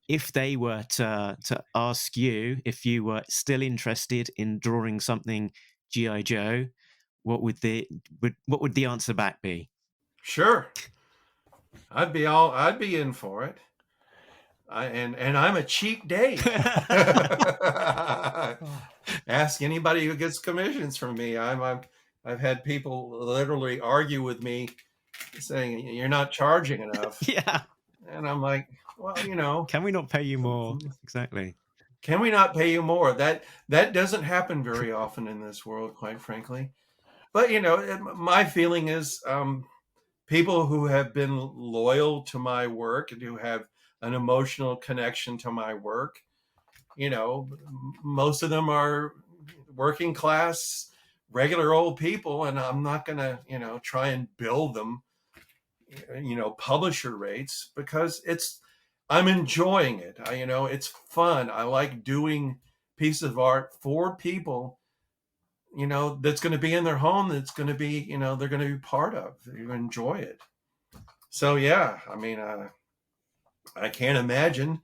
if they were to ask you if you were still interested in drawing something G.I. Joe, what would the answer back be? Sure, I'd be in for it. And I'm a cheap date. Ask anybody who gets commissions from me. I've had people literally argue with me, saying you're not charging enough. Yeah, and I'm like, well, can we not pay you more? Exactly. Can we not pay you more? That doesn't happen very often in this world, quite frankly. But my feeling is people who have been loyal to my work and who have an emotional connection to my work, most of them are working class, regular old people, and I'm not going to, try and bill them, publisher rates, because I'm enjoying it. It's fun. I like doing pieces of art for people, that's going to be in their home. That's going to be, they're going to be part of. You enjoy it. So yeah, I mean, I can't imagine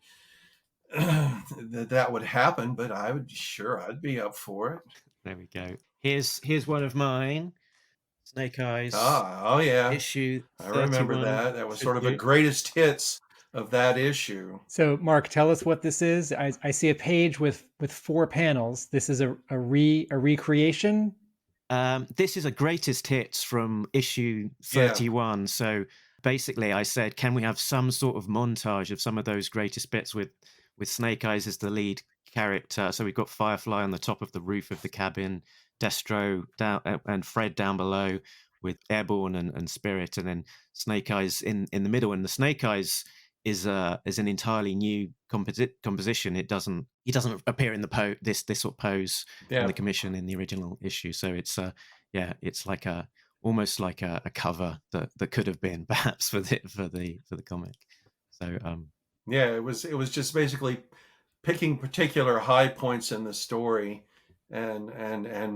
that would happen, but I'd be up for it. There we go. Here's one of mine. Snake Eyes. Oh yeah. Issue 31. I remember that. That was sort of a greatest hits of that issue. So Mark, tell us what this is. I see a page with 4 panels. This is a recreation. This is a greatest hits from issue 31. Yeah. So basically I said, can we have some sort of montage of some of those greatest bits with Snake Eyes as the lead character? So we've got Firefly on the top of the roof of the cabin, Destro down and Fred down below with Airborne and Spirit, and then Snake Eyes in the middle. And the Snake Eyes is an entirely new composition. He doesn't appear in the this sort of pose in the commission in the original issue. So it's it's like almost like a cover that could have been perhaps for the comic. So Yeah, it was just basically picking particular high points in the story and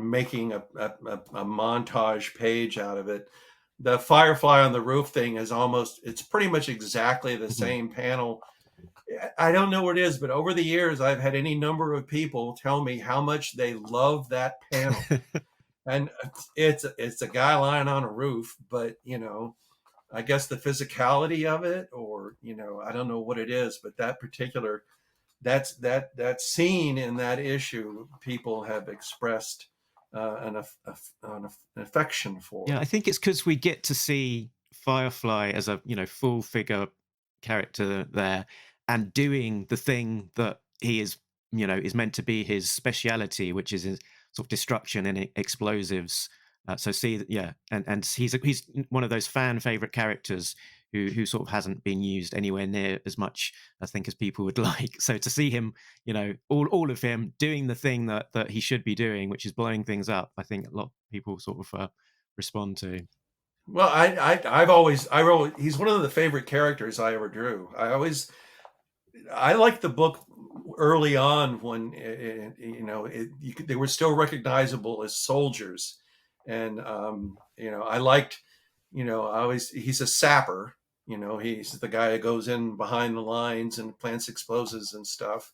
making a montage page out of it. The Firefly on the roof thing is it's pretty much exactly the same panel. I don't know what it is, but over the years, I've had any number of people tell me how much they love that panel. And it's a guy lying on a roof, but I guess the physicality of it, or I don't know what it is, but that scene in that issue, people have expressed an affection for. Yeah, I think it's because we get to see Firefly as a full figure character there, and doing the thing that he is meant to be his speciality, which is his sort of destruction and explosives. So see that, yeah, and he's one of those fan favorite characters who sort of hasn't been used anywhere near as much, I think, as people would like. So to see him, all of him doing the thing that he should be doing, which is blowing things up, I think a lot of people sort of respond to. Well, he's one of the favorite characters I ever drew. I liked the book early on when they were still recognizable as soldiers, and I liked, he's a sapper. He's the guy who goes in behind the lines and plants explosives and stuff.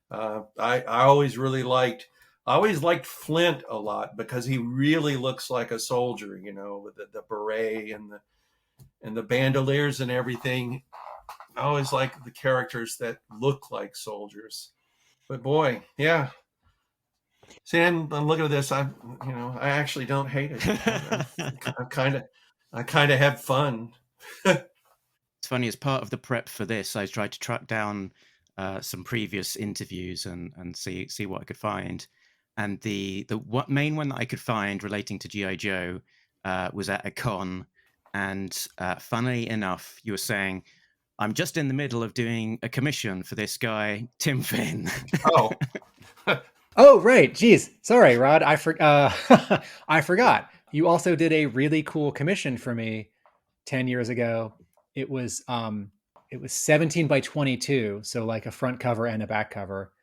I always liked Flint a lot because he really looks like a soldier, with the beret and the bandoliers and everything. I always like the characters that look like soldiers. But boy, yeah. See, I'm looking at this. I actually don't hate it. I kind of have fun. It's funny, as part of the prep for this, I tried to track down some previous interviews and see what I could find. And the main one that I could find relating to G.I. Joe was at a con. And funnily enough, you were saying, I'm just in the middle of doing a commission for this guy, Tim Finn. Oh. Oh, right. Geez. Sorry, Rod. I forgot. You also did a really cool commission for me 10 years ago. It was 17 by 22, so like a front cover and a back cover.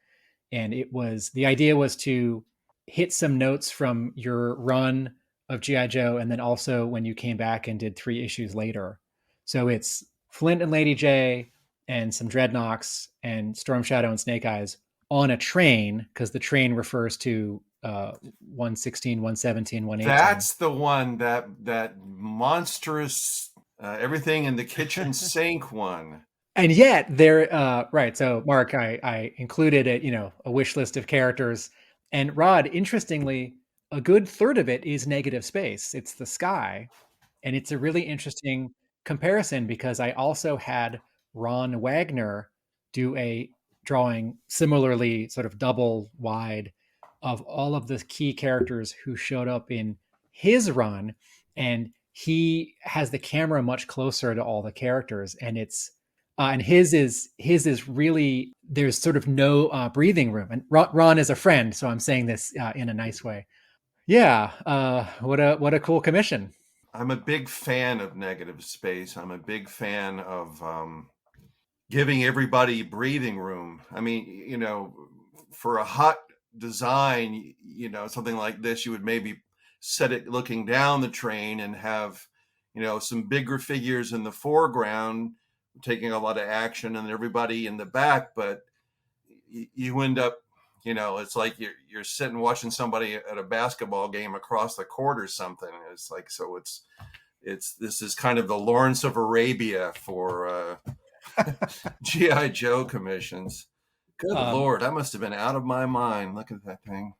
And the idea was to hit some notes from your run of G.I. Joe, and then also when you came back and did 3 issues later. So it's Flint and Lady J and some Dreadnoks and Storm Shadow and Snake Eyes on a train, because the train refers to 116, 117, 118. That's the one, that monstrous everything in the kitchen sink one. And yet they're right. So Mark, I included a wish list of characters, and Rod, interestingly, a good third of it is negative space. It's the sky. And it's a really interesting comparison because I also had Ron Wagner do a drawing similarly sort of double wide of all of the key characters who showed up in his run. And he has the camera much closer to all the characters. And and his is really, there's sort of no breathing room. And Ron is a friend, so I'm saying this in a nice way. Yeah, what a cool commission. I'm a big fan of negative space. I'm a big fan of giving everybody breathing room. I mean, for a hot design, something like this, you would maybe set it looking down the train and have, some bigger figures in the foreground taking a lot of action and everybody in the back. But you end up, it's like you're sitting watching somebody at a basketball game across the court or something. It's like, so this is kind of the Lawrence of Arabia for G.I. Joe commissions. Good Lord, I must have been out of my mind. Look at that thing.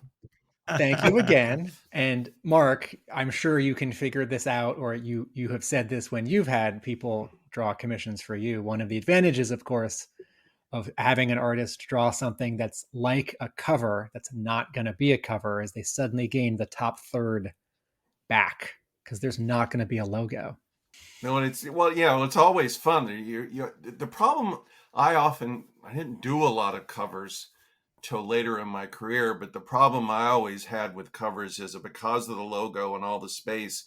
Thank you again. And Mark, I'm sure you can figure this out, or you have said this when you've had people draw commissions for you. One of the advantages, of course, of having an artist draw something that's like a cover, that's not going to be a cover, is they suddenly gain the top third back because there's not going to be a logo. No, and it's always fun. The problem, I didn't do a lot of covers till later in my career, but the problem I always had with covers is that because of the logo and all the space,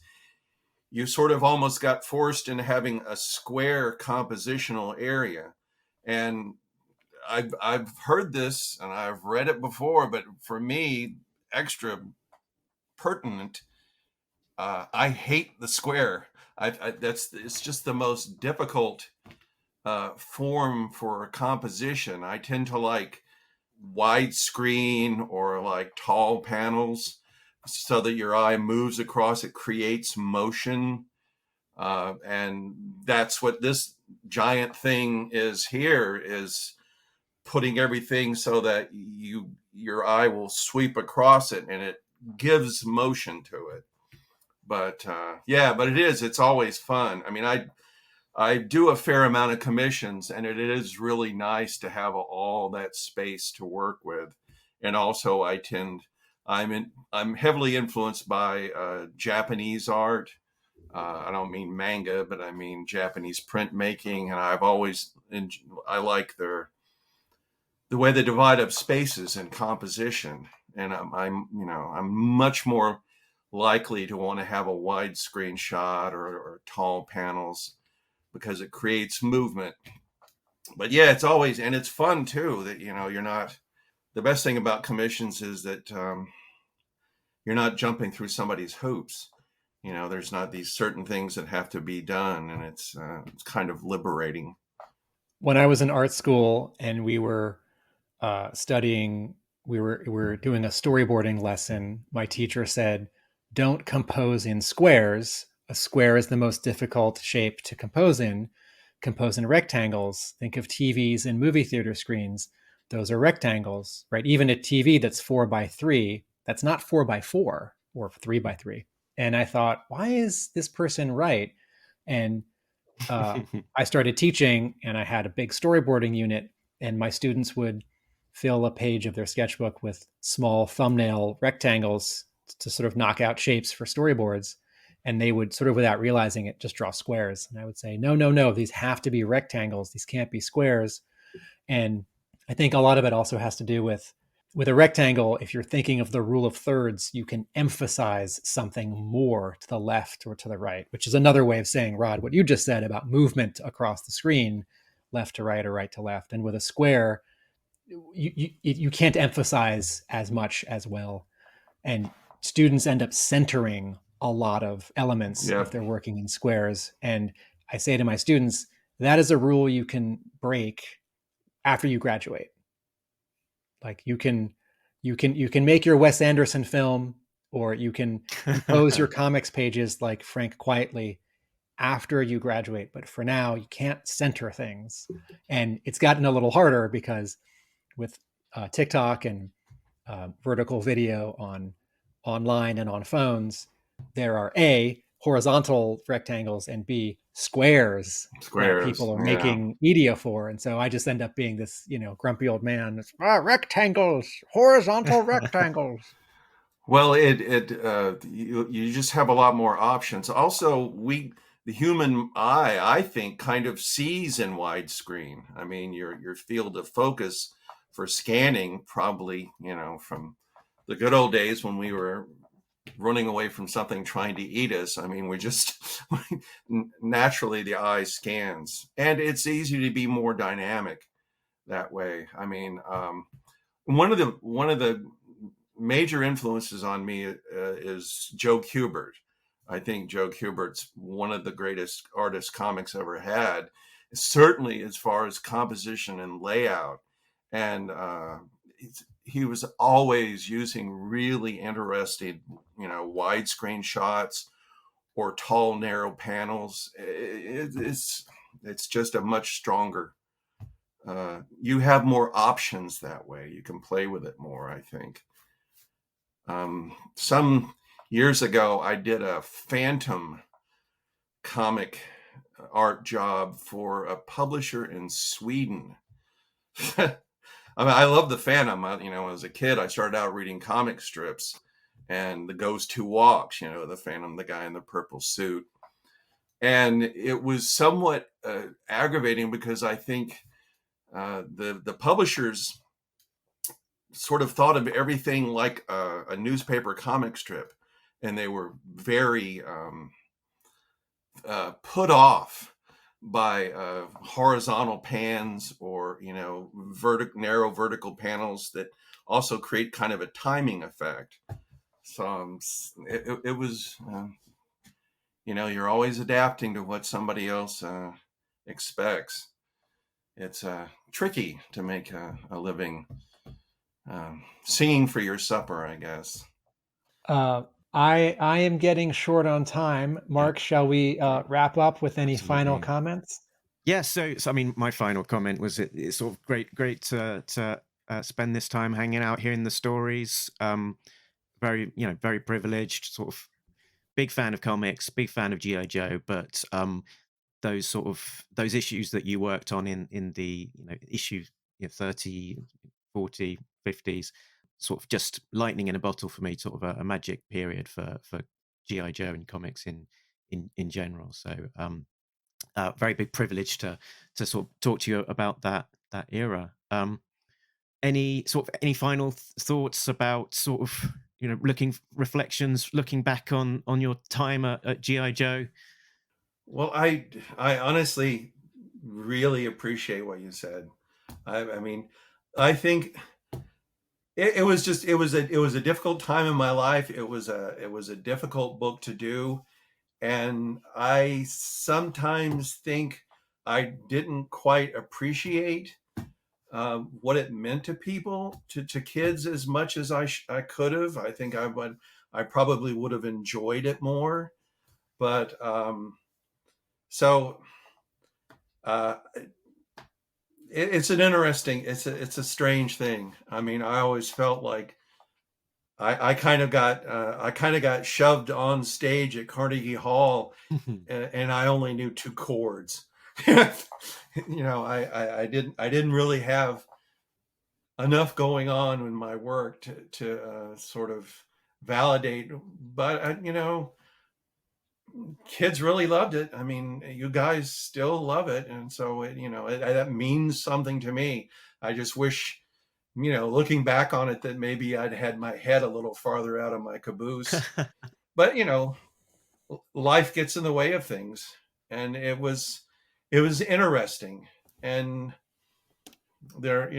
you sort of almost got forced into having a square compositional area. And I've heard this and I've read it before, but for me, extra pertinent. I hate the square. It's just the most difficult form for a composition. I tend to like widescreen or like tall panels, so that your eye moves across. It creates motion, and that's what this giant thing is here. Is putting everything so that your eye will sweep across it, and it gives motion to it. But but it's always fun. I mean, I do a fair amount of commissions, and it is really nice to have all that space to work with. And also, I'm heavily influenced by Japanese art. I don't mean manga, but I mean Japanese printmaking, and I like the way they divide up spaces and composition. And I'm much more likely to want to have a widescreen shot or tall panels, because it creates movement. But yeah, it's always, and it's fun too, that, you're not, the best thing about commissions is that you're not jumping through somebody's hoops. There's not these certain things that have to be done, and it's kind of liberating. When I was in art school and we were studying, we were doing a storyboarding lesson, my teacher said, don't compose in squares. A square is the most difficult shape to compose in. Compose in rectangles. Think of TVs and movie theater screens. Those are rectangles, right? Even a TV that's 4x3, that's not 4x4 or 3x3. And I thought, why is this person right? And I started teaching, and I had a big storyboarding unit, and my students would fill a page of their sketchbook with small thumbnail rectangles to sort of knock out shapes for storyboards. And they would, sort of without realizing it, just draw squares. And I would say, no, these have to be rectangles. These can't be squares. And I think a lot of it also has to do with a rectangle. If you're thinking of the rule of thirds, you can emphasize something more to the left or to the right, which is another way of saying, Rod, what you just said about movement across the screen, left to right or right to left. And with a square, you can't emphasize as much as well. And students end up centering a lot of elements if they're working in squares. And I say to my students, that is a rule you can break after you graduate. Like you can make your Wes Anderson film, or you can compose your comics pages like Frank Quietly after you graduate. But for now, you can't center things. And it's gotten a little harder because with TikTok and vertical video online and on phones, there are A, horizontal rectangles, and B, squares that people are making media for. And so I just end up being this, grumpy old man. Rectangles, horizontal rectangles. Well, you just have a lot more options. Also, the human eye, I think, kind of sees in widescreen. I mean, your field of focus for scanning, probably, from the good old days when we were running away from something trying to eat us. I mean, we just naturally the eye scans, and it's easy to be more dynamic that way. I mean, one of the major influences on me is Joe Kubert. I think Joe Kubert's one of the greatest artists comics ever had, certainly as far as composition and layout. And he was always using really interesting, widescreen shots or tall, narrow panels. It's just a much stronger. You have more options that way. You can play with it more, I think. Some years ago, I did a phantom comic art job for a publisher in Sweden. I mean, I love the Phantom. As a kid, I started out reading comic strips, and The Ghost Who Walks, the Phantom, the guy in the purple suit. And it was somewhat aggravating because I think the publishers sort of thought of everything like a newspaper comic strip, and they were very put off by horizontal pans or narrow vertical panels that also create kind of a timing effect. So it was you're always adapting to what somebody else expects. It's tricky to make a living singing for your supper, I guess. I am getting short on time. Mark, shall we wrap up with any final Absolutely. comments? Yeah, so I mean, my final comment was it's sort of great to spend this time hanging out, hearing the stories. Very privileged, sort of big fan of comics, big fan of GI Joe, but those issues that you worked on in the issue 30, 40, 50s, sort of just lightning in a bottle for me, sort of a magic period for GI Joe and comics in general. So very big privilege to sort of talk to you about that era. Any final thoughts about sort of reflections, looking back on your time at GI Joe? Well, I honestly really appreciate what you said. I mean, I think it was a difficult time in my life. It was a difficult book to do, and I sometimes think I didn't quite appreciate what it meant to people, to kids, as much as I could have. I think I probably would have enjoyed it more, but so uh, it's a strange thing. I mean, I always felt like I kind of got shoved on stage at Carnegie Hall, and I only knew two chords. I didn't really have enough going on in my work to sort of validate, but kids really loved it. I mean, you guys still love it, and so that means something to me. I just wish, looking back on it, that maybe I'd had my head a little farther out of my caboose. But life gets in the way of things, and it was interesting. And there,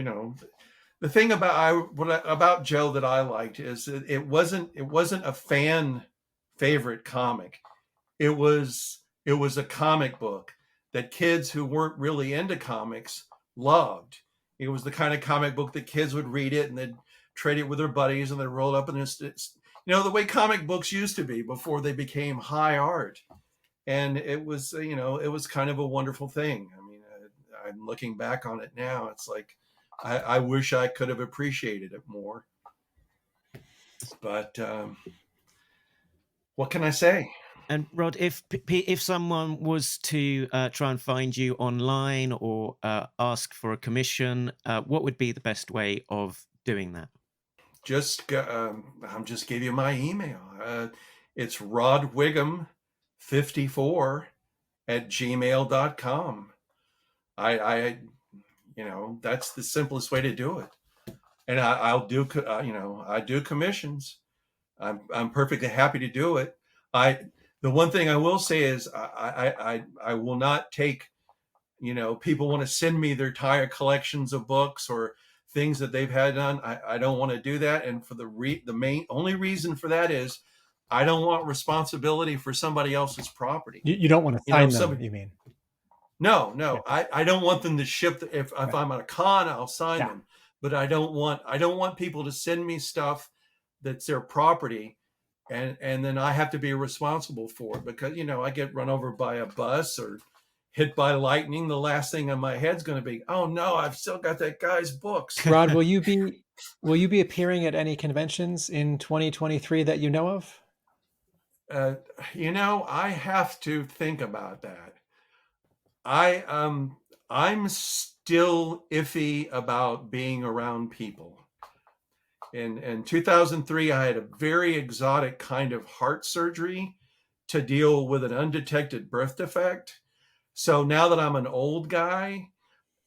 the thing about Joe that I liked is that it wasn't a fan favorite comic. It was a comic book that kids who weren't really into comics loved. It was the kind of comic book that kids would read it and they'd trade it with their buddies and they'd roll up in this, the way comic books used to be before they became high art. And it was, it was kind of a wonderful thing. I mean, I'm looking back on it now. It's like, I wish I could have appreciated it more. But what can I say? And Rod, if someone was to try and find you online or ask for a commission, what would be the best way of doing that? I'll just give you my email. It's Rod Whigham 54 at gmail.com. I that's the simplest way to do it. And I'll do, I do commissions. I'm perfectly happy to do it. The one thing I will say is I will not take, people want to send me their entire collections of books or things that they've had done. I don't want to do that. And for the only reason for that is I don't want responsibility for somebody else's property. You don't want to sign them, you mean? No, Yeah. I don't want them to ship. If I'm at a con, I'll sign Yeah. them. But I don't want people to send me stuff that's their property, and then I have to be responsible for it because I get run over by a bus or hit by lightning. The last thing on my head's going to be, oh no, I've still got that guy's books. Rod, will you be appearing at any conventions in 2023 that you know of? I have to think about that. I'm still iffy about being around people. In 2003, I had a very exotic kind of heart surgery to deal with an undetected birth defect. So now that I'm an old guy,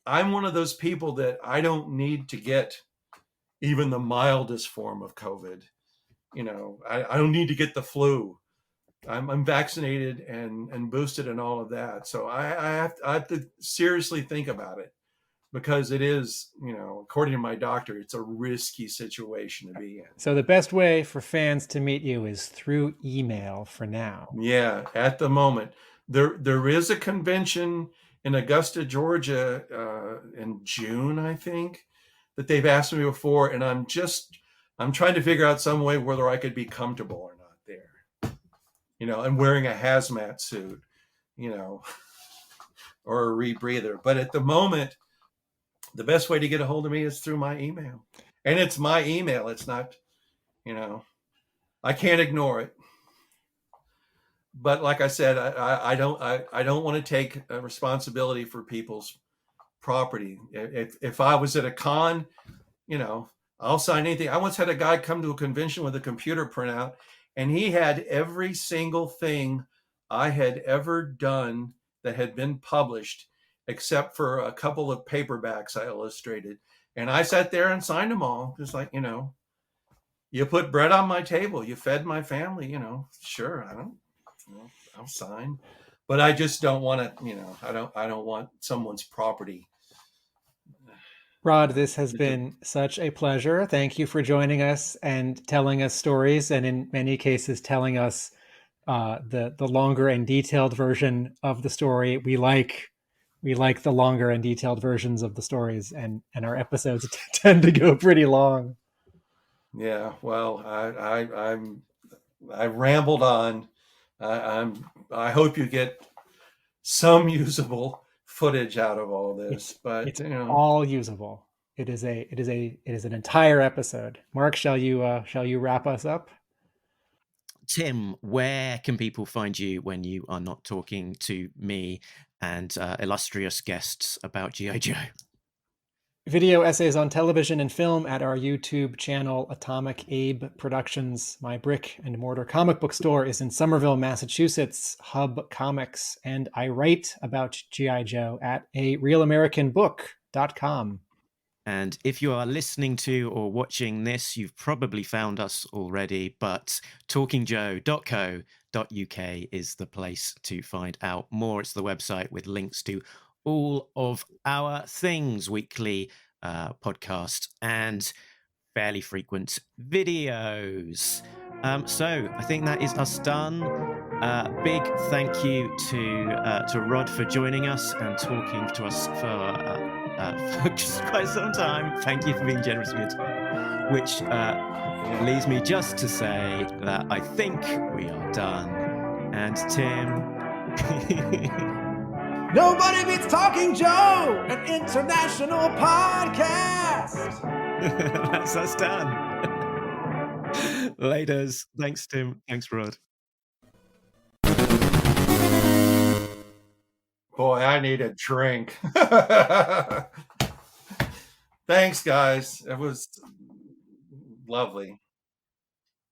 I'm one of those people that I don't need to get even the mildest form of COVID. I don't need to get the flu. I'm vaccinated and boosted and all of that. So I have to seriously think about it, because it is, according to my doctor, it's a risky situation to be in. So the best way for fans to meet you is through email for now. Yeah, at the moment. There is a convention in Augusta, Georgia, in June, I think, that they've asked me before, and I'm trying to figure out some way whether I could be comfortable or not there. And wearing a hazmat suit, or a rebreather. But at the moment, the best way to get a hold of me is through my email. And it's my email. It's not, I can't ignore it. But like I said, I don't want to take a responsibility for people's property. If I was at a con, I'll sign anything. I once had a guy come to a convention with a computer printout, and he had every single thing I had ever done that had been published, except for a couple of paperbacks I illustrated. And I sat there and signed them all. Just like, you put bread on my table, you fed my family, sure, I'll sign. But I just don't want to, I don't want someone's property. Rod, this has been such a pleasure. Thank you for joining us and telling us stories, and in many cases telling us the longer and detailed version of the story. We like the longer and detailed versions of the stories, and our episodes tend to go pretty long. Yeah, well, I rambled on. I hope you get some usable footage out of all this, but it's all usable. It is an entire episode. Mark, shall you wrap us up? Tim, where can people find you when you are not talking to me and illustrious guests about G.I. Joe? Video essays on television and film at our YouTube channel, Atomic Abe Productions. My brick and mortar comic book store is in Somerville, Massachusetts, Hub Comics, and I write about G.I. Joe at arealamericanbook.com. And if you are listening to or watching this, you've probably found us already, but talkingjoe.co.uk is the place to find out more. It's the website with links to all of our things, weekly podcast and fairly frequent videos. So I think that is us done. Big thank you to Rod for joining us and talking to us for quite some time. Thank you for being generous with your time, which leaves me just to say that I think we are done. And Tim... Nobody beats Talking Joe, an international podcast. That's us done. Laters. Thanks, Tim. Thanks, Rod. Boy, I need a drink. Thanks, guys. It was lovely.